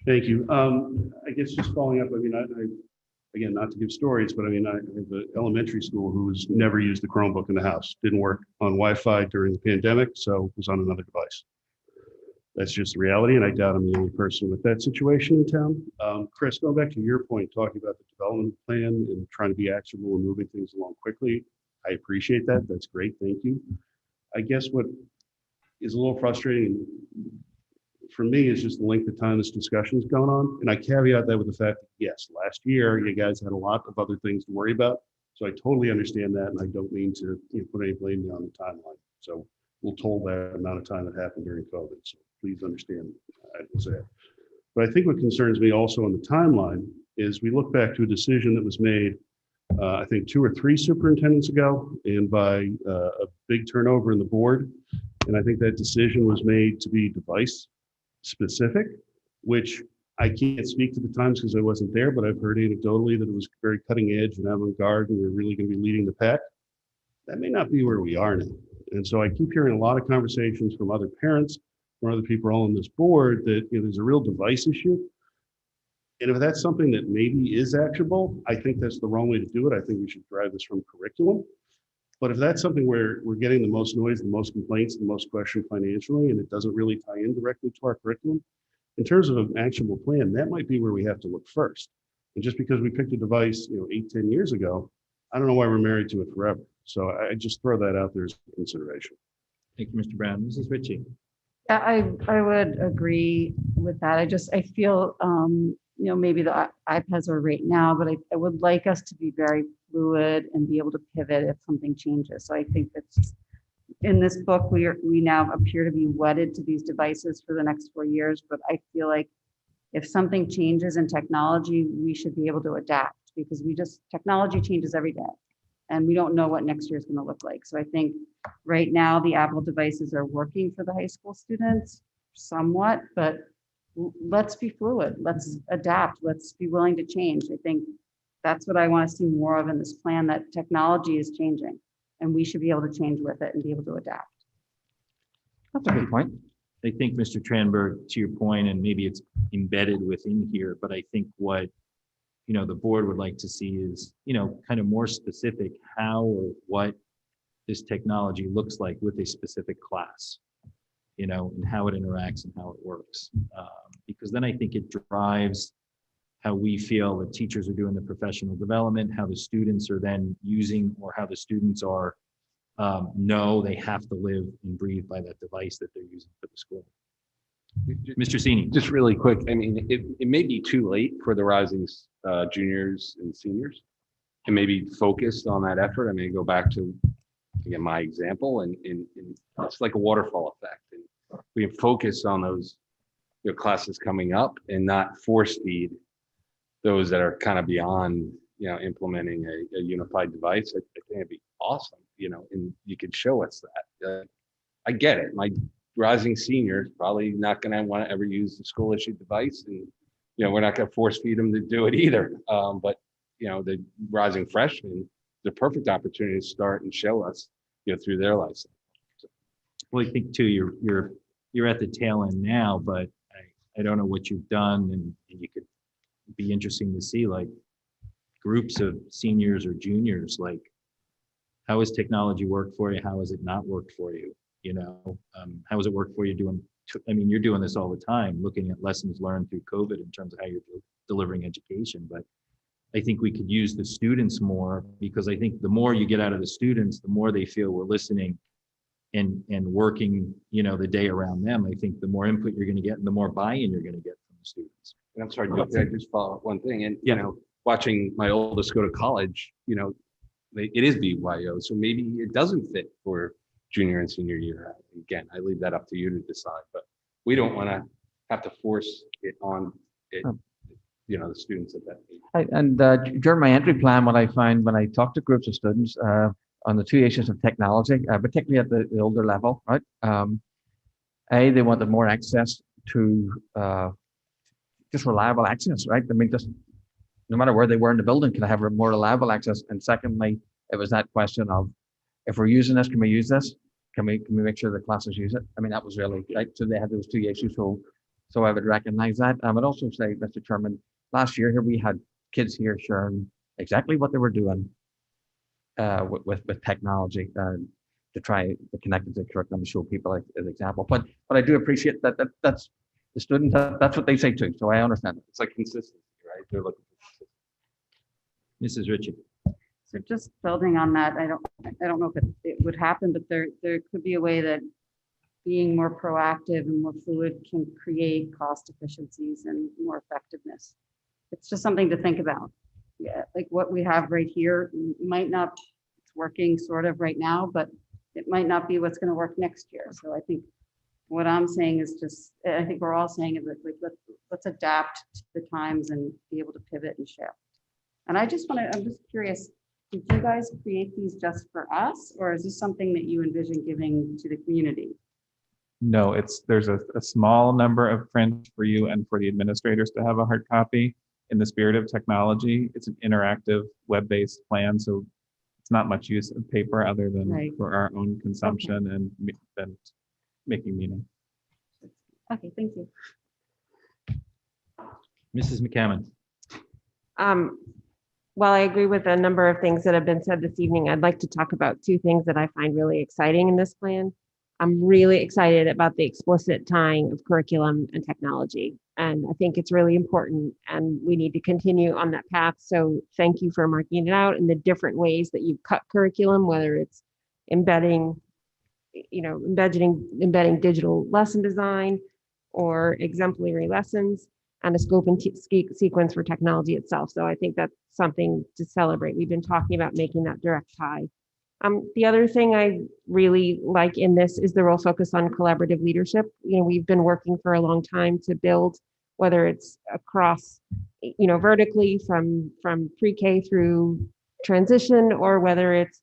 Thank you. I guess just following up, again, not to give stories, but I have an elementary school who's never used the Chromebook in the house, didn't work on Wi-Fi during the pandemic, so was on another device. That's just the reality, and I doubt I'm the only person with that situation in town. Chris, going back to your point, talking about the development plan and trying to be actionable and moving things along quickly, I appreciate that. That's great. Thank you. I guess what is a little frustrating for me is just the length of time this discussion is going on. And I caveat that with the fact that, yes, last year you guys had a lot of other things to worry about. So I totally understand that. And I don't mean to put any blame on the timeline. So we'll toll that amount of time that happened during COVID. So please understand, I will say it. But I think what concerns me also on the timeline is we look back to a decision that was made, I think 2 or 3 superintendents ago, and by a big turnover in the board. And I think that decision was made to be device specific, which I can't speak to the times because I wasn't there, but I've heard anecdotally that it was very cutting edge and avant-garde and we're really going to be leading the pack. That may not be where we are now. And so I keep hearing a lot of conversations from other parents, from other people all on this board that there's a real device issue. And if that's something that maybe is actionable, I think that's the wrong way to do it. I think we should drive this from curriculum. But if that's something where we're getting the most noise, the most complaints, the most question financially, and it doesn't really tie in directly to our curriculum, in terms of an actionable plan, that might be where we have to look first. And just because we picked a device, 8, 10 years ago, I don't know why we're married to it forever. So I just throw that out there as a consideration. Thank you, Mr. Brown. Mrs. Ritchie. I would agree with that. I feel, maybe the iPads are right now, but I would like us to be very fluid and be able to pivot if something changes. So I think that's in this book, we now appear to be wedded to these devices for the next 4 years, but I feel like if something changes in technology, we should be able to adapt because technology changes every day and we don't know what next year is going to look like. So I think right now the Apple devices are working for the high school students somewhat, but let's be fluid, let's adapt, let's be willing to change. I think that's what I want to see more of in this plan, that technology is changing and we should be able to change with it and be able to adapt. That's a good point. I think, Mr. Tranberg, to your point, and maybe it's embedded within here, but I think what, the board would like to see is, kind of more specific how or what this technology looks like with a specific class, and how it interacts and how it works. Because then I think it drives how we feel that teachers are doing the professional development, how the students are then using, or how the students are know they have to live and breathe by that device that they're using for the school. Mr. Sini. Just really quick, I mean, it may be too late for the rising juniors and seniors to maybe focus on that effort. I mean, go back to, again, my example, and it's like a waterfall effect. And we focus on those classes coming up and not force feed those that are kind of beyond, implementing a unified device. I think it'd be awesome, and you could show us that. I get it. My rising seniors probably not going to want to ever use the school issued device, and we're not going to force feed them to do it either. But the rising freshmen, the perfect opportunity to start and show us, through their life cycle. So. Well, I think too, you're at the tail end now, but I don't know what you've done, and you could be interesting to see like groups of seniors or juniors, like how has technology worked for you? How has it not worked for you? How has it worked for you you're doing this all the time, looking at lessons learned through COVID in terms of how you're delivering education. But I think we could use the students more, because I think the more you get out of the students, the more they feel we're listening and working, the day around them. I think the more input you're going to get and the more buy-in you're going to get from the students. And I'm sorry, I just follow up one thing. And, watching my oldest go to college, it is BYO. So maybe it doesn't fit for junior and senior year. Again, I leave that up to you to decide, but we don't want to have to force it on the students at that age. And during my entry plan, what I find when I talk to groups of students on the 2 issues of technology, particularly at the older level, right? They wanted more access to just reliable access, right? I mean, just no matter where they were in the building, can I have more reliable access? And secondly, it was that question of, if we're using this, can we use this? Can we make sure the classes use it? I mean, that was really right. So they had those 2 issues. So I would recognize that. I would also say, Mr. Chairman, last year here we had kids here sharing exactly what they were doing with technology to try to connect it to the curriculum and show people an example. But I do appreciate that's the student. That's what they say too. So I understand it. It's like consistency, right? They're looking for Mrs. Ritchie. So just building on that, I don't know if it would happen, but there could be a way that being more proactive and more fluid can create cost efficiencies and more effectiveness. It's just something to think about. Yeah, like what we have right here might not, it's working sort of right now, but it might not be what's going to work next year. So I think what I'm saying is just, I think we're all saying is like, let's adapt to the times and be able to pivot and shift. And I'm just curious, did you guys create these just for us, or is this something that you envision giving to the community? No, there's a small number of prints for you and for the administrators to have a hard copy. In the spirit of technology, it's an interactive web-based plan, so it's not much use of paper other than for our own consumption and making meaning. Okay, thank you. Mrs. McCammon. While I agree with a number of things that have been said this evening, I'd like to talk about 2 things that I find really exciting in this plan. I'm really excited about the explicit tying of curriculum and technology. And I think it's really important and we need to continue on that path. So thank you for marking it out in the different ways that you've cut curriculum, whether it's embedding, embedding digital lesson design or exemplary lessons and a scope and sequence for technology itself. So I think that's something to celebrate. We've been talking about making that direct tie. The other thing I really like in this is the real focus on collaborative leadership. We've been working for a long time to build, whether it's across, vertically from pre-K through transition, or whether it's,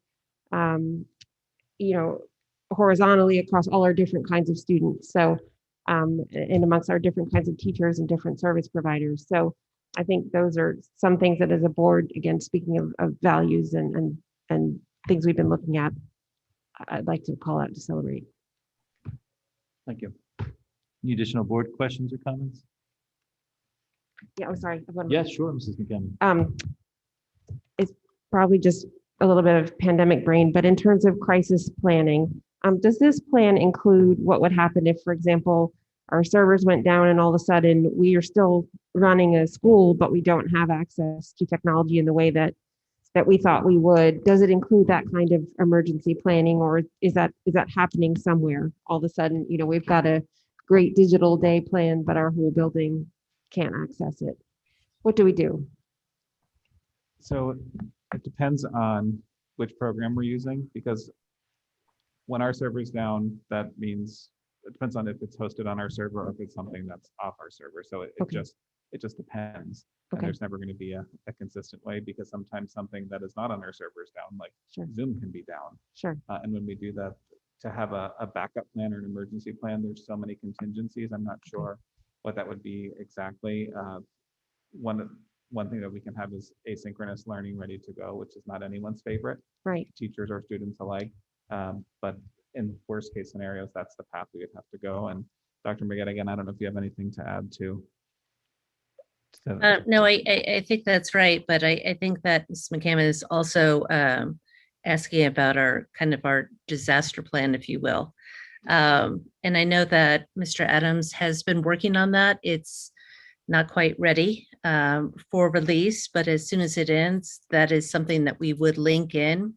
horizontally across all our different kinds of students. So, and amongst our different kinds of teachers and different service providers. So I think those are some things that as a board, again, speaking of values and things we've been looking at, I'd like to call out to celebrate. Thank you. Any additional board questions or comments? Yeah, I'm sorry. Yeah, sure, Mrs. McCammon. It's probably just a little bit of pandemic brain, but in terms of crisis planning, does this plan include what would happen if, for example, our servers went down and all of a sudden we are still running a school, but we don't have access to technology in the way that we thought we would? Does it include that kind of emergency planning, or is that happening somewhere? All of a sudden, we've got a great digital day plan, but our whole building can't access it. What do we do? So it depends on which program we're using, because when our server's down, that means it depends on if it's hosted on our server or if it's something that's off our server. So it just depends. And there's never going to be a consistent way, because sometimes something that is not on our server is down, like Zoom can be down. Sure. And when we do that, to have a backup plan or an emergency plan, there's so many contingencies. I'm not sure what that would be exactly. One thing that we can have is asynchronous learning ready to go, which is not anyone's favorite, right? Teachers or students alike. But in worst case scenarios, that's the path we would have to go. And Dr. Magette, again, I don't know if you have anything to add to. No, I think that's right. But I think that Ms. McCammon is also asking about our disaster plan, if you will. And I know that Mr. Adams has been working on that. It's not quite ready for release, but as soon as it ends, that is something that we would link in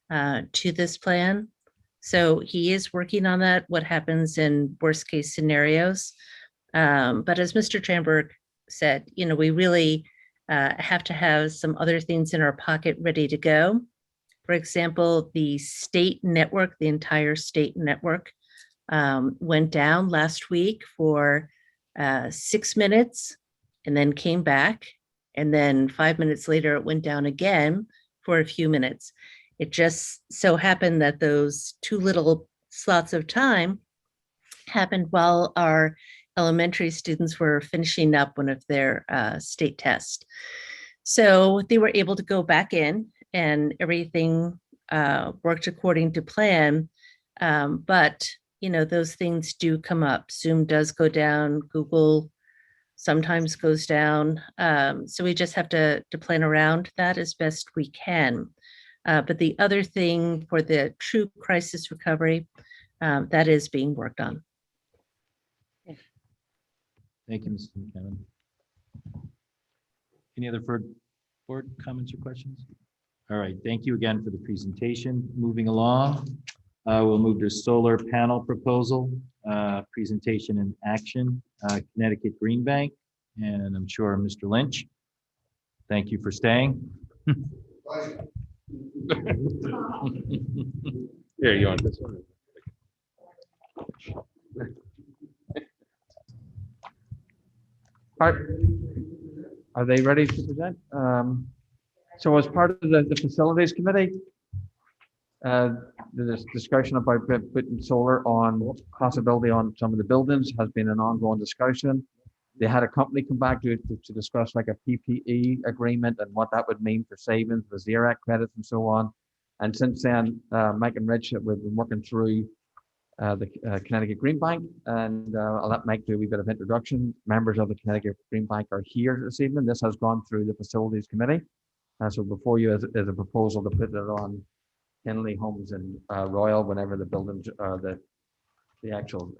to this plan. So he is working on that, what happens in worst case scenarios. But as Mr. Tranberg said, we really have to have some other things in our pocket ready to go. For example, the state network, the entire state network went down last week for 6 minutes and then came back. And then 5 minutes later, it went down again for a few minutes. It just so happened that those two little slots of time happened while our elementary students were finishing up one of their state tests. So they were able to go back in and everything worked according to plan. But, those things do come up. Zoom does go down. Google sometimes goes down. So we just have to plan around that as best we can. But the other thing for the true crisis recovery, that is being worked on. Thank you, Mrs. McCammon. Any other board comments or questions? All right, thank you again for the presentation. Moving along, we'll move to solar panel proposal, presentation and action, Connecticut Green Bank, and I'm sure Mr. Lynch. Thank you for staying. Here, you want this one? Are they ready to present? So as part of the facilities committee, the discussion about putting solar on possibility on some of the buildings has been an ongoing discussion. They had a company come back to discuss like a PPE agreement and what that would mean for savings, the ZRAC credits and so on. And since then, Mike and Rich, we've been working through the Connecticut Green Bank, and I'll let Mike do a wee bit of introduction. Members of the Connecticut Green Bank are here this evening. This has gone through the facilities committee. So before you is a proposal to put it on Henley Homes and Royal whenever the buildings, the the actual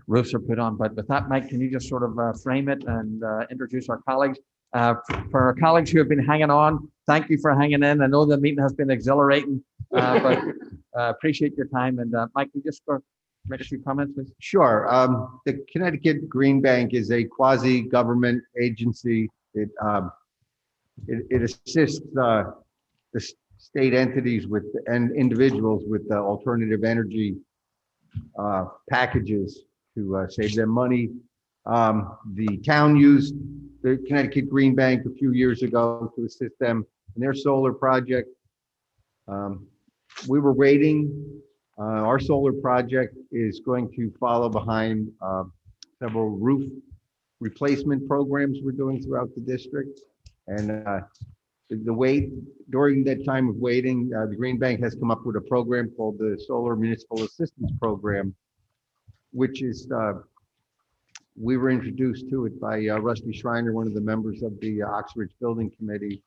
roofs are put on. But with that, Mike, can you just sort of frame it and introduce our colleagues? For our colleagues who have been hanging on, thank you for hanging in. I know the meeting has been exhilarating, but appreciate your time. And Mike, can you just make a few comments, please? Sure. The Connecticut Green Bank is a quasi-government agency. It assists the state entities with and individuals with alternative energy packages to save them money. The town used the Connecticut Green Bank a few years ago to assist them in their solar project. We were waiting. Our solar project is going to follow behind several roof replacement programs we're doing throughout the district. And during that time of waiting, the Green Bank has come up with a program called the Solar Municipal Assistance Program, which is, we were introduced to it by Rusty Schreiner, one of the members of the Oxford Building Committee.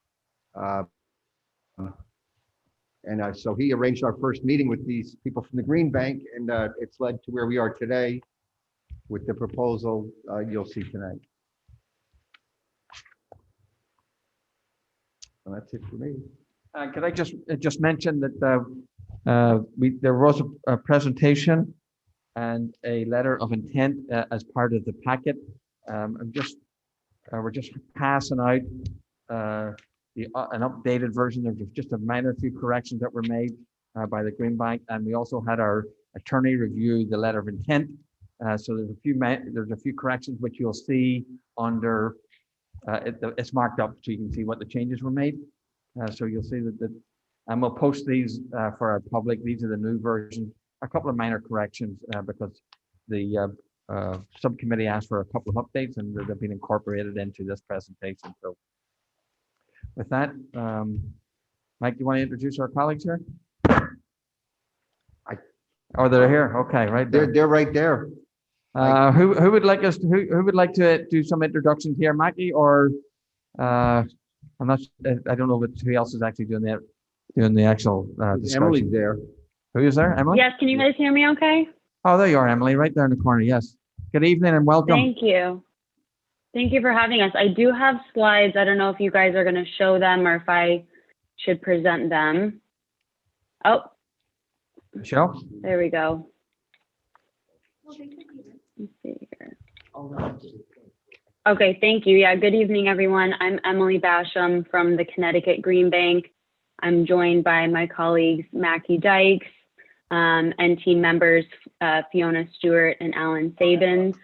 So he arranged our first meeting with these people from the Green Bank, and it's led to where we are today with the proposal you'll see tonight. And that's it for me. Could I just mention that there was a presentation and a letter of intent as part of the packet. We're just passing out an updated version. There's just a minor few corrections that were made by the Green Bank, and we also had our attorney review the letter of intent. So there's a few corrections which you'll see under. It's marked up so you can see what the changes were made. So you'll see that, and we'll post these for our public. These are the new versions. A couple of minor corrections because the subcommittee asked for a couple of updates, and they've been incorporated into this presentation. So with that, Mike, do you want to introduce our colleagues here? Oh, they're here. Okay, right there. They're right there. Who would like us? Who would like to do some introductions here, Mackie, or I'm not. I don't know who else is actually doing the actual discussion. Emily's there. Who is there? Emily? Yes, can you guys hear me okay? Oh, there you are, Emily, right there in the corner. Yes. Good evening and welcome. Thank you. Thank you for having us. I do have slides. I don't know if you guys are going to show them or if I should present them. Oh. Michelle? There we go. Let's see here. Okay, thank you. Yeah, good evening, everyone. I'm Emily Basham from the Connecticut Green Bank. I'm joined by my colleagues, Mackie Dykes, and team members, Fiona Stewart and Alan Sabins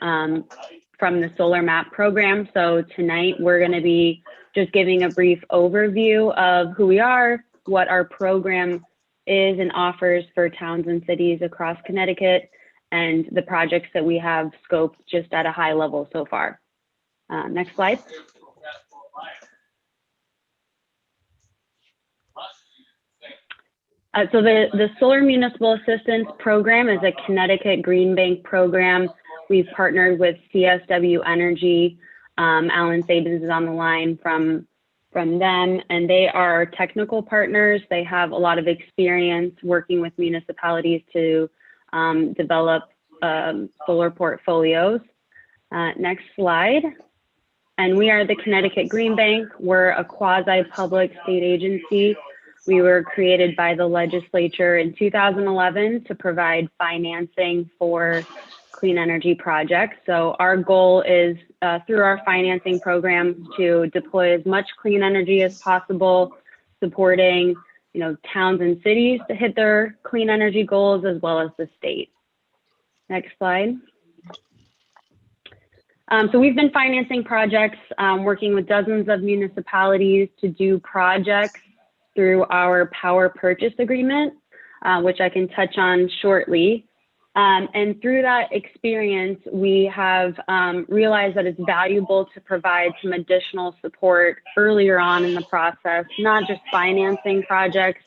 from the Solar Map program. So tonight we're going to be just giving a brief overview of who we are, what our program is and offers for towns and cities across Connecticut, and the projects that we have scoped just at a high level so far. Next slide. So the Solar Municipal Assistance Program is a Connecticut Green Bank program. We've partnered with CSW Energy. Alan Sabins is on the line from them, and they are technical partners. They have a lot of experience working with municipalities to develop solar portfolios. Next slide. And we are the Connecticut Green Bank. We're a quasi-public state agency. We were created by the legislature in 2011 to provide financing for clean energy projects. So our goal is through our financing programs to deploy as much clean energy as possible, supporting towns and cities to hit their clean energy goals as well as the state. Next slide. So we've been financing projects, working with dozens of municipalities to do projects through our power purchase agreement, which I can touch on shortly. And through that experience, we have realized that it's valuable to provide some additional support earlier on in the process, not just financing projects,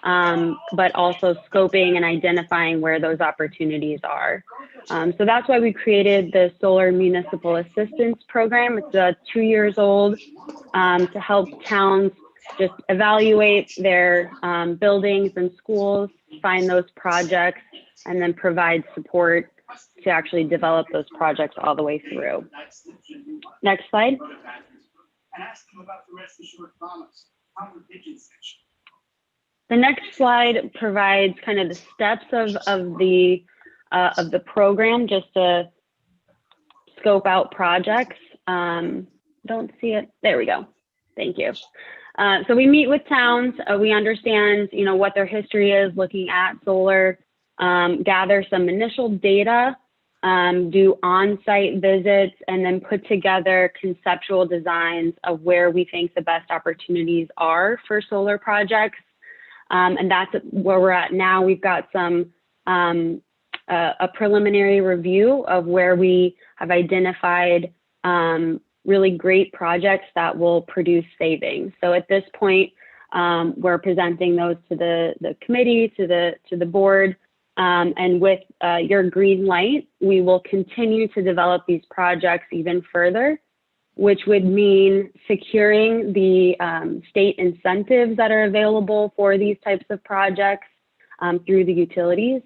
but also scoping and identifying where those opportunities are. So that's why we created the Solar Municipal Assistance Program. It's 2 years old to help towns just evaluate their buildings and schools, find those projects and then provide support to actually develop those projects all the way through. Next slide. The next slide provides kind of the steps of the program, just to scope out projects. Don't see it. There we go. Thank you. So we meet with towns. We understand, what their history is looking at solar, gather some initial data, do on-site visits, and then put together conceptual designs of where we think the best opportunities are for solar projects. And that's where we're at now. We've got some a preliminary review of where we have identified really great projects that will produce savings. So at this point, we're presenting those to the committee, to the board, and with your green light, we will continue to develop these projects even further, which would mean securing the state incentives that are available for these types of projects through the utilities,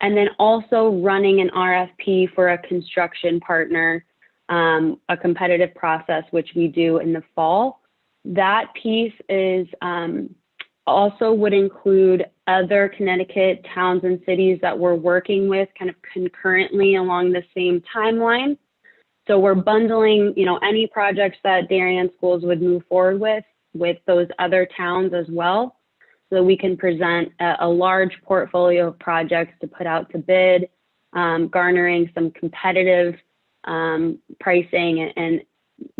and then also running an RFP for a construction partner, a competitive process, which we do in the fall. That piece is also would include other Connecticut towns and cities that we're working with kind of concurrently along the same timeline. So we're bundling, any projects that Darien Schools would move forward with those other towns as well, so that we can present a large portfolio of projects to put out to bid, garnering some competitive pricing, and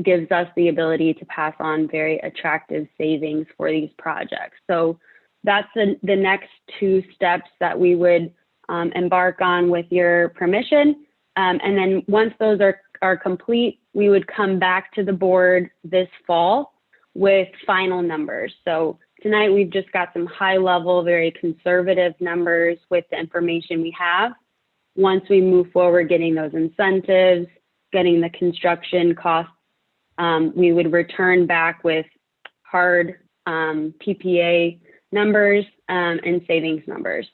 gives us the ability to pass on very attractive savings for these projects. So that's the next two steps that we would embark on with your permission. And then once those are complete, we would come back to the board this fall with final numbers. So tonight we've just got some high level, very conservative numbers with the information we have. Once we move forward, getting those incentives, getting the construction costs, we would return back with hard PPA numbers and savings numbers.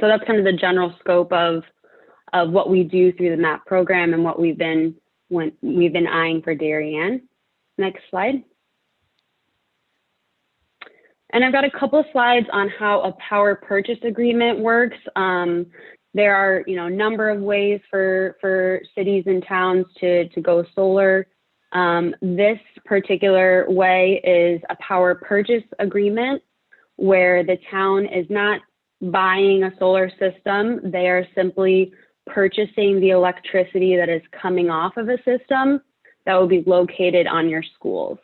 So that's kind of the general scope of what we do through the MAP program and what we've been eyeing for Darien. Next slide. And I've got a couple of slides on how a power purchase agreement works. There are, a number of ways for cities and towns to go solar. This particular way is a power purchase agreement where the town is not buying a solar system. They are simply purchasing the electricity that is coming off of a system that will be located on your schools.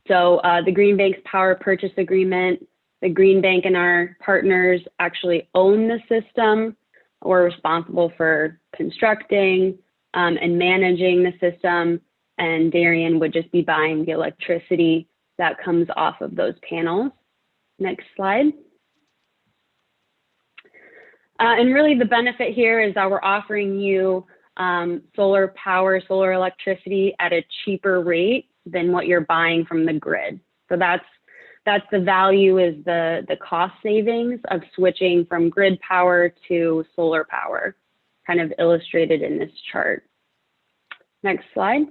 So the Green Bank's power purchase agreement, the Green Bank and our partners actually own the system. We're responsible for constructing and managing the system, and Darien would just be buying the electricity that comes off of those panels. Next slide. And really the benefit here is that we're offering you solar power, solar electricity at a cheaper rate than what you're buying from the grid. So that's the value, is the cost savings of switching from grid power to solar power, kind of illustrated in this chart. Next slide.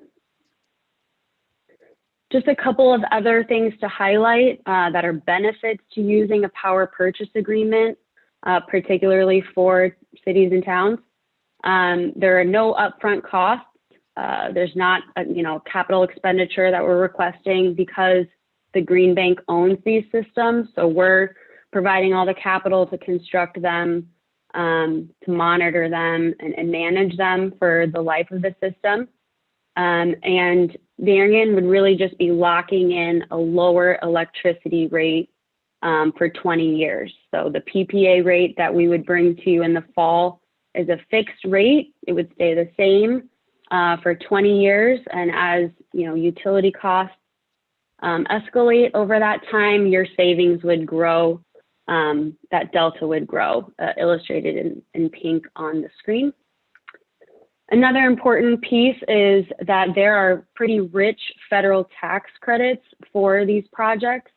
Just a couple of other things to highlight that are benefits to using a power purchase agreement, particularly for cities and towns. There are no upfront costs. There's not a capital expenditure that we're requesting because the Green Bank owns these systems. So we're providing all the capital to construct them, to monitor them and manage them for the life of the system. And Darien would really just be locking in a lower electricity rate for 20 years. So the PPA rate that we would bring to you in the fall is a fixed rate. It would stay the same for 20 years. And as utility costs escalate over that time, your savings would grow. That delta would grow, illustrated in pink on the screen. Another important piece is that there are pretty rich federal tax credits for these projects.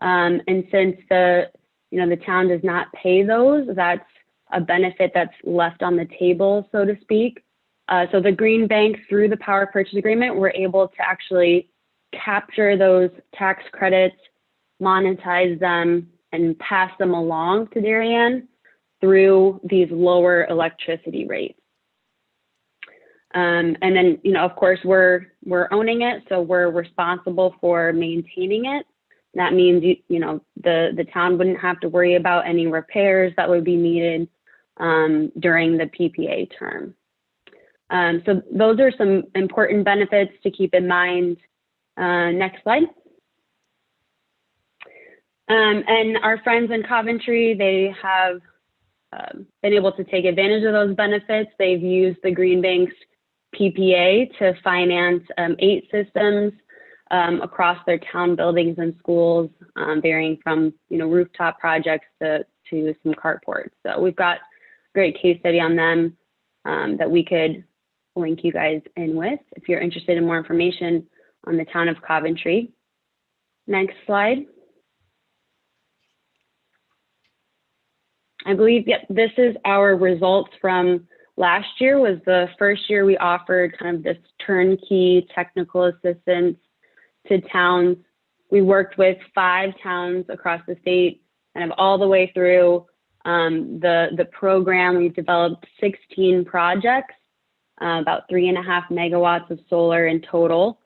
And since the town does not pay those, that's a benefit that's left on the table, so to speak. So the Green Bank, through the power purchase agreement, we're able to actually capture those tax credits, monetize them, and pass them along to Darien through these lower electricity rates. And then, of course, we're owning it, so we're responsible for maintaining it. That means, the town wouldn't have to worry about any repairs that would be needed during the PPA term. So those are some important benefits to keep in mind. Next slide. And our friends in Coventry, they have been able to take advantage of those benefits. They've used the Green Bank's PPA to finance 8 systems across their town buildings and schools, varying from rooftop projects to some carports. So we've got a great case study on them that we could link you guys in with if you're interested in more information on the town of Coventry. Next slide. I believe, yep, this is our results from last year. Was the first year we offered kind of this turnkey technical assistance to towns. We worked with 5 towns across the state, kind of all the way through the program. We've developed 16 projects, about 3.5 megawatts of solar in total.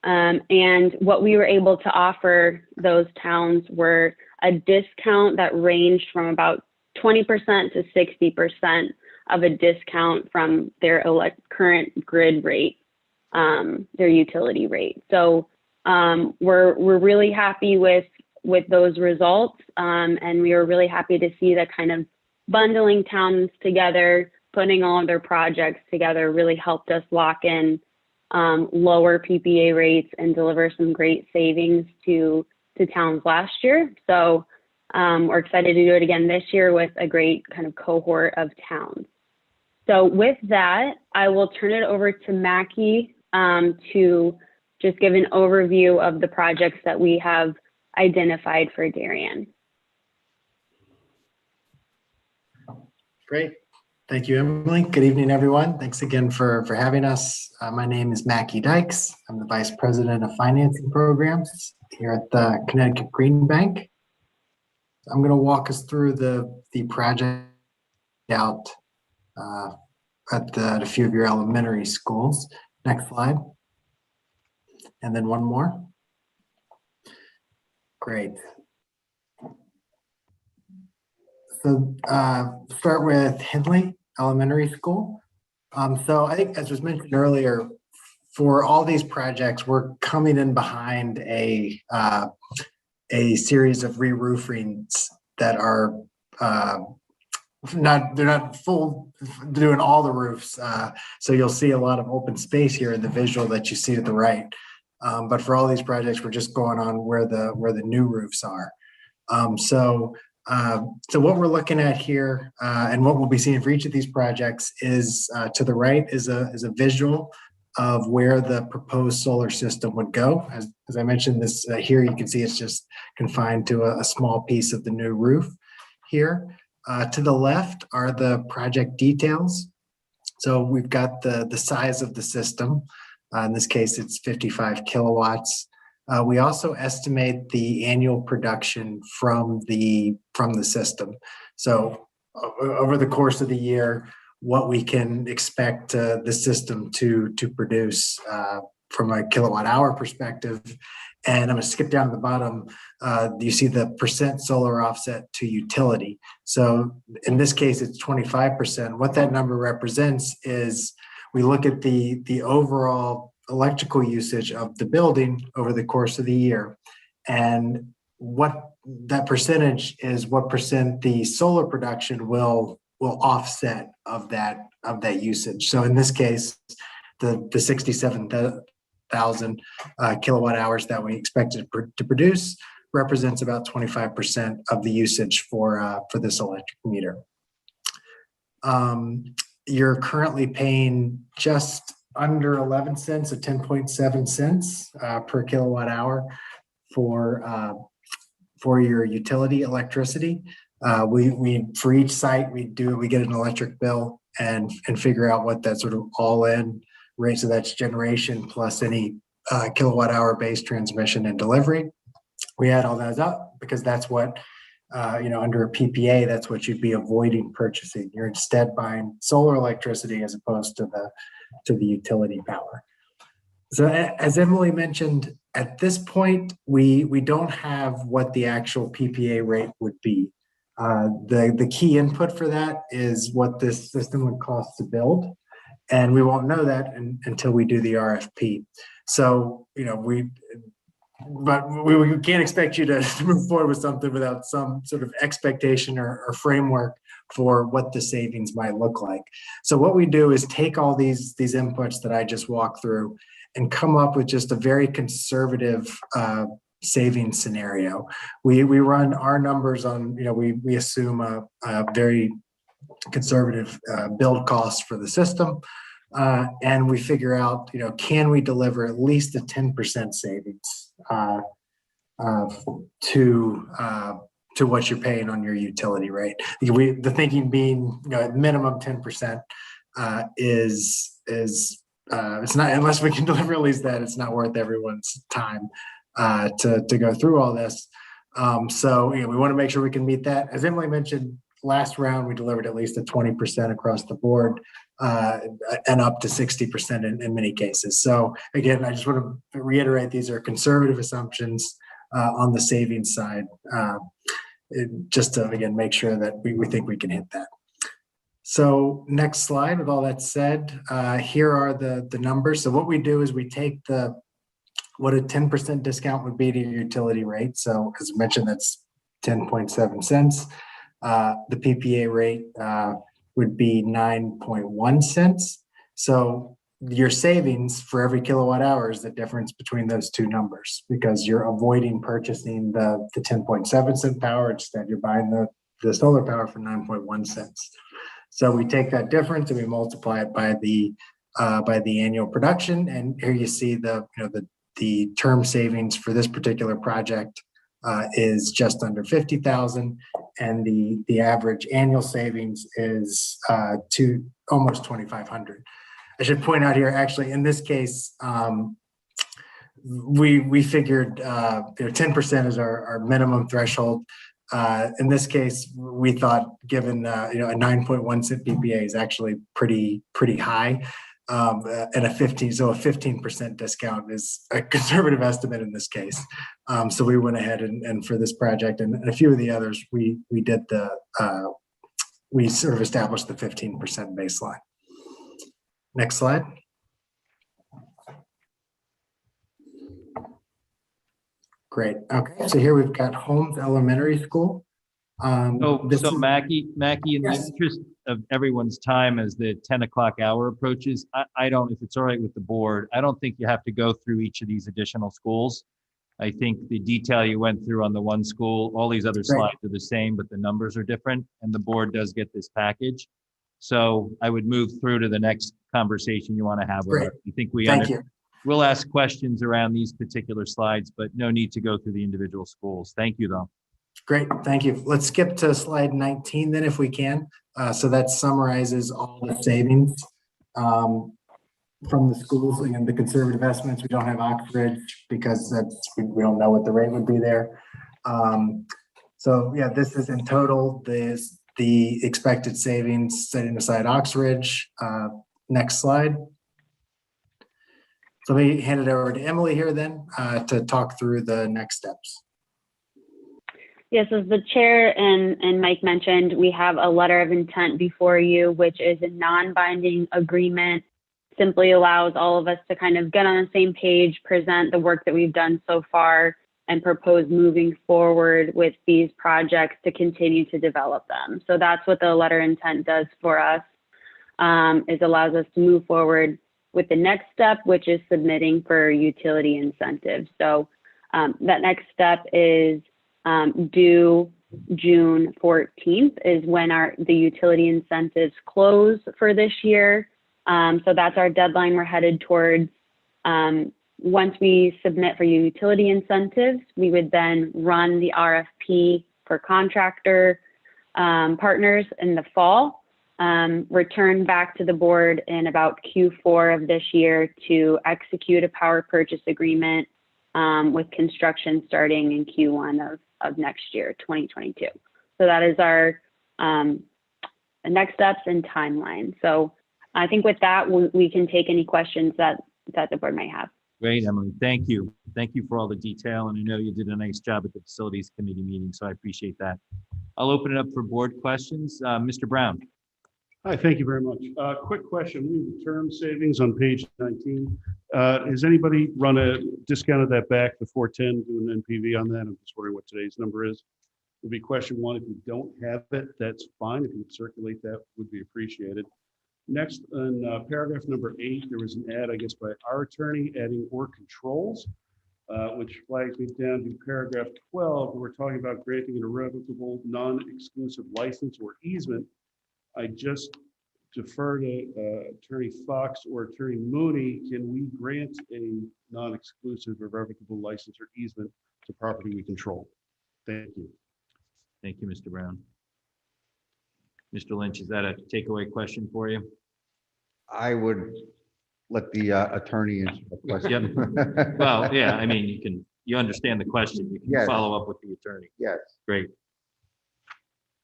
And what we were able to offer those towns were a discount that ranged from about 20% to 60% of a discount from their current grid rate, their utility rate. So we're really happy with those results, and we are really happy to see that kind of bundling towns together, putting all of their projects together really helped us lock in lower PPA rates and deliver some great savings to towns last year. So we're excited to do it again this year with a great kind of cohort of towns. So with that, I will turn it over to Mackie to just give an overview of the projects that we have identified for Darien. Great. Thank you, Emily. Good evening, everyone. Thanks again for having us. My name is Mackie Dykes. I'm the Vice President of Financing Programs here at the Connecticut Green Bank. I'm going to walk us through the project out at a few of your elementary schools. Next slide. And then one more. Great. So start with Hindley Elementary School. So I think, as was mentioned earlier, for all these projects, we're coming in behind a series of re-roofings that are they're not full doing all the roofs. So you'll see a lot of open space here in the visual that you see to the right. But for all these projects, we're just going on where the new roofs are. So what we're looking at here and what we'll be seeing for each of these projects is to the right is a visual of where the proposed solar system would go. As I mentioned, this here you can see it's just confined to a small piece of the new roof here. To the left are the project details. So we've got the size of the system. In this case, it's 55 kilowatts. We also estimate the annual production from the system. So over the course of the year, what we can expect the system to produce from a kilowatt hour perspective. And I'm going to skip down to the bottom. You see the percent solar offset to utility. So in this case, it's 25%. What that number represents is we look at the overall electrical usage of the building over the course of the year. And what that percentage is, what percent the solar production will offset of that usage. So in this case, the 67,000 kilowatt hours that we expected to produce represents about 25% of the usage for this electric meter. You're currently paying just under 11 cents, at 10.7 cents per kilowatt hour for your utility electricity. We for each site, we get an electric bill and figure out what that sort of all-in rate. So that's generation plus any kilowatt hour based transmission and delivery. We add all that up because that's what, under a PPA, that's what you'd be avoiding purchasing. You're instead buying solar electricity as opposed to the utility power. So as Emily mentioned, at this point, we don't have what the actual PPA rate would be. The key input for that is what this system would cost to build. And we won't know that until we do the RFP. So, we can't expect you to move forward with something without some sort of expectation or framework for what the savings might look like. So what we do is take all these inputs that I just walked through and come up with just a very conservative savings scenario. We run our numbers on, we assume a very conservative build cost for the system. And we figure out, can we deliver at least a 10% savings to what you're paying on your utility rate? The thinking being, at minimum 10% is it's not, unless we can deliver at least that, it's not worth everyone's time to go through all this. So we want to make sure we can meet that. As Emily mentioned, last round we delivered at least a 20% across the board. And up to 60% in many cases. So again, I just want to reiterate, these are conservative assumptions on the savings side, just to, again, make sure that we think we can hit that. So next slide, with all that said, here are the numbers. So what we do is we take what a 10% discount would be to your utility rate. So as I mentioned, that's 10.7 cents. The PPA rate would be 9.1 cents. So your savings for every kilowatt hour is the difference between those two numbers, because you're avoiding purchasing the 10.7 cent power. Instead, you're buying the solar power for 9.1 cents. So we take that difference and we multiply it by the annual production. And here you see the term savings for this particular project is just under 50,000, and the average annual savings is to almost 2,500. I should point out here, actually, in this case, we figured 10% is our minimum threshold. In this case, we thought, given a 9.1 cent PPA is actually pretty high. And a 15% discount is a conservative estimate in this case. So we went ahead and for this project and a few of the others, we sort of established the 15% baseline. Next slide. Great. Okay, so here we've got Holmes Elementary School. So Mackie, in the interest of everyone's time as the 10 o'clock hour approaches, I don't, if it's all right with the board, I don't think you have to go through each of these additional schools. I think the detail you went through on the one school, all these other slides are the same, but the numbers are different, and the board does get this package. So I would move through to the next conversation you want to have with us. You think we'll ask questions around these particular slides, but no need to go through the individual schools. Thank you, though. Great, thank you. Let's skip to slide 19 then, if we can. So that summarizes all the savings from the schools and the conservative estimates. We don't have Oxbridge because we don't know what the rate would be there. So yeah, this is in total the expected savings, setting aside Oxbridge. Next slide. So let me hand it over to Emily here then to talk through the next steps. Yes, as the chair and Mike mentioned, we have a letter of intent before you, which is a non-binding agreement. Simply allows all of us to kind of get on the same page, present the work that we've done so far, and propose moving forward with these projects to continue to develop them. So that's what the letter of intent does for us, is allows us to move forward with the next step, which is submitting for utility incentives. So that next step is due June 14th is when the utility incentives close for this year. So that's our deadline we're headed towards. Once we submit for utility incentives, we would then run the RFP for contractor. partners in the fall. Return back to the board in about Q4 of this year to execute a power purchase agreement with construction starting in Q1 of next year, 2022. So that is our next steps and timeline. So I think with that, we can take any questions that the board might have. Great, Emily. Thank you. Thank you for all the detail. And I know you did a nice job at the facilities committee meeting, so I appreciate that. I'll open it up for board questions. Mr. Brown. Hi, thank you very much. Quick question, we have the term savings on page 19. Has anybody discounted that back to 410, do an NPV on that? I'm just wondering what today's number is. Would be question one. If you don't have it, that's fine. If you could circulate that, would be appreciated. Next, in paragraph number 8, there was an ad, I guess, by our attorney adding or controls, which flags me down to paragraph 12. We're talking about granting an irrevocable, non-exclusive license or easement. I just defer to Attorney Fox or Attorney Mooney. Can we grant a non-exclusive irrevocable license or easement to property we control? Thank you. Thank you, Mr. Brown. Mr. Lynch, is that a takeaway question for you? I would let the attorney answer the question. Yep. Well, yeah, I mean, you understand the question. You can Yes. follow up with the attorney. Yes. Great.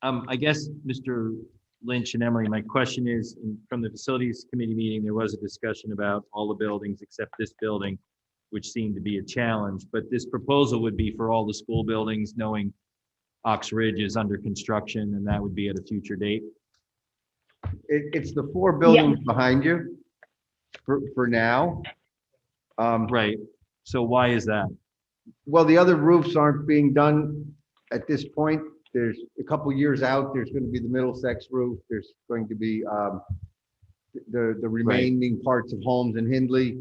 I guess, Mr. Lynch and Emily, my question is, from the facilities committee meeting, there was a discussion about all the buildings except this building, which seemed to be a challenge. But this proposal would be for all the school buildings, knowing Ox Ridge is under construction, and that would be at a future date. It's the 4 buildings behind you for now. Right. So why is that? Well, the other roofs aren't being done at this point. There's a couple years out, there's going to be the Middlesex roof. There's going to be the remaining parts of Holmes and Hindley.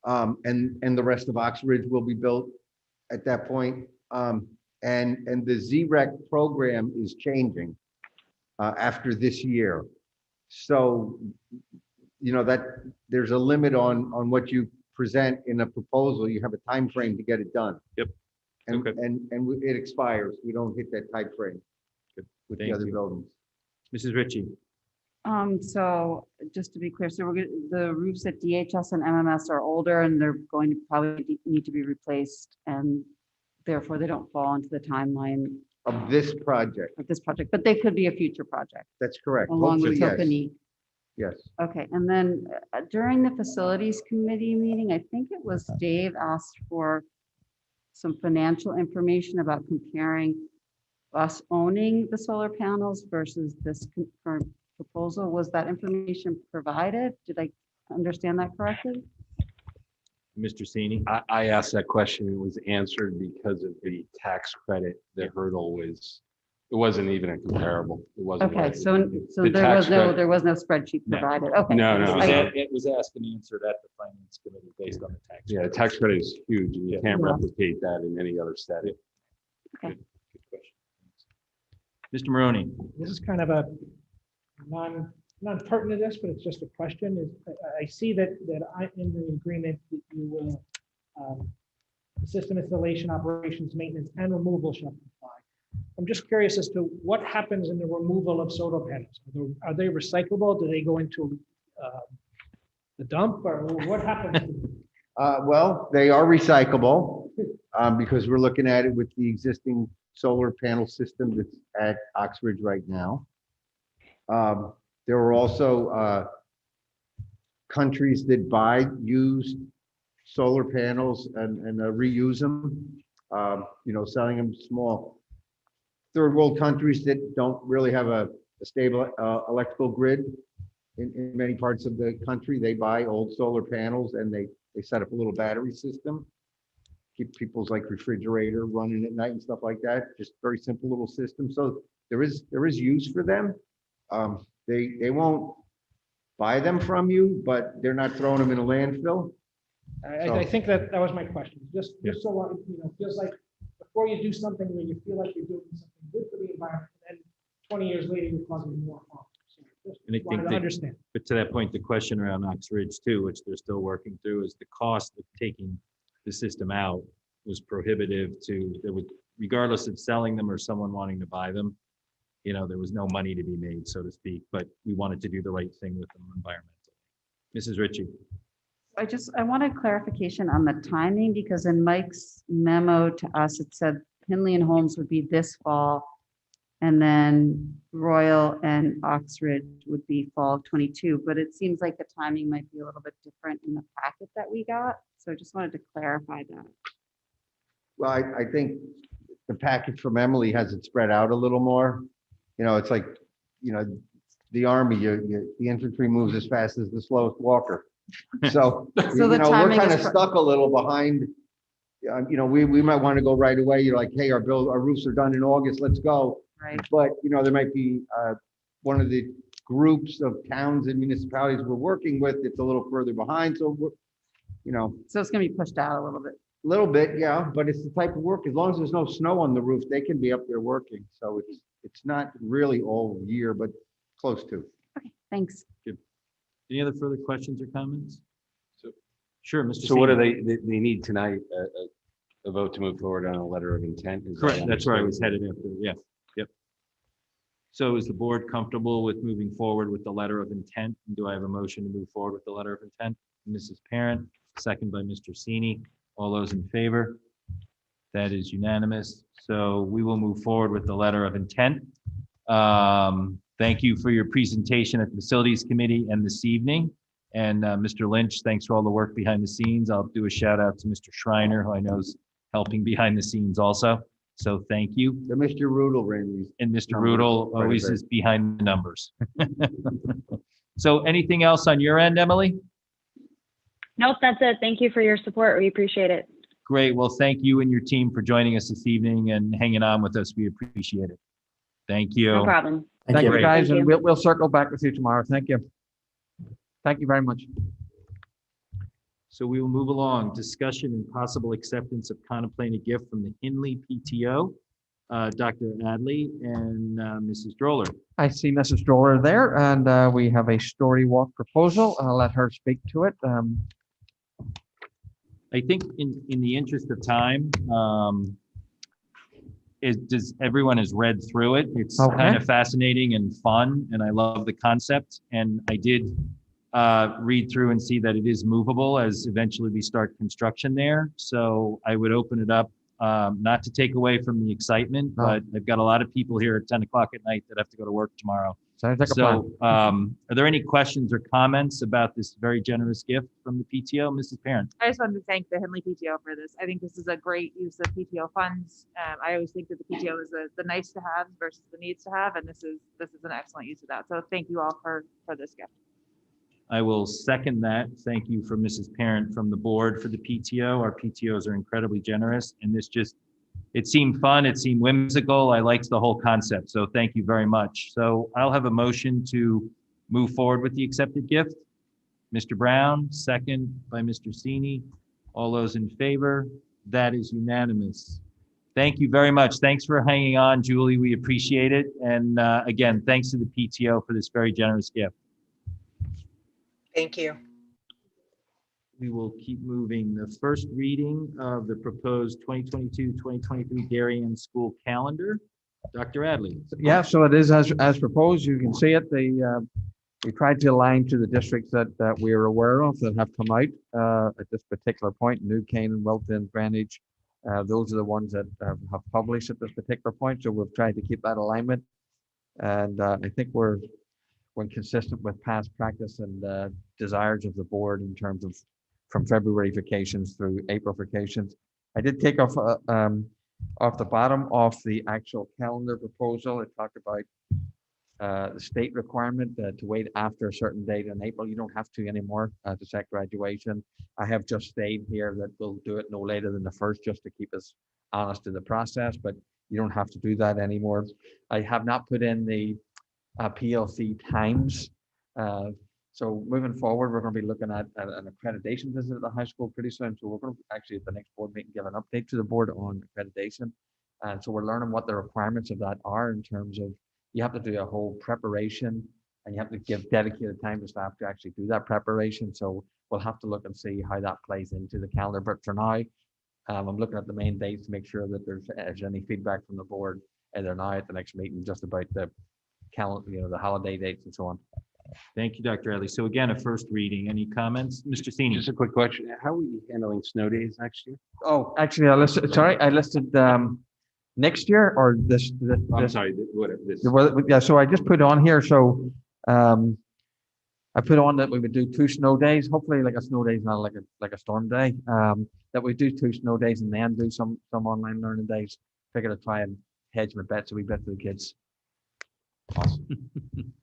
And the rest of Ox Ridge will be built at that point. And the ZREC program is changing after this year. So, you know, that there's a limit on what you present in a proposal. You have a time frame to get it done. Yep. And it expires. We don't hit that time frame with the other buildings. Mrs. Ritchie. So just to be clear, so the roofs at DHS and MMS are older and they're going to probably need to be replaced, and therefore they don't fall into the timeline Of this project. but they could be a future project. That's correct. Along with Hopefully, Tokenie. Yes. Okay, and then during the facilities committee meeting, I think it was Dave asked for some financial information about comparing us owning the solar panels versus this current proposal. Was that information provided? Did I understand that correctly? Mr. Sini. I asked that question. It was answered because of the tax credit. The hurdle it wasn't even a comparable. It wasn't. Okay, what- so the there tax was no spreadsheet No. provided. Okay. No. It was asked and answered at the finance committee based on the tax. Yeah, the tax credit is huge and you can't Yeah. replicate that in any other setting. Okay. Mr. Maroney. This is kind of a non-pertinent to this, but it's just a question. I see that I'm in the agreement that you will, system installation, operations, maintenance, and removal shall comply. I'm just curious as to what happens in the removal of solar panels. Are they recyclable? Do they go into the dump, or what happens to them? Well, they are recyclable because we're looking at it with the existing solar panel system that's at Ox Ridge right now. There are also countries that buy used solar panels and reuse them, selling them small. Third world countries that don't really have a stable electrical grid in many parts of the country, they buy old solar panels and they set up a little battery system, keep people's like refrigerator running at night and stuff like that. Just very simple little system. So there is use for them. They won't buy them from you, but they're not throwing them in a landfill. I think that was my question. Just so, feels like before you do something where you feel like you're doing something good for the environment, and then 20 years later, you're causing more harm. So just And I wanted think to understand. but to that point, the question around Ox Ridge too, which they're still working through, is the cost of taking the system out was prohibitive to, regardless of selling them or someone wanting to buy them, there was no money to be made, so to speak, but we wanted to do the right thing with them environmentally. Mrs. Ritchie. I wanted clarification on the timing because in Mike's memo to us, it said Henley and Holmes would be this fall. And then Royal and Oxridge would be fall 22, but it seems like the timing might be a little bit different in the packet that we got. So I just wanted to clarify that. Well, I think the package from Emily has it spread out a little more. It's like, the Army, the infantry moves as fast as the slowest walker. So, we're kind of stuck a little behind. We might want to go right away. You're like, hey, our roofs are done in August, let's go. Right. But, there might be one of the groups of towns and municipalities we're working with, it's a little further behind. So, So it's going to be pushed out a little bit. a little bit, yeah, but it's the type of work, as long as there's no snow on the roof, they can be up there working. So it's not really all year, but close to. Okay, thanks. Good. Any other further questions or comments? Sure, Mr. So what do Senior. they need tonight? A vote to move forward on a letter of intent? Is that Correct, that's where I was understood? headed after, yeah, yep. So is the board comfortable with moving forward with the letter of intent? And do I have a motion to move forward with the letter of intent? Mrs. Parent, second by Mr. Sini. All those in favor? That is unanimous. So we will move forward with the letter of intent. Thank you for your presentation at the Facilities Committee and this evening. And Mr. Lynch, thanks for all the work behind the scenes. I'll do a shout out to Mr. Schreiner, who I know is helping behind the scenes also. So thank you. The Mr. Rudel ran these. And Mr. numbers Rudel quite a always bit. is behind the numbers. So anything else on your end, Emily? Nope, that's it. Thank you for your support. We appreciate it. Great. Well, thank you and your team for joining us this evening and hanging on with us. We appreciate it. Thank you. No problem. Thank you, Great. guys, Thank and you. we'll circle back with you tomorrow. Thank you. Thank you very much. So we will move along. Discussion and possible acceptance of contemplating a gift from the Hinley PTO, Dr. Adley and Mrs. Droller. I see Mrs. Droller there, and we have a story walk proposal. I'll let her speak to it. I think in the interest of time, everyone has read through it. It's Okay. kind of fascinating and fun, and I love the concept. And I did read through and see that it is movable as eventually we start construction there. So I would open it up, not to take away from the excitement, No. but I've got a lot of people here at 10 o'clock at night that have to go to work tomorrow. Sounds like a plan. So are there any questions or comments about this very generous gift from the PTO, Mrs. Parent? I just wanted to thank the Henley PTO for this. I think this is a great use of PTO funds. I always think that the PTO is the nice to have versus the needs to have, and this is an excellent use of that. So thank you all for this gift. I will second that. Thank you for Mrs. Parent from the board for the PTO. Our PTOs are incredibly generous, and it seemed fun. It seemed whimsical. I liked the whole concept. So thank you very much. So I'll have a motion to move forward with the accepted gift. Mr. Brown, second by Mr. Sini. All those in favor? That is unanimous. Thank you very much. Thanks for hanging on, Julie. We appreciate it. And again, thanks to the PTO for this very generous gift. Thank you. We will keep moving. The first reading of the proposed 2022-2023 Darien school calendar. Dr. Adley. Yeah, so it is as proposed. You can see it. We tried to align to the districts that we are aware of that have come out at this particular point. New Canaan, Wilton, Greenwich. Those are the ones that have published at this particular point. So we've tried to keep that alignment. And I think we're consistent with past practice and desires of the board in terms of from February vacations through April vacations. I did take off the bottom of the actual calendar proposal. It talked about the state requirement to wait after a certain date in April. You don't have to anymore to set graduation. I have just stayed here that we'll do it no later than the 1st just to keep us honest in the process, but you don't have to do that anymore. I have not put in the PLC times. So moving forward, we're going to be looking at an accreditation visit at the high school pretty soon. So we're going to actually at the next board meeting give an update to the board on accreditation. And so we're learning what the requirements of that are in terms of you have to do a whole preparation and you have to give dedicated time to staff to actually do that preparation. So we'll have to look and see how that plays into the calendar. But for now, I'm looking at the main dates to make sure that there's any feedback from the board either now at the next meeting, just about the calendar, the holiday dates and so on. Thank you, Dr. Ellie. So again, a first reading. Any comments? Mr. Sini? Just a quick question. How are we handling snow days next year? Oh, actually, I listed next year or this. I'm sorry, whatever this. Well, yeah, so I just put on here, so I put on that we would do 2 snow days, hopefully like a snow day is not like a storm day, that we do 2 snow days and then do some online learning days. Figure to try and hedge my bets a wee bit for the kids. Awesome.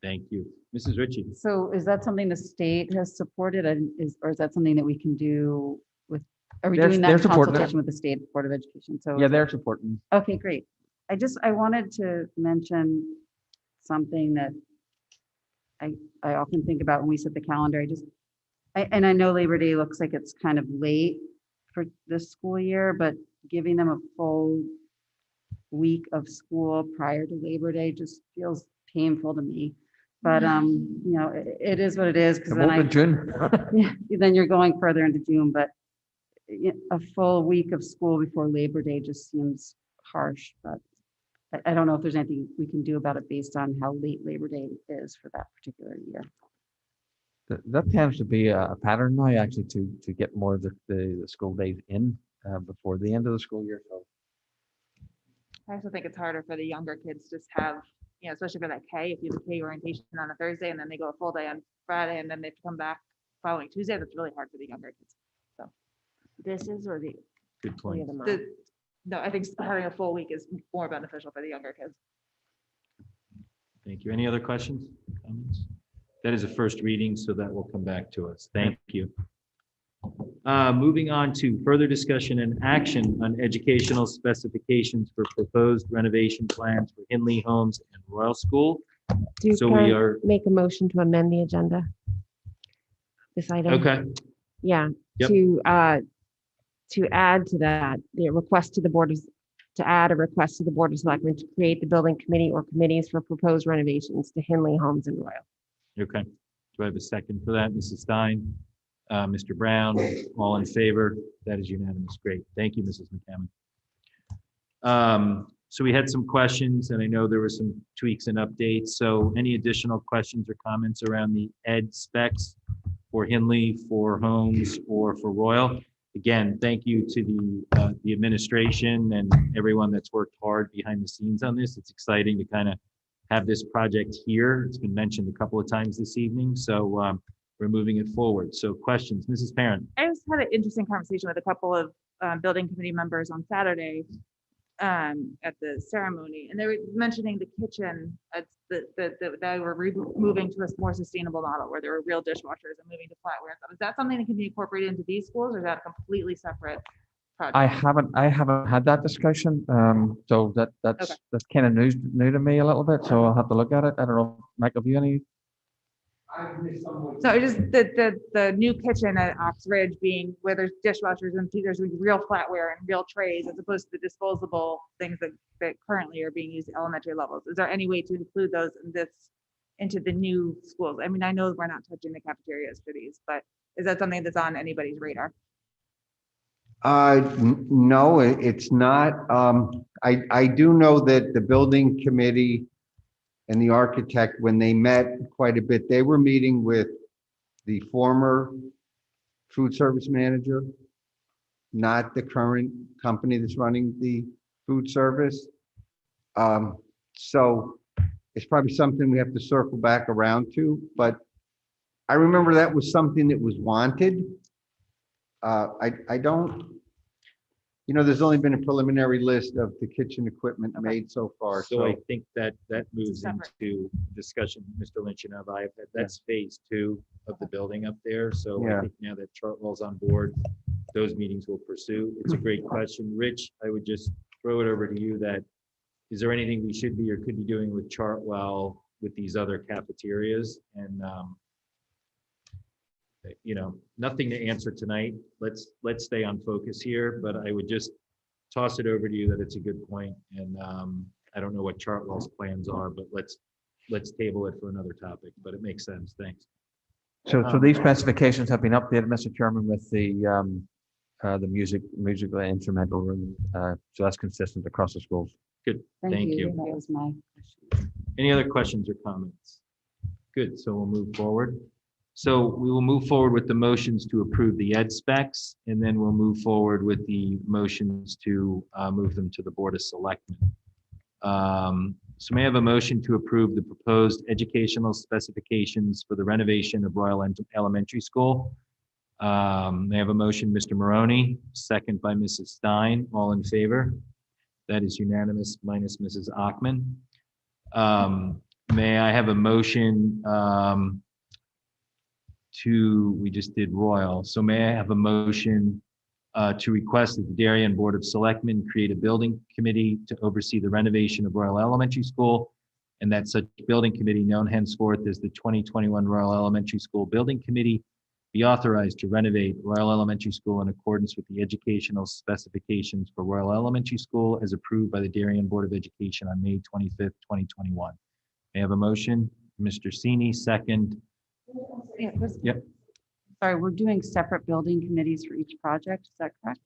Thank you. Mrs. Ritchie? So is that something the state has supported or is that something that we can do with, are we doing that they're in supporting it. consultation with the State Board of Education? So Yeah, they're supporting. okay, great. I wanted to mention something that I often think about when we set the calendar. And I know Labor Day looks like it's kind of late for this school year, but giving them a full week of school prior to Labor Day just feels painful to me. But it is what it is, because then June. yeah, then you're going further into June, but a full week of school before Labor Day just seems harsh. But I don't know if there's anything we can do about it based on how late Labor Day is for that particular year. That tends to be a pattern now, actually, to get more of the school days in before the end of the school year. So I also think it's harder for the younger kids to just have, especially for that K, if you have a K orientation on a Thursday and then they go a full day on Friday and then they have to come back following Tuesday, that's really hard for the younger kids. So This is or the. Good point. No, I think having a full week is more beneficial for the younger kids. Thank you. Any other questions, comments? That is a first reading, so that will come back to us. Thank you. Moving on to further discussion and action on educational specifications for proposed renovation plans for Hindley Homes and Royal School. Duke, So can we I are, make a motion to amend the agenda. This item. okay, Yeah, Yep. to add to that, the request to the board is to add a request to the Board of Selectmen to create the building committee or committees for proposed renovations to Hindley Homes and Royal. okay. Do I have a second for that? Mrs. Stein, Mr. Brown, all in favor? That is unanimous. Great. Thank you, Mrs. McCammon. So we had some questions, and I know there were some tweaks and updates. So any additional questions or comments around the ed specs for Hindley, for Homes, or for Royal? Again, thank you to the administration and everyone that's worked hard behind the scenes on this. It's exciting to kind of have this project here. It's been mentioned a couple of times this evening, so we're moving it forward. So questions, Mrs. Parent? I just had an interesting conversation with a couple of building committee members on Saturday at the ceremony, and they were mentioning the kitchen, that they were moving to a more sustainable model where there were real dishwashers and moving to flatware. Is that something that can be incorporated into these schools, or is that a completely separate project? I haven't had that discussion. So that's kind of new to me a little bit. So I'll have to look at it. I don't know, Mike, have you any? So just the new kitchen at Oxbridge being where there's dishwashers and there's real flatware and real trays as opposed to the disposable things that currently are being used at elementary levels. Is there any way to include those into the new schools? I mean, I know we're not touching the cafeterias for these, but is that something that's on anybody's radar? No, it's not. I do know that the building committee and the architect, when they met quite a bit, they were meeting with the former food service manager, not the current company that's running the food service. So it's probably something we have to circle back around to, but I remember that was something that was wanted. I don't, there's only been a preliminary list of the kitchen equipment made so far. So I think that moves into discussion, Mr. Lynch and I have had. That's phase 2 of the building up there. So I think now that Chartwell's on board, those meetings will pursue. It's a great question. Rich, I would just throw it over to you that, is there anything we should be or could be doing with Chartwell with these other cafeterias? And, nothing to answer tonight. Let's stay on focus here, but I would just toss it over to you that it's a good point. And I don't know what Chartwell's plans are, but let's table it for another topic, but it makes sense. Thanks. So these specifications have been updated, Mr. Chairman, with the musical instrumental room. So that's consistent across the schools. Good, thank you. That was my question. Any other questions or comments? Good, so we'll move forward. So we will move forward with the motions to approve the ed specs, and then we'll move forward with the motions to move them to the Board of Selectmen. So may I have a motion to approve the proposed educational specifications for the renovation of Royal Elementary School? May I have a motion, Mr. Maroney, second by Mrs. Stein, all in favor? That is unanimous, minus Mrs. Ackman. May I have a motion we just did Royal, so may I have a motion to request that the Darien Board of Selectmen create a building committee to oversee the renovation of Royal Elementary School, and that such building committee, known henceforth as the 2021 Royal Elementary School Building Committee, be authorized to renovate Royal Elementary School in accordance with the educational specifications for Royal Elementary School as approved by the Darien Board of Education on May 25th, 2021. May I have a motion? Mr. Sini, second. Yep, Sorry, we're doing separate building committees for each project, is that correct?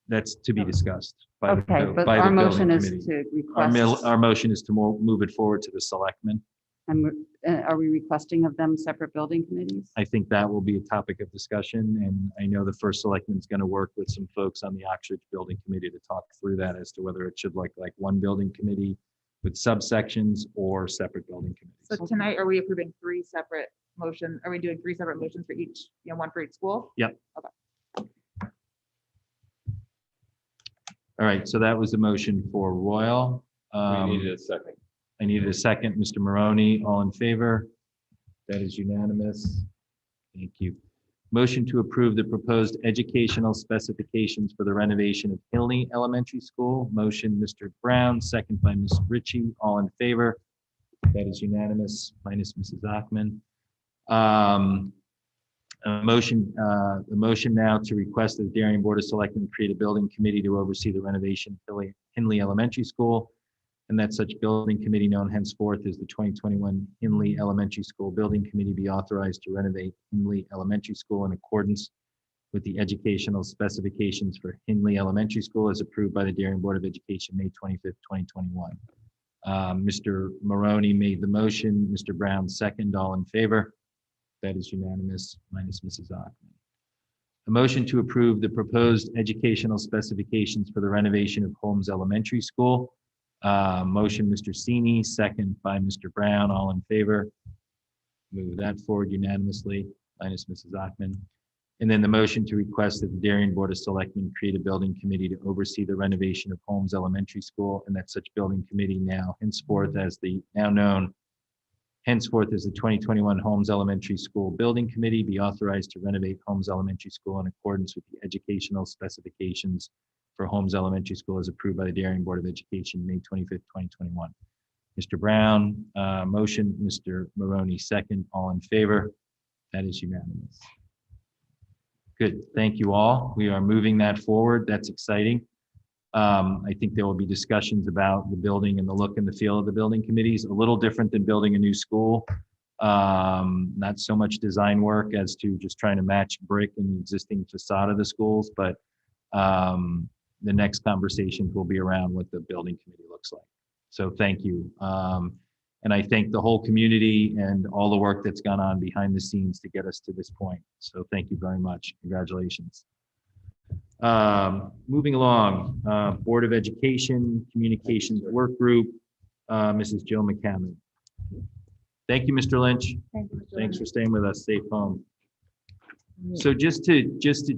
that's to be discussed. by the- Okay, but by the our building motion is committee. to Our request, our motion is to move it forward to the selectmen. and are we requesting of them separate building committees? I think that will be a topic of discussion, and I know the first selectman is going to work with some folks on the Oxford Building Committee to talk through that as to whether it should look like one building committee with subsections or separate building committees. So tonight, are we approving three separate motions? Are we doing three separate motions for each, one for each school? Yep. Okay. All right, so that was the motion for Royal. We needed a second. I needed a second. Mr. Maroney, all in favor? That is unanimous. Thank you. Motion to approve the proposed educational specifications for the renovation of Hilney Elementary School. Motion, Mr. Brown, second by Ms. Ritchie, all in favor? That is unanimous, minus Mrs. Ackman. The motion now to request that the Darien Board of Selectmen create a building committee to oversee the renovation of Hinley Elementary School, and that such building committee, known henceforth as the 2021 Hinley Elementary School Building Committee, be authorized to renovate Hinley Elementary School in accordance with the educational specifications for Hinley Elementary School as approved by the Darien Board of Education, May 25th, 2021. Mr. Maroney made the motion, Mr. Brown second, all in favor? That is unanimous, minus Mrs. Ackman. A motion to approve the proposed educational specifications for the renovation of Holmes Elementary School. Motion, Mr. Sini, second by Mr. Brown, all in favor. Move that forward unanimously, minus Mrs. Ackman. And then the motion to request that the Darien Board of Selectmen create a building committee to oversee the renovation of Holmes Elementary School, and that such building committee now henceforth as the henceforth as the 2021 Holmes Elementary School Building Committee be authorized to renovate Holmes Elementary School in accordance with the educational specifications for Holmes Elementary School as approved by the Darien Board of Education, May 25th, 2021. Mr. Brown, motion, Mr. Maroney, second, all in favor. That is unanimous. Good, thank you all. We are moving that forward. That's exciting. I think there will be discussions about the building and the look and the feel of the building committees, a little different than building a new school. Not so much design work as to just trying to match brick and the existing facade of the schools, but the next conversations will be around what the building committee looks like. So thank you. And I thank the whole community and all the work that's gone on behind the scenes to get us to this point. So thank you very much. Congratulations. Moving along, Board of Education Communications Work Group, Mrs. Jill McCammon. Thank you, Mr. Lynch. Thanks for staying with us. Safe home. So just to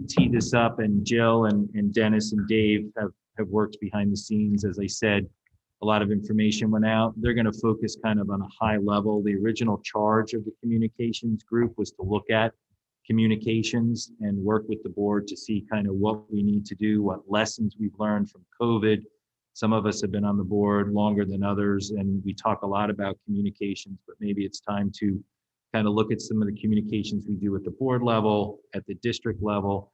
tee this up, and Jill and Dennis and Dave have worked behind the scenes. As I said, a lot of information went out. They're going to focus kind of on a high level. The original charge of the communications group was to look at communications and work with the board to see kind of what we need to do, what lessons we've learned from COVID. Some of us have been on the board longer than others, and we talk a lot about communications, but maybe it's time to kind of look at some of the communications we do at the board level, at the district level.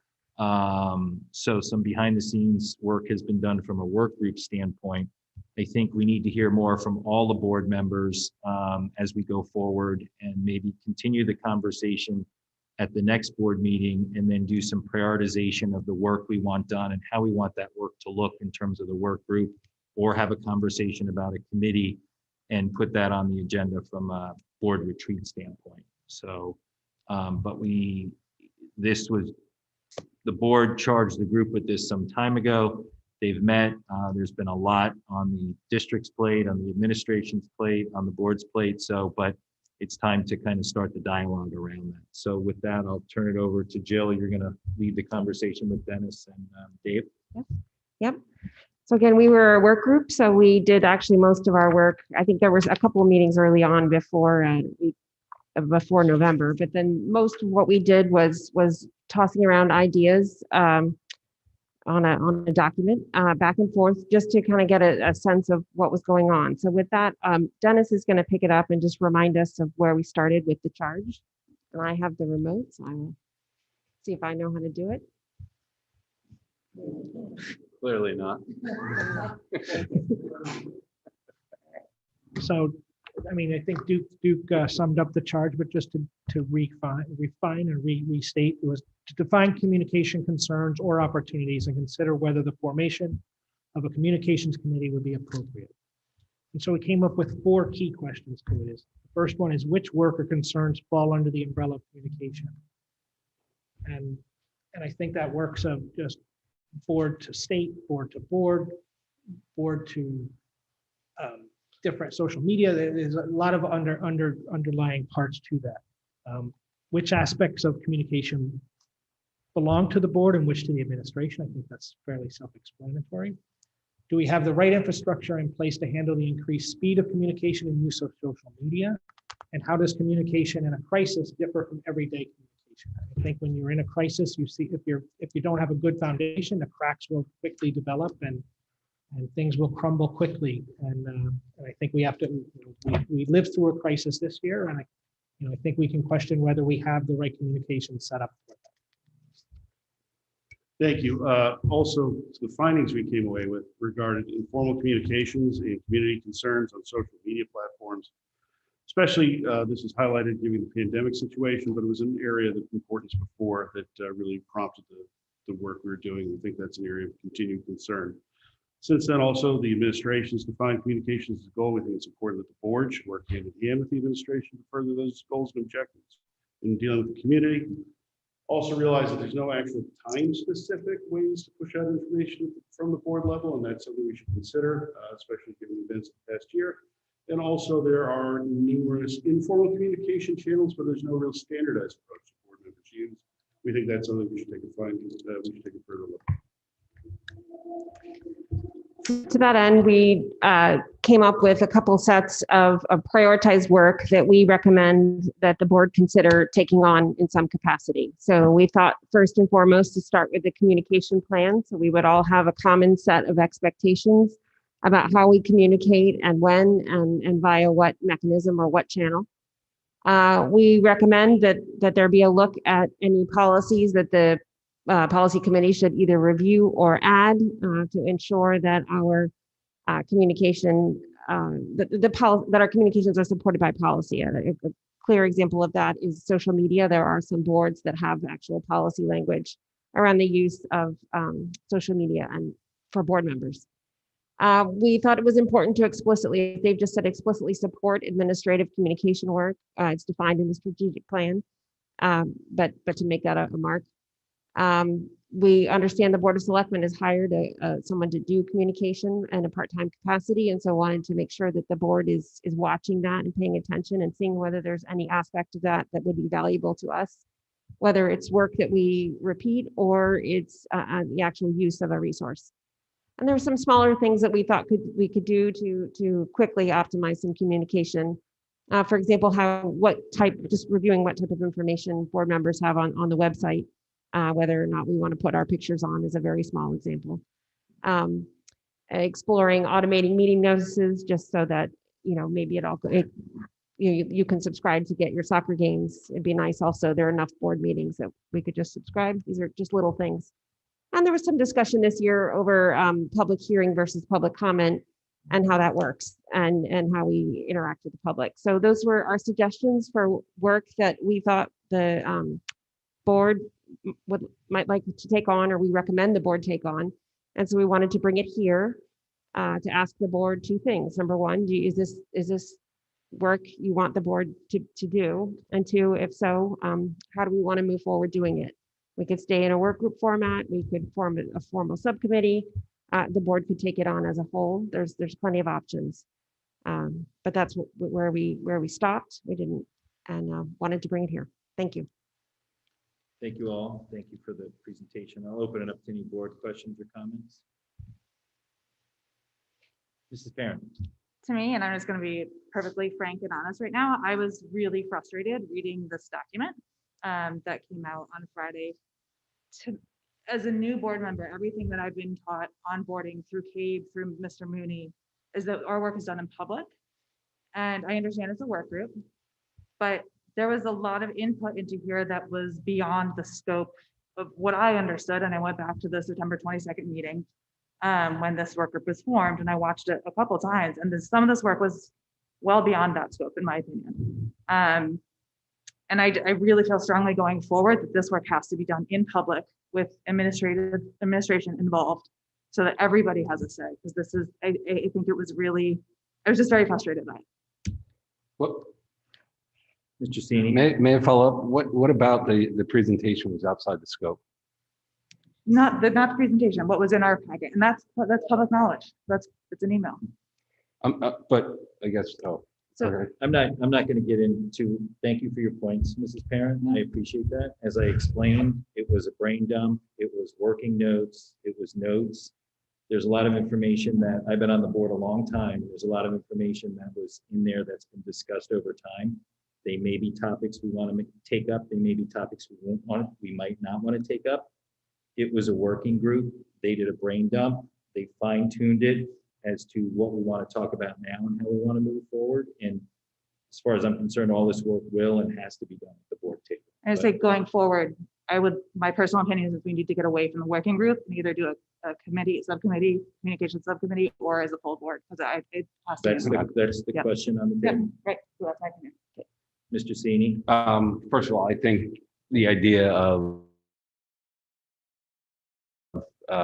So some behind the scenes work has been done from a work group standpoint. I think we need to hear more from all the board members as we go forward, and maybe continue the conversation at the next board meeting, and then do some prioritization of the work we want done and how we want that work to look in terms of the work group or have a conversation about a committee and put that on the agenda from a board retreat standpoint. So, the board charged the group with this some time ago. They've met. There's been a lot on the district's plate, on the administration's plate, on the board's plate. So, but it's time to kind of start the dialogue around that. So with that, I'll turn it over to Jill. You're going to lead the conversation with Dennis and Dave. Yep. So again, we were a work group, so we did actually most of our work. I think there was a couple of meetings early on before November, but then most of what we did was tossing around ideas on a document back and forth, just to kind of get a sense of what was going on. So with that, Dennis is going to pick it up and just remind us of where we started with the charge. And I have the remote, so I will see if I know how to do it. Clearly not. So, I mean, I think Duke summed up the charge, but just to refine and restate, it was to define communication concerns or opportunities and consider whether the formation of a communications committee would be appropriate. And so we came up with 4 key questions to it. The first one is, which work or concerns fall under the umbrella of communication? And I think that works of just board to state, board to board, board to different social media. There's a lot of underlying parts to that. Which aspects of communication belong to the board and which to the administration? I think that's fairly self-explanatory. Do we have the right infrastructure in place to handle the increased speed of communication and use of social media? And how does communication in a crisis differ from everyday communication? I think when you're in a crisis, you see if you don't have a good foundation, the cracks will quickly develop and things will crumble quickly. And I think we have to. We lived through a crisis this year, and I think we can question whether we have the right communication set up for that. Thank you. Also, the findings we came away with regarded informal communications and community concerns on social media platforms. Especially, this is highlighted given the pandemic situation, but it was an area of importance before that really prompted the work we were doing. We think that's an area of continued concern. Since then, also, the administration's defined communications as a goal. We think it's important that the board should work hand in hand with the administration to further those goals and objectives in dealing with the community. Also realize that there's no actual time-specific ways to push out information from the board level, and that's something we should consider, especially given the events of the past year. And also, there are numerous informal communication channels, but there's no real standardized approach that board members use. We think that's something we should take a further look at. To that end, we came up with a couple sets of prioritized work that we recommend that the board consider taking on in some capacity. So we thought first and foremost to start with the communication plan. So we would all have a common set of expectations about how we communicate and when and via what mechanism or what channel. We recommend that there be a look at any policies that the policy committee should either review or add to ensure that our communication, that our communications are supported by policy. A clear example of that is social media. There are some boards that have actual policy language around the use of social media and for board members. We thought it was important to explicitly, they've just said explicitly support administrative communication work. It's defined in the strategic plan, but to make that a mark. We understand the Board of Selectmen has hired someone to do communication in a part-time capacity, and so wanted to make sure that the board is watching that and paying attention and seeing whether there's any aspect of that would be valuable to us, whether it's work that we repeat or it's the actual use of a resource. And there were some smaller things that we thought we could do to quickly optimize some communication. For example, just reviewing what type of information board members have on the website. Whether or not we want to put our pictures on is a very small example. Exploring automating meeting notices just so that, maybe you can subscribe to get your soccer games. It'd be nice also, there are enough board meetings that we could just subscribe. These are just little things. And there was some discussion this year over public hearing versus public comment and how that works and how we interact with the public. So those were our suggestions for work that we thought the board might like to take on, or we recommend the board take on. And so we wanted to bring it here to ask the board two things. Number one, is this work you want the board to do? And two, if so, how do we want to move forward doing it? We could stay in a work group format. We could form a formal subcommittee. The board could take it on as a whole. There's plenty of options. But that's where we stopped. We didn't, and wanted to bring it here. Thank you. Thank you all. Thank you for the presentation. I'll open it up to any board questions or comments. Mrs. Parent. To me, and I'm just going to be perfectly frank and honest right now, I was really frustrated reading this document that came out on Friday. As a new board member, everything that I've been taught onboarding through CABE, through Mr. Mooney, is that our work is done in public. And I understand it's a work group, but there was a lot of input into here that was beyond the scope of what I understood. And I went back to the September 22nd meeting when this work group was formed, and I watched it a couple of times, and some of this work was well beyond that scope, in my opinion. And I really feel strongly going forward that this work has to be done in public with administration involved, so that everybody has a say. Because this is, I think it was really, I was just very frustrated by it. What, Mr. Cini. may I follow up? What about the presentation was outside the scope? Not the presentation, what was in our packet, and that's public knowledge. It's an email. But I guess, oh. So okay. I'm not going to get into, thank you for your points, Mrs. Parent. I appreciate that. As I explained, it was a brain dump. It was working notes. It was notes. There's a lot of information that I've been on the board a long time. There's a lot of information that was in there that's been discussed over time. They may be topics we want to take up. They may be topics we might not want to take up. It was a working group. They did a brain dump. They fine-tuned it as to what we want to talk about now and how we want to move forward. And as far as I'm concerned, all this work will and has to be done at the board table. I say going forward, my personal opinion is we need to get away from the working group and either do a committee, subcommittee, communication subcommittee, or as a full board, because it has to be. That's the question on the table. Right. So that's my opinion. Okay. Mr. Cini. First of all, I think the idea of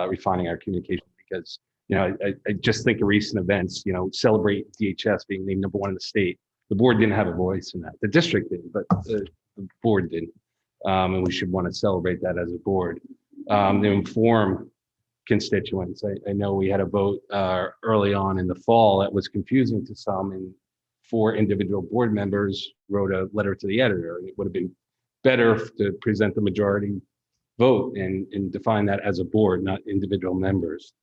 refining our communication, because I just think of recent events, celebrate DHS being named #1 in the state. The board didn't have a voice in that. The district did, but the board didn't. And we should want to celebrate that as a board. To inform constituents. I know we had a vote early on in the fall that was confusing to some, and 4 individual board members wrote a letter to the editor, and it would have been better to present the majority vote and define that as a board, not individual members.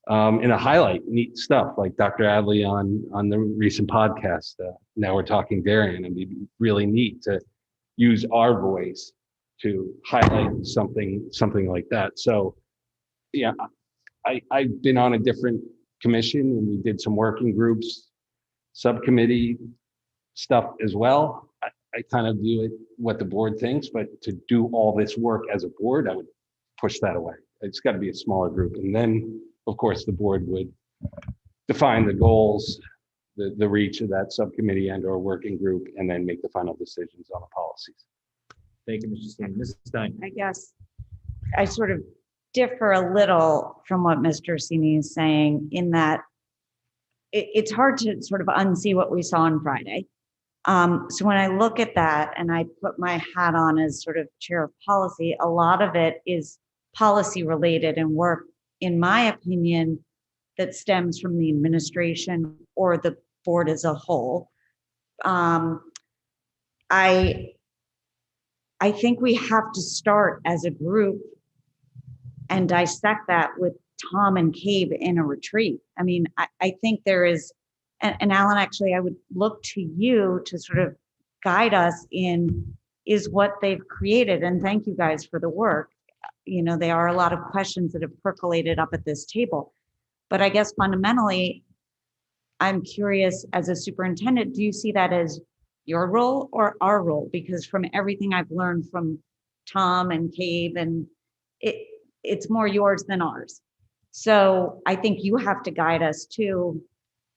And a highlight neat stuff like Dr. Adley on the recent podcast. Now we're talking Darien, and it'd be really neat to use our voice to highlight something like that. So yeah, I've been on a different commission, and we did some working groups, subcommittee stuff as well. I kind of view it what the board thinks, but to do all this work as a board, I would push that away. It's got to be a smaller group. And then, of course, the board would define the goals, the reach of that subcommittee and or working group, and then make the final decisions on the policies. Thank you, Mr. Stein. Mrs. Stein. I guess I sort of differ a little from what Mr. Cini is saying in that it's hard to sort of unsee what we saw on Friday. So when I look at that and I put my hat on as sort of chair of policy, a lot of it is policy related and work, in my opinion, that stems from the administration or the board as a whole. I think we have to start as a group and dissect that with Tom and CABE in a retreat. I mean, I think there is, and Alan, actually, I would look to you to sort of guide us in is what they've created. And thank you guys for the work. There are a lot of questions that have percolated up at this table. But I guess fundamentally, I'm curious as a superintendent, do you see that as your role or our role? Because from everything I've learned from Tom and CABE, and it's more yours than ours. So I think you have to guide us too,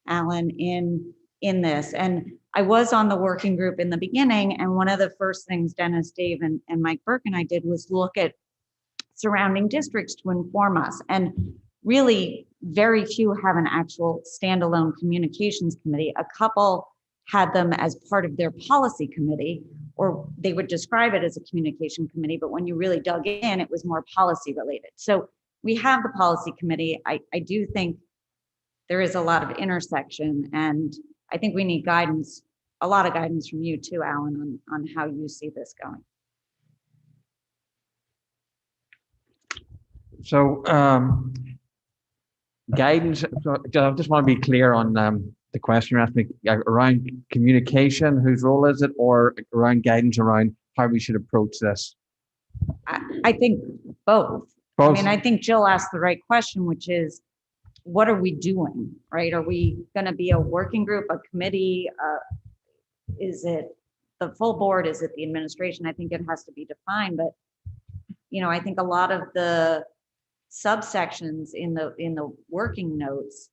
Alan, in this. And I was on the working group in the beginning, and one of the first things Dennis, Dave, and Mike Burke and I did was look at surrounding districts to inform us. And really very few have an actual standalone communications committee. A couple had them as part of their policy committee, or they would describe it as a communication committee, but when you really dug in, it was more policy related. So we have the policy committee. I do think there is a lot of intersection, and I think we need guidance, a lot of guidance from you too, Alan, on how you see this going. So guidance, so I just want to be clear on the question you're asking me around communication, whose role is it, or around guidance around how we should approach this? I think both. Both. I mean, I think Jill asked the right question, which is, what are we doing, right? Are we going to be a working group, a committee? Is it the full board? Is it the administration? I think it has to be defined, but I think a lot of the subsections in the working notes,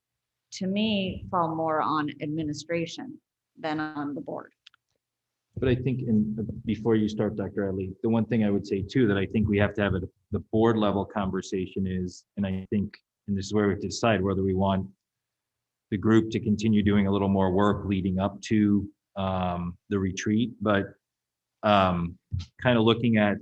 to me, fall more on administration than on the board. But I think before you start, Dr. Adley, the one thing I would say too, that I think we have to have at the board level conversation is, and I think, and this is where we have to decide whether we want the group to continue doing a little more work leading up to the retreat, but kind of looking at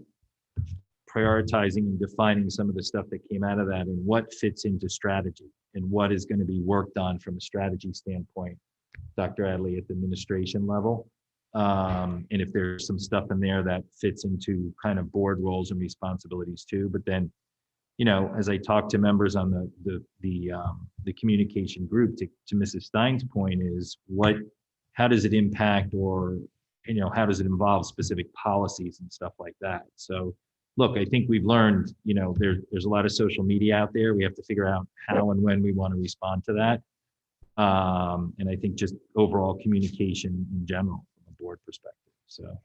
prioritizing and defining some of the stuff that came out of that and what fits into strategy and what is going to be worked on from a strategy standpoint, Dr. Adley, at the administration level. And if there's some stuff in there that fits into kind of board roles and responsibilities too. But then, as I talk to members on the communication group, to Mrs. Stein's point is how does it impact, or, how does it involve specific policies and stuff like that? So look, I think we've learned, there's a lot of social media out there. We have to figure out how and when we want to respond to that. And I think just overall communication in general from a board perspective. So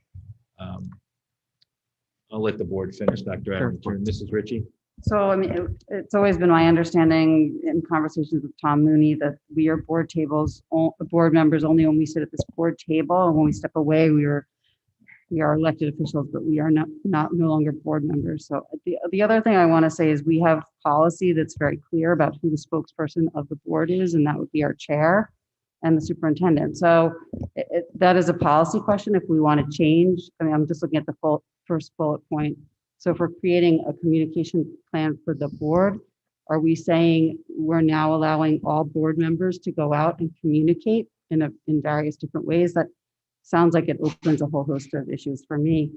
I'll let the board finish, Dr. Adams. Mrs. Ritchie. So, I mean, it's always been my understanding in conversations with Tom Mooney that we are board members only when we sit at this board table, and when we step away, we are elected officials, but we are no longer board members. So the other thing I want to say is we have policy that's very clear about who the spokesperson of the board is, and that would be our chair and the superintendent. So that is a policy question. If we want to change, I mean, I'm just looking at the first bullet point. So if we're creating a communication plan for the board, are we saying we're now allowing all board members to go out and communicate in various different ways? That sounds like it opens a whole host of issues for me.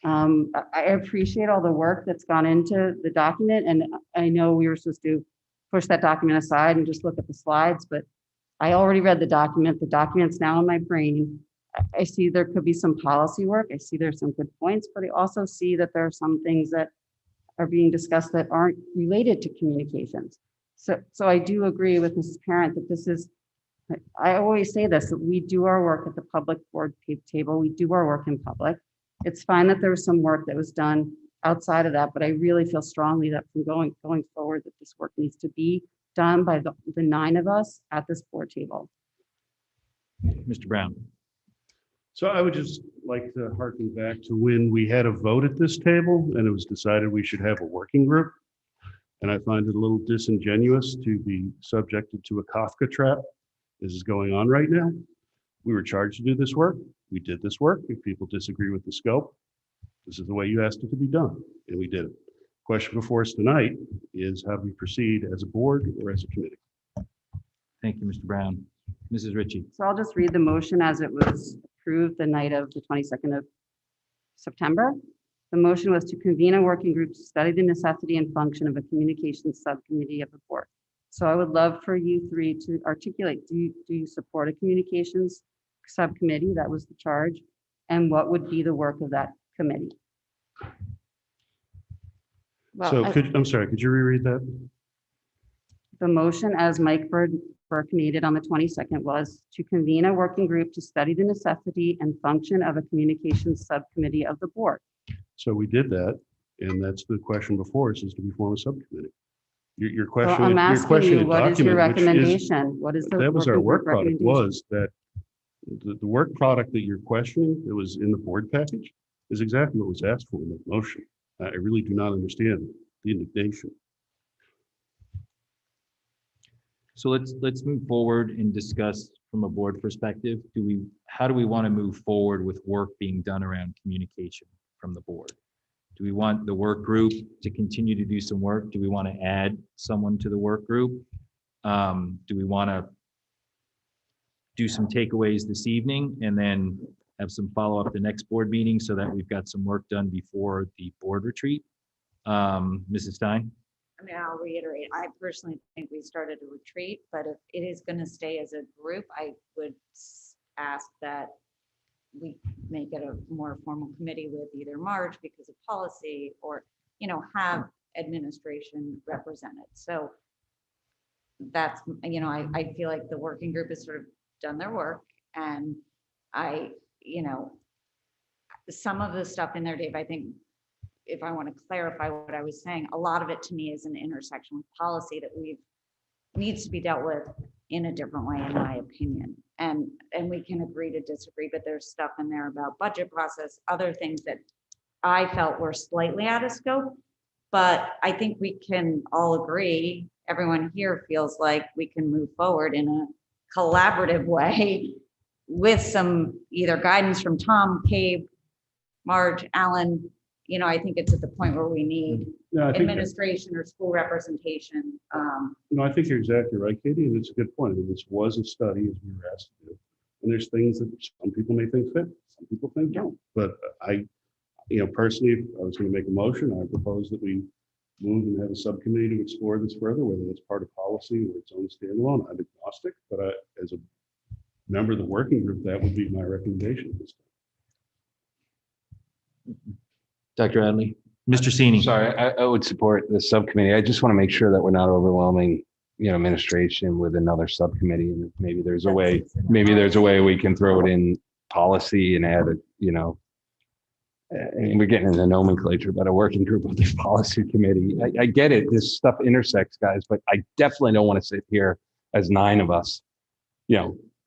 I appreciate all the work that's gone into the document, and I know we were supposed to push that document aside and just look at the slides, but I already read the document. The document's now in my brain. I see there could be some policy work. I see there's some good points, but I also see that there are some things that are being discussed that aren't related to communications. So I do agree with Mrs. Parent that this is, I always say this, that we do our work at the public board table. We do our work in public. It's fine that there was some work that was done outside of that, but I really feel strongly that from going forward, that this work needs to be done by the 9 of us at this board table. Mr. Brown. So I would just like to harken back to when we had a vote at this table and it was decided we should have a working group. And I find it a little disingenuous to be subjected to a Kafka trap. This is going on right now. We were charged to do this work. We did this work. If people disagree with the scope, this is the way you asked it to be done, and we did it. Question before us tonight is how do we proceed as a board or as a committee? Thank you, Mr. Brown. Mrs. Ritchie. So I'll just read the motion as it was approved the night of the 22nd of September. The motion was to convene a working group to study the necessity and function of a communications subcommittee of the board. So I would love for you 3 to articulate, do you support a communications subcommittee? That was the charge. And what would be the work of that committee? Well, So I'm sorry, could you reread that? The motion, as Mike Burke made it on the 22nd, was to convene a working group to study the necessity and function of a communications subcommittee of the board. So we did that, and that's the question before us, is do we form a subcommittee? Your question, I'm your asking question you, and what is your document, which is- recommendation? What is the That was our working work group product, recommendation? was that the work product that you're questioning that was in the board package is exactly what was asked for in that motion. I really do not understand the indignation. So let's move forward and discuss from a board perspective. How do we want to move forward with work being done around communication from the board? Do we want the work group to continue to do some work? Do we want to add someone to the work group? Do we want to do some takeaways this evening and then have some follow-up the next board meeting so that we've got some work done before the board retreat? Mrs. Stein? I mean, I'll reiterate, I personally think we started a retreat, but if it is going to stay as a group, I would ask that we make it a more formal committee with either Marge because of policy or, have administration represented. So that's, I feel like the working group has sort of done their work, and some of the stuff in there, Dave, I think if I want to clarify what I was saying, a lot of it to me is an intersection with policy that needs to be dealt with in a different way, in my opinion. And we can agree to disagree, but there's stuff in there about budget process, other things that I felt were slightly out of scope. But I think we can all agree, everyone here feels like we can move forward in a collaborative way with some either guidance from Tom, Cabe, Marge, Alan. I think it's at the point where we need administration or school representation. No, I think you're exactly right, Katie, and it's a good point. I mean, this was a study, as we were asked to do, and there's things that some people may think fit, some people think don't. But I, personally, if I was going to make a motion, I propose that we move and have a subcommittee to explore this further, whether it's part of policy or its own standalone. I'm agnostic, but as a member of the working group, that would be my recommendation at this time. Dr. Adley? Mr. Sini? Sorry, I would support the subcommittee. I just want to make sure that we're not overwhelming, administration with another subcommittee. And maybe there's a way we can throw it in policy and add it, and we're getting into nomenclature, but a working group of the policy committee. I get it. This stuff intersects, guys, but I definitely don't want to sit here as 9 of us,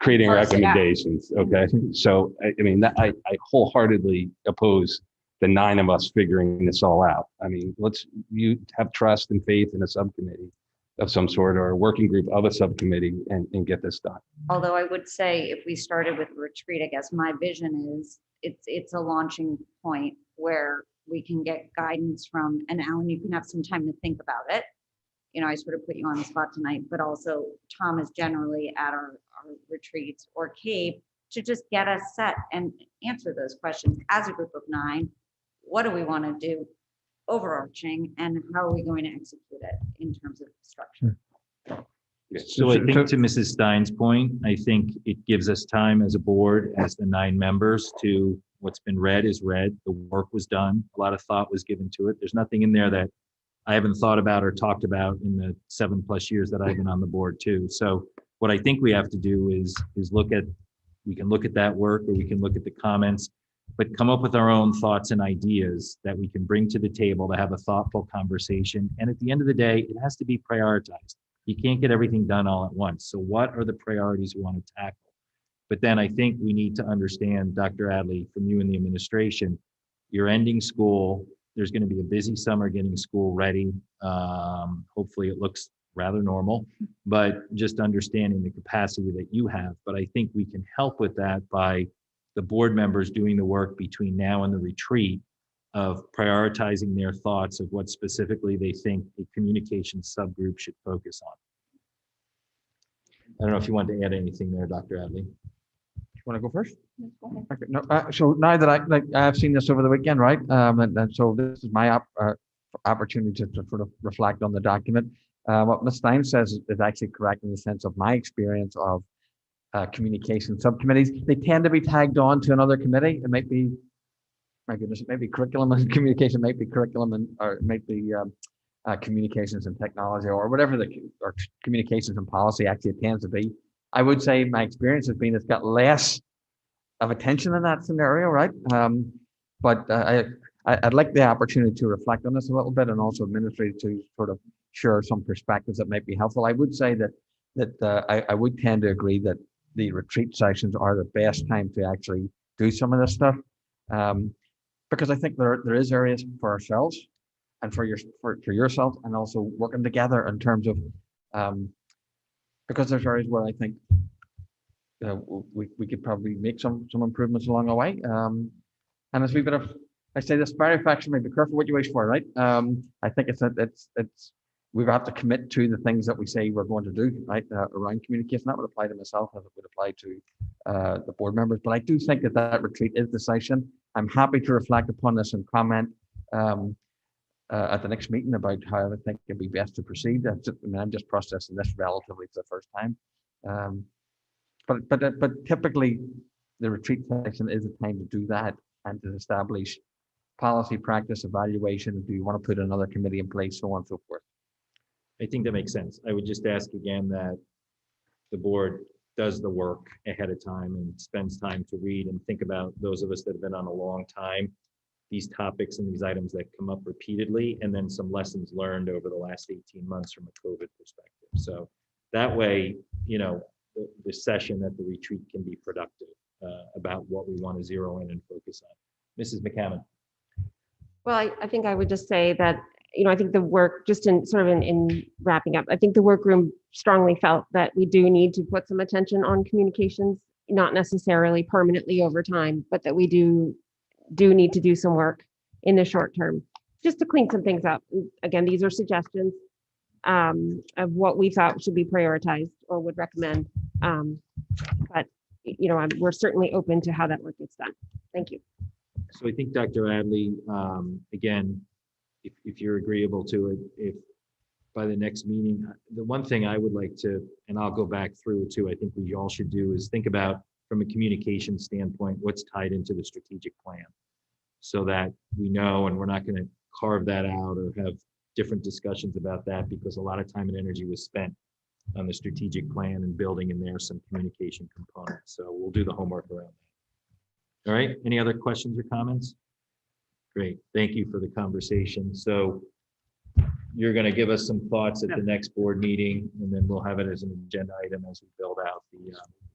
creating recommendations. Okay. So, I wholeheartedly oppose the 9 of us figuring this all out. I mean, you have trust and faith in a subcommittee of some sort or a working group of a subcommittee and get this done. Although I would say if we started with a retreat, I guess my vision is it's a launching point where we can get guidance from, and Alan, you can have some time to think about it. I sort of put you on the spot tonight, but also Tom is generally at our retreats, or Cabe, to just get us set and answer those questions as a group of 9. What do we want to do overarching, and how are we going to execute it in terms of structure? So I think to Mrs. Stein's point, I think it gives us time as a board, as the 9 members, to what's been read is read. The work was done. A lot of thought was given to it. There's nothing in there that I haven't thought about or talked about in the 7+ years that I've been on the board too. So what I think we have to do is we can look at that work, or we can look at the comments, but come up with our own thoughts and ideas that we can bring to the table to have a thoughtful conversation. And at the end of the day, it has to be prioritized. You can't get everything done all at once. So what are the priorities we want to tackle? But then I think we need to understand, Dr. Adley, from you and the administration, you're ending school. There's going to be a busy summer getting school ready. Hopefully it looks rather normal, but just understanding the capacity that you have. But I think we can help with that by the board members doing the work between now and the retreat of prioritizing their thoughts of what specifically they think a communication subgroup should focus on. I don't know if you want to add anything there, Dr. Adley. You want to go first? Okay. No, so now that I've seen this over the weekend, right? And so this is my opportunity to sort of reflect on the document. What Ms. Stein says is actually correct in the sense of my experience of communication subcommittees. They tend to be tagged on to another committee. It might be, my goodness, it may be curriculum and communication, might be curriculum and, or it might be communications and technology, or whatever or communications and policy actually it tends to be. I would say my experience has been it's got less of attention in that scenario, right? But I'd like the opportunity to reflect on this a little bit, and also administrative to sort of share some perspectives that might be helpful. I would say that I would tend to agree that the retreat sessions are the best time to actually do some of this stuff, because I think there is areas for ourselves and for yourself, and also working together in terms of because there's areas where I think we could probably make some improvements along the way. And as we bit of, I say this very affectionately, be careful what you wish for, right? I think it's we have to commit to the things that we say we're going to do, right? Around communication. That would apply to myself as it would apply to the board members. But I do think that retreat is the session. I'm happy to reflect upon this and comment at the next meeting about how I think it'd be best to proceed. I'm just processing this relatively for the first time. But typically the retreat session is a time to do that and to establish policy, practice, evaluation. Do you want to put another committee in place, so on and so forth? I think that makes sense. I would just ask again that the board does the work ahead of time and spends time to read and think about, those of us that have been on a long time, these topics and these items that come up repeatedly, and then some lessons learned over the last 18 months from a COVID perspective. So that way, the session at the retreat can be productive about what we want to zero in and focus on. Mrs. McCammon. Well, I think I would just say that, I think the work, just in sort of in wrapping up, I think the work group strongly felt that we do need to put some attention on communications, not necessarily permanently over time, but that we do need to do some work in the short term, just to clean some things up. Again, these are suggestions of what we thought should be prioritized or would recommend. But, we're certainly open to how that work gets done. Thank you. So I think Dr. Adley, again, if you're agreeable to it, if by the next meeting, the one thing I would like to, and I'll go back through it too, I think we all should do is think about, from a communication standpoint, what's tied into the strategic plan, so that we know, and we're not going to carve that out or have different discussions about that, because a lot of time and energy was spent on the strategic plan and building in there some communication components. So we'll do the homework around that. All right, any other questions or comments? Great, thank you for the conversation. So you're going to give us some thoughts at the next board meeting, and then we'll have it as an agenda item as we build out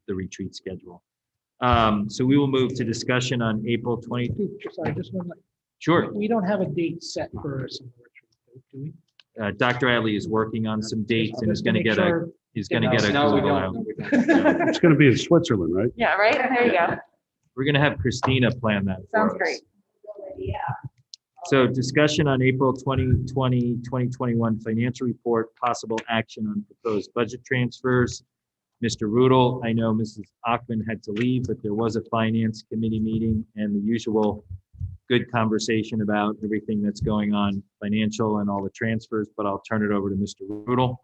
the retreat schedule. So we will move to discussion on April 22. Sorry, just one. Sure. We don't have a date set for us, do we? Dr. Adley is working on some dates and is going to get a No, we Google out. It's going to be in Switzerland, right? Yeah, right? There you go. We're going to have Christina plan that. Sounds for us. great. So discussion on April 2021 financial report, possible action on proposed budget transfers. Mr. Rudel, I know Mrs. Achman had to leave, but there was a finance committee meeting and the usual good conversation about everything that's going on financial and all the transfers, but I'll turn it over to Mr. Rudel.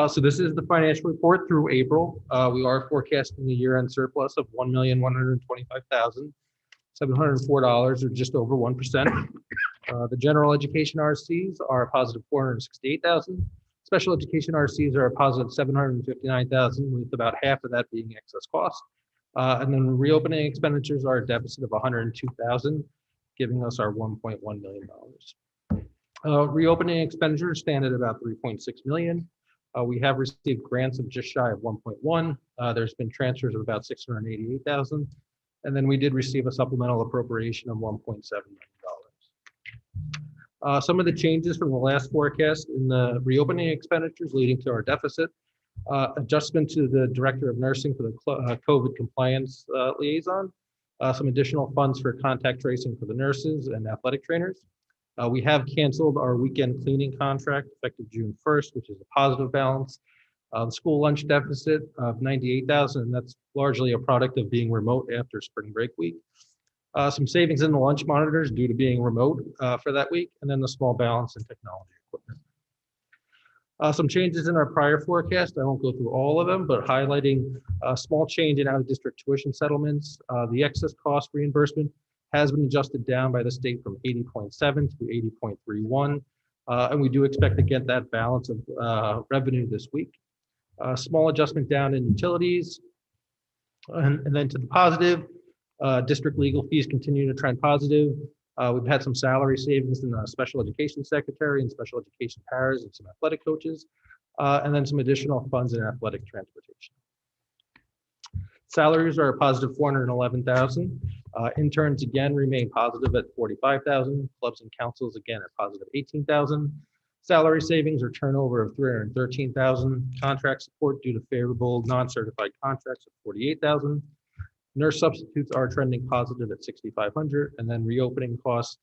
So this is the financial report through April. We are forecasting a year-end surplus of $1,125,704, or just over 1%. The general education RCs are a positive 468,000. Special education RCs are a positive 759,000, with about half of that being excess cost. And then reopening expenditures are a deficit of 102,000, giving us our $1.1 million. Reopening expenditures stand at about 3.6 million. We have received grants of just shy of 1.1. There's been transfers of about 688,000. And then we did receive a supplemental appropriation of $1.7 million. Some of the changes from the last forecast in the reopening expenditures leading to our deficit: adjustment to the director of nursing for the COVID compliance liaison, some additional funds for contact tracing for the nurses and athletic trainers. We have canceled our weekend cleaning contract effective June 1st, which is a positive balance. The school lunch deficit of 98,000, and that's largely a product of being remote after spring break week. Some savings in the lunch monitors due to being remote for that week, and then the small balance in technology equipment. Some changes in our prior forecast. I won't go through all of them, but highlighting a small change in out-of-district tuition settlements. The excess cost reimbursement has been adjusted down by the state from 80.7 to 80.31, and we do expect to get that balance of revenue this week. Small adjustment down in utilities, and then to the positive, district legal fees continue to trend positive. We've had some salary savings in the special education secretary and special education paras and some athletic coaches, and then some additional funds in athletic transportation. Salaries are a positive 411,000. Interns again remain positive at 45,000. Clubs and councils again at positive 18,000. Salary savings or turnover of 313,000. Contract support due to favorable non-certified contracts of 48,000. Nurse substitutes are trending positive at 6,500, and then reopening costs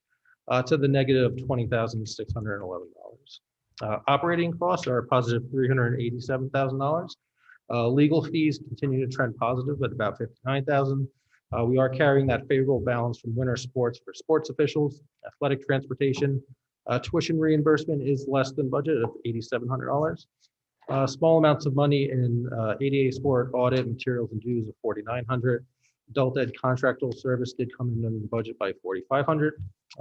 to the negative $20,611. Operating costs are positive $387,000. Legal fees continue to trend positive at about $59,000. We are carrying that favorable balance from winter sports for sports officials, athletic transportation. Tuition reimbursement is less than budget at $8,700. Small amounts of money in ADA sport audit materials and dues of $4,900. Adult ed contractual service did come in under the budget by $4,500.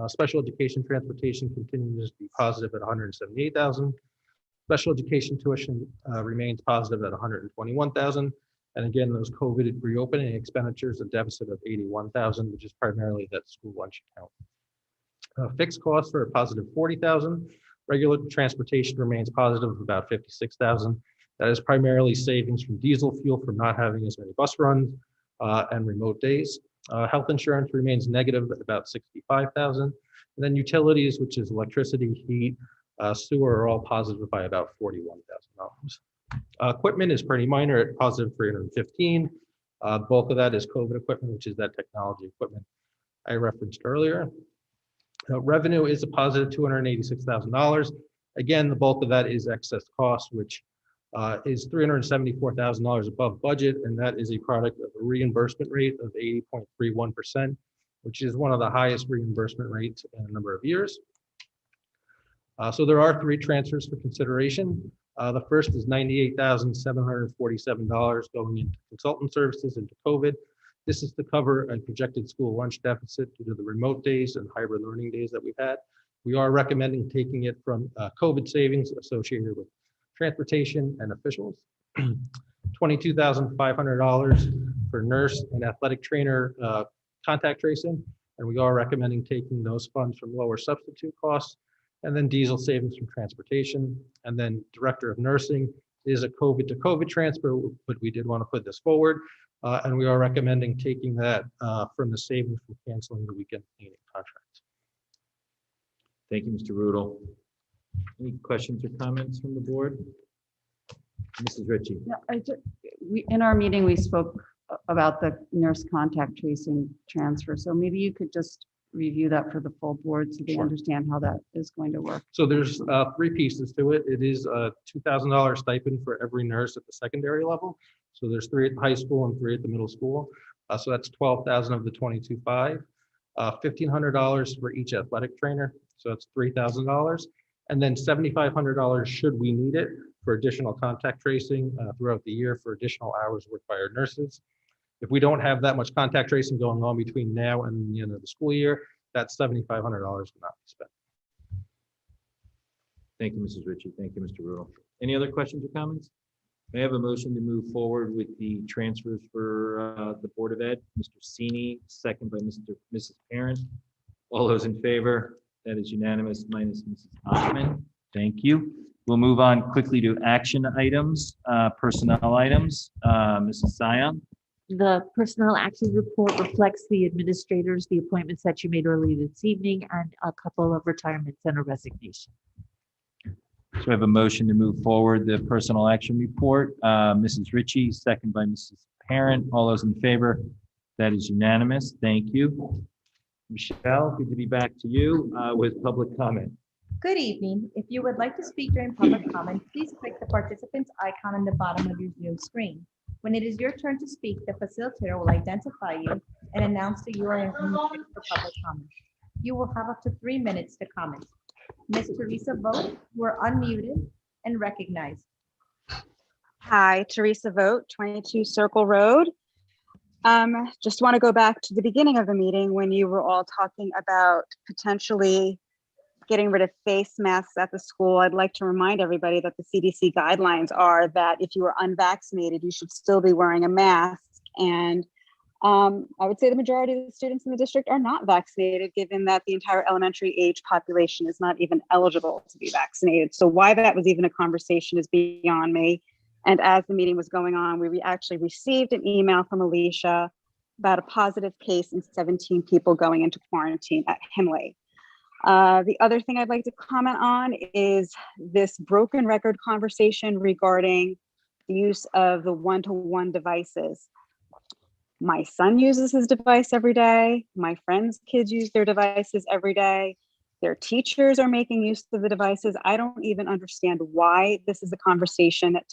Special education transportation continues to be positive at $178,000. Special education tuition remains positive at $121,000. And again, those COVID reopening expenditures, a deficit of $81,000, which is primarily that school lunch account. Fixed costs are a positive $40,000. Regular transportation remains positive of about $56,000. That is primarily savings from diesel fuel from not having as many bus runs and remote days. Health insurance remains negative at about $65,000. And then utilities, which is electricity, heat, sewer, are all positive by about $41,000. Equipment is pretty minor at positive $315,000. Bulk of that is COVID equipment, which is that technology equipment I referenced earlier. Revenue is a positive $286,000. Again, the bulk of that is excess cost, which is $374,000 above budget, and that is a product of a reimbursement rate of 80.31%, which is one of the highest reimbursement rates in a number of years. So there are 3 transfers for consideration. The first is $98,747 going into consultant services into COVID. This is to cover a projected school lunch deficit due to the remote days and hybrid learning days that we've had. We are recommending taking it from COVID savings associated with transportation and officials. $22,500 for nurse and athletic trainer contact tracing. And we are recommending taking those funds from lower substitute costs, and then diesel savings from transportation. And then director of nursing is a COVID to COVID transfer, but we did want to put this forward. And we are recommending taking that from the savings from canceling the weekend cleaning contracts. Thank you, Mr. Rudel. Any questions or comments from the board? Mrs. Ritchie. No, in our meeting, we spoke about the nurse contact tracing transfer. So maybe you could just review that for the full board so they understand how that is going to work. So there's 3 pieces to it. It is a $2,000 stipend for every nurse at the secondary level. So there's 3 at the high school and 3 at the middle school. So that's $12,000 of the $22,500. $1,500 for each athletic trainer. So that's $3,000. And then $7,500 should we need it for additional contact tracing throughout the year for additional hours worked by our nurses. If we don't have that much contact tracing going on between now and the end of the school year, that $7,500 will not be spent. Thank you, Mrs. Ritchie. Thank you, Mr. Rudel. Any other questions or comments? May I have a motion to move forward with the transfers for the Board of Ed? Mr. Sini, second by Mrs. Parent. All those in favor? That is unanimous, minus Mrs. Hoffman. Thank you. We'll move on quickly to action items, personnel items. Mrs. Sion. The personnel action report reflects the administrators, the appointments that you made earlier this evening, and a couple of retirements and a resignation. So I have a motion to move forward the personnel action report. Mrs. Ritchie, second by Mrs. Parent. All those in favor? That is unanimous. Thank you. Michelle, good to be back to you with public comment. Good evening. If you would like to speak during public comment, please click the participants icon on the bottom of your Zoom screen. When it is your turn to speak, the facilitator will identify you and announce that you are in for public comment. You will have up to 3 minutes to comment. Ms. Teresa Vogt, you are unmuted and recognized. Hi, Teresa Vogt, 22 Circle Road. Just want to go back to the beginning of the meeting when you were all talking about potentially getting rid of face masks at the school. I'd like to remind everybody that the CDC guidelines are that if you are unvaccinated, you should still be wearing a mask. And I would say the majority of the students in the district are not vaccinated, given that the entire elementary age population is not even eligible to be vaccinated. So why that was even a conversation is beyond me. And as the meeting was going on, we actually received an email from Alicia about a positive case and 17 people going into quarantine at Himley. The other thing I'd like to comment on is this broken record conversation regarding the use of the one-to-one devices. My son uses his device every day. My friends' kids use their devices every day. Their teachers are making use of the devices. I don't even understand why this is a conversation that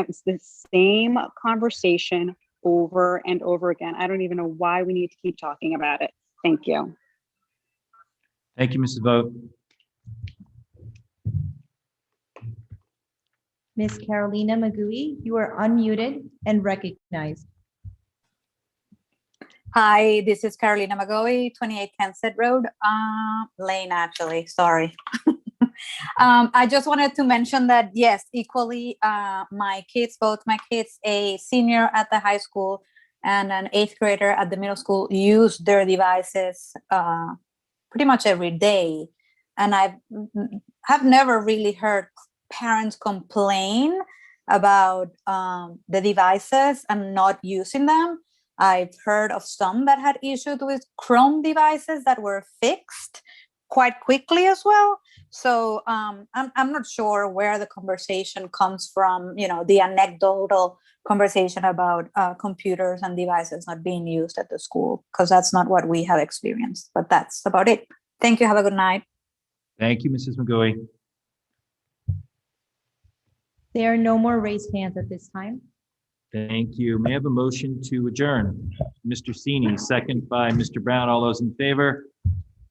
it's the same conversation over and over again. I don't even know why we need to keep talking about it. Thank you. Thank you, Mrs. Vogt. Miss Carolina Magui, you are unmuted and recognized. Hi, this is Carolina Magoy, 28 Kensett Road, Lane, actually, sorry. I just wanted to mention that, yes, equally, my kids, both my kids, a senior at the high school and an 8th grader at the middle school, use their devices pretty much every day. And I have never really heard parents complain about the devices and not using them. I've heard of some that had issues with Chrome devices that were fixed quite quickly as well. So I'm not sure where the conversation comes from, you know, the anecdotal conversation about computers and devices not being used at the school, because that's not what we have experienced. But that's about it. Thank you. Have a good night. Thank you, Mrs. McGoey. There are no more raised hands at this time. Thank you. May I have a motion to adjourn? Mr. Sini, second by Mr. Brown. All those in favor?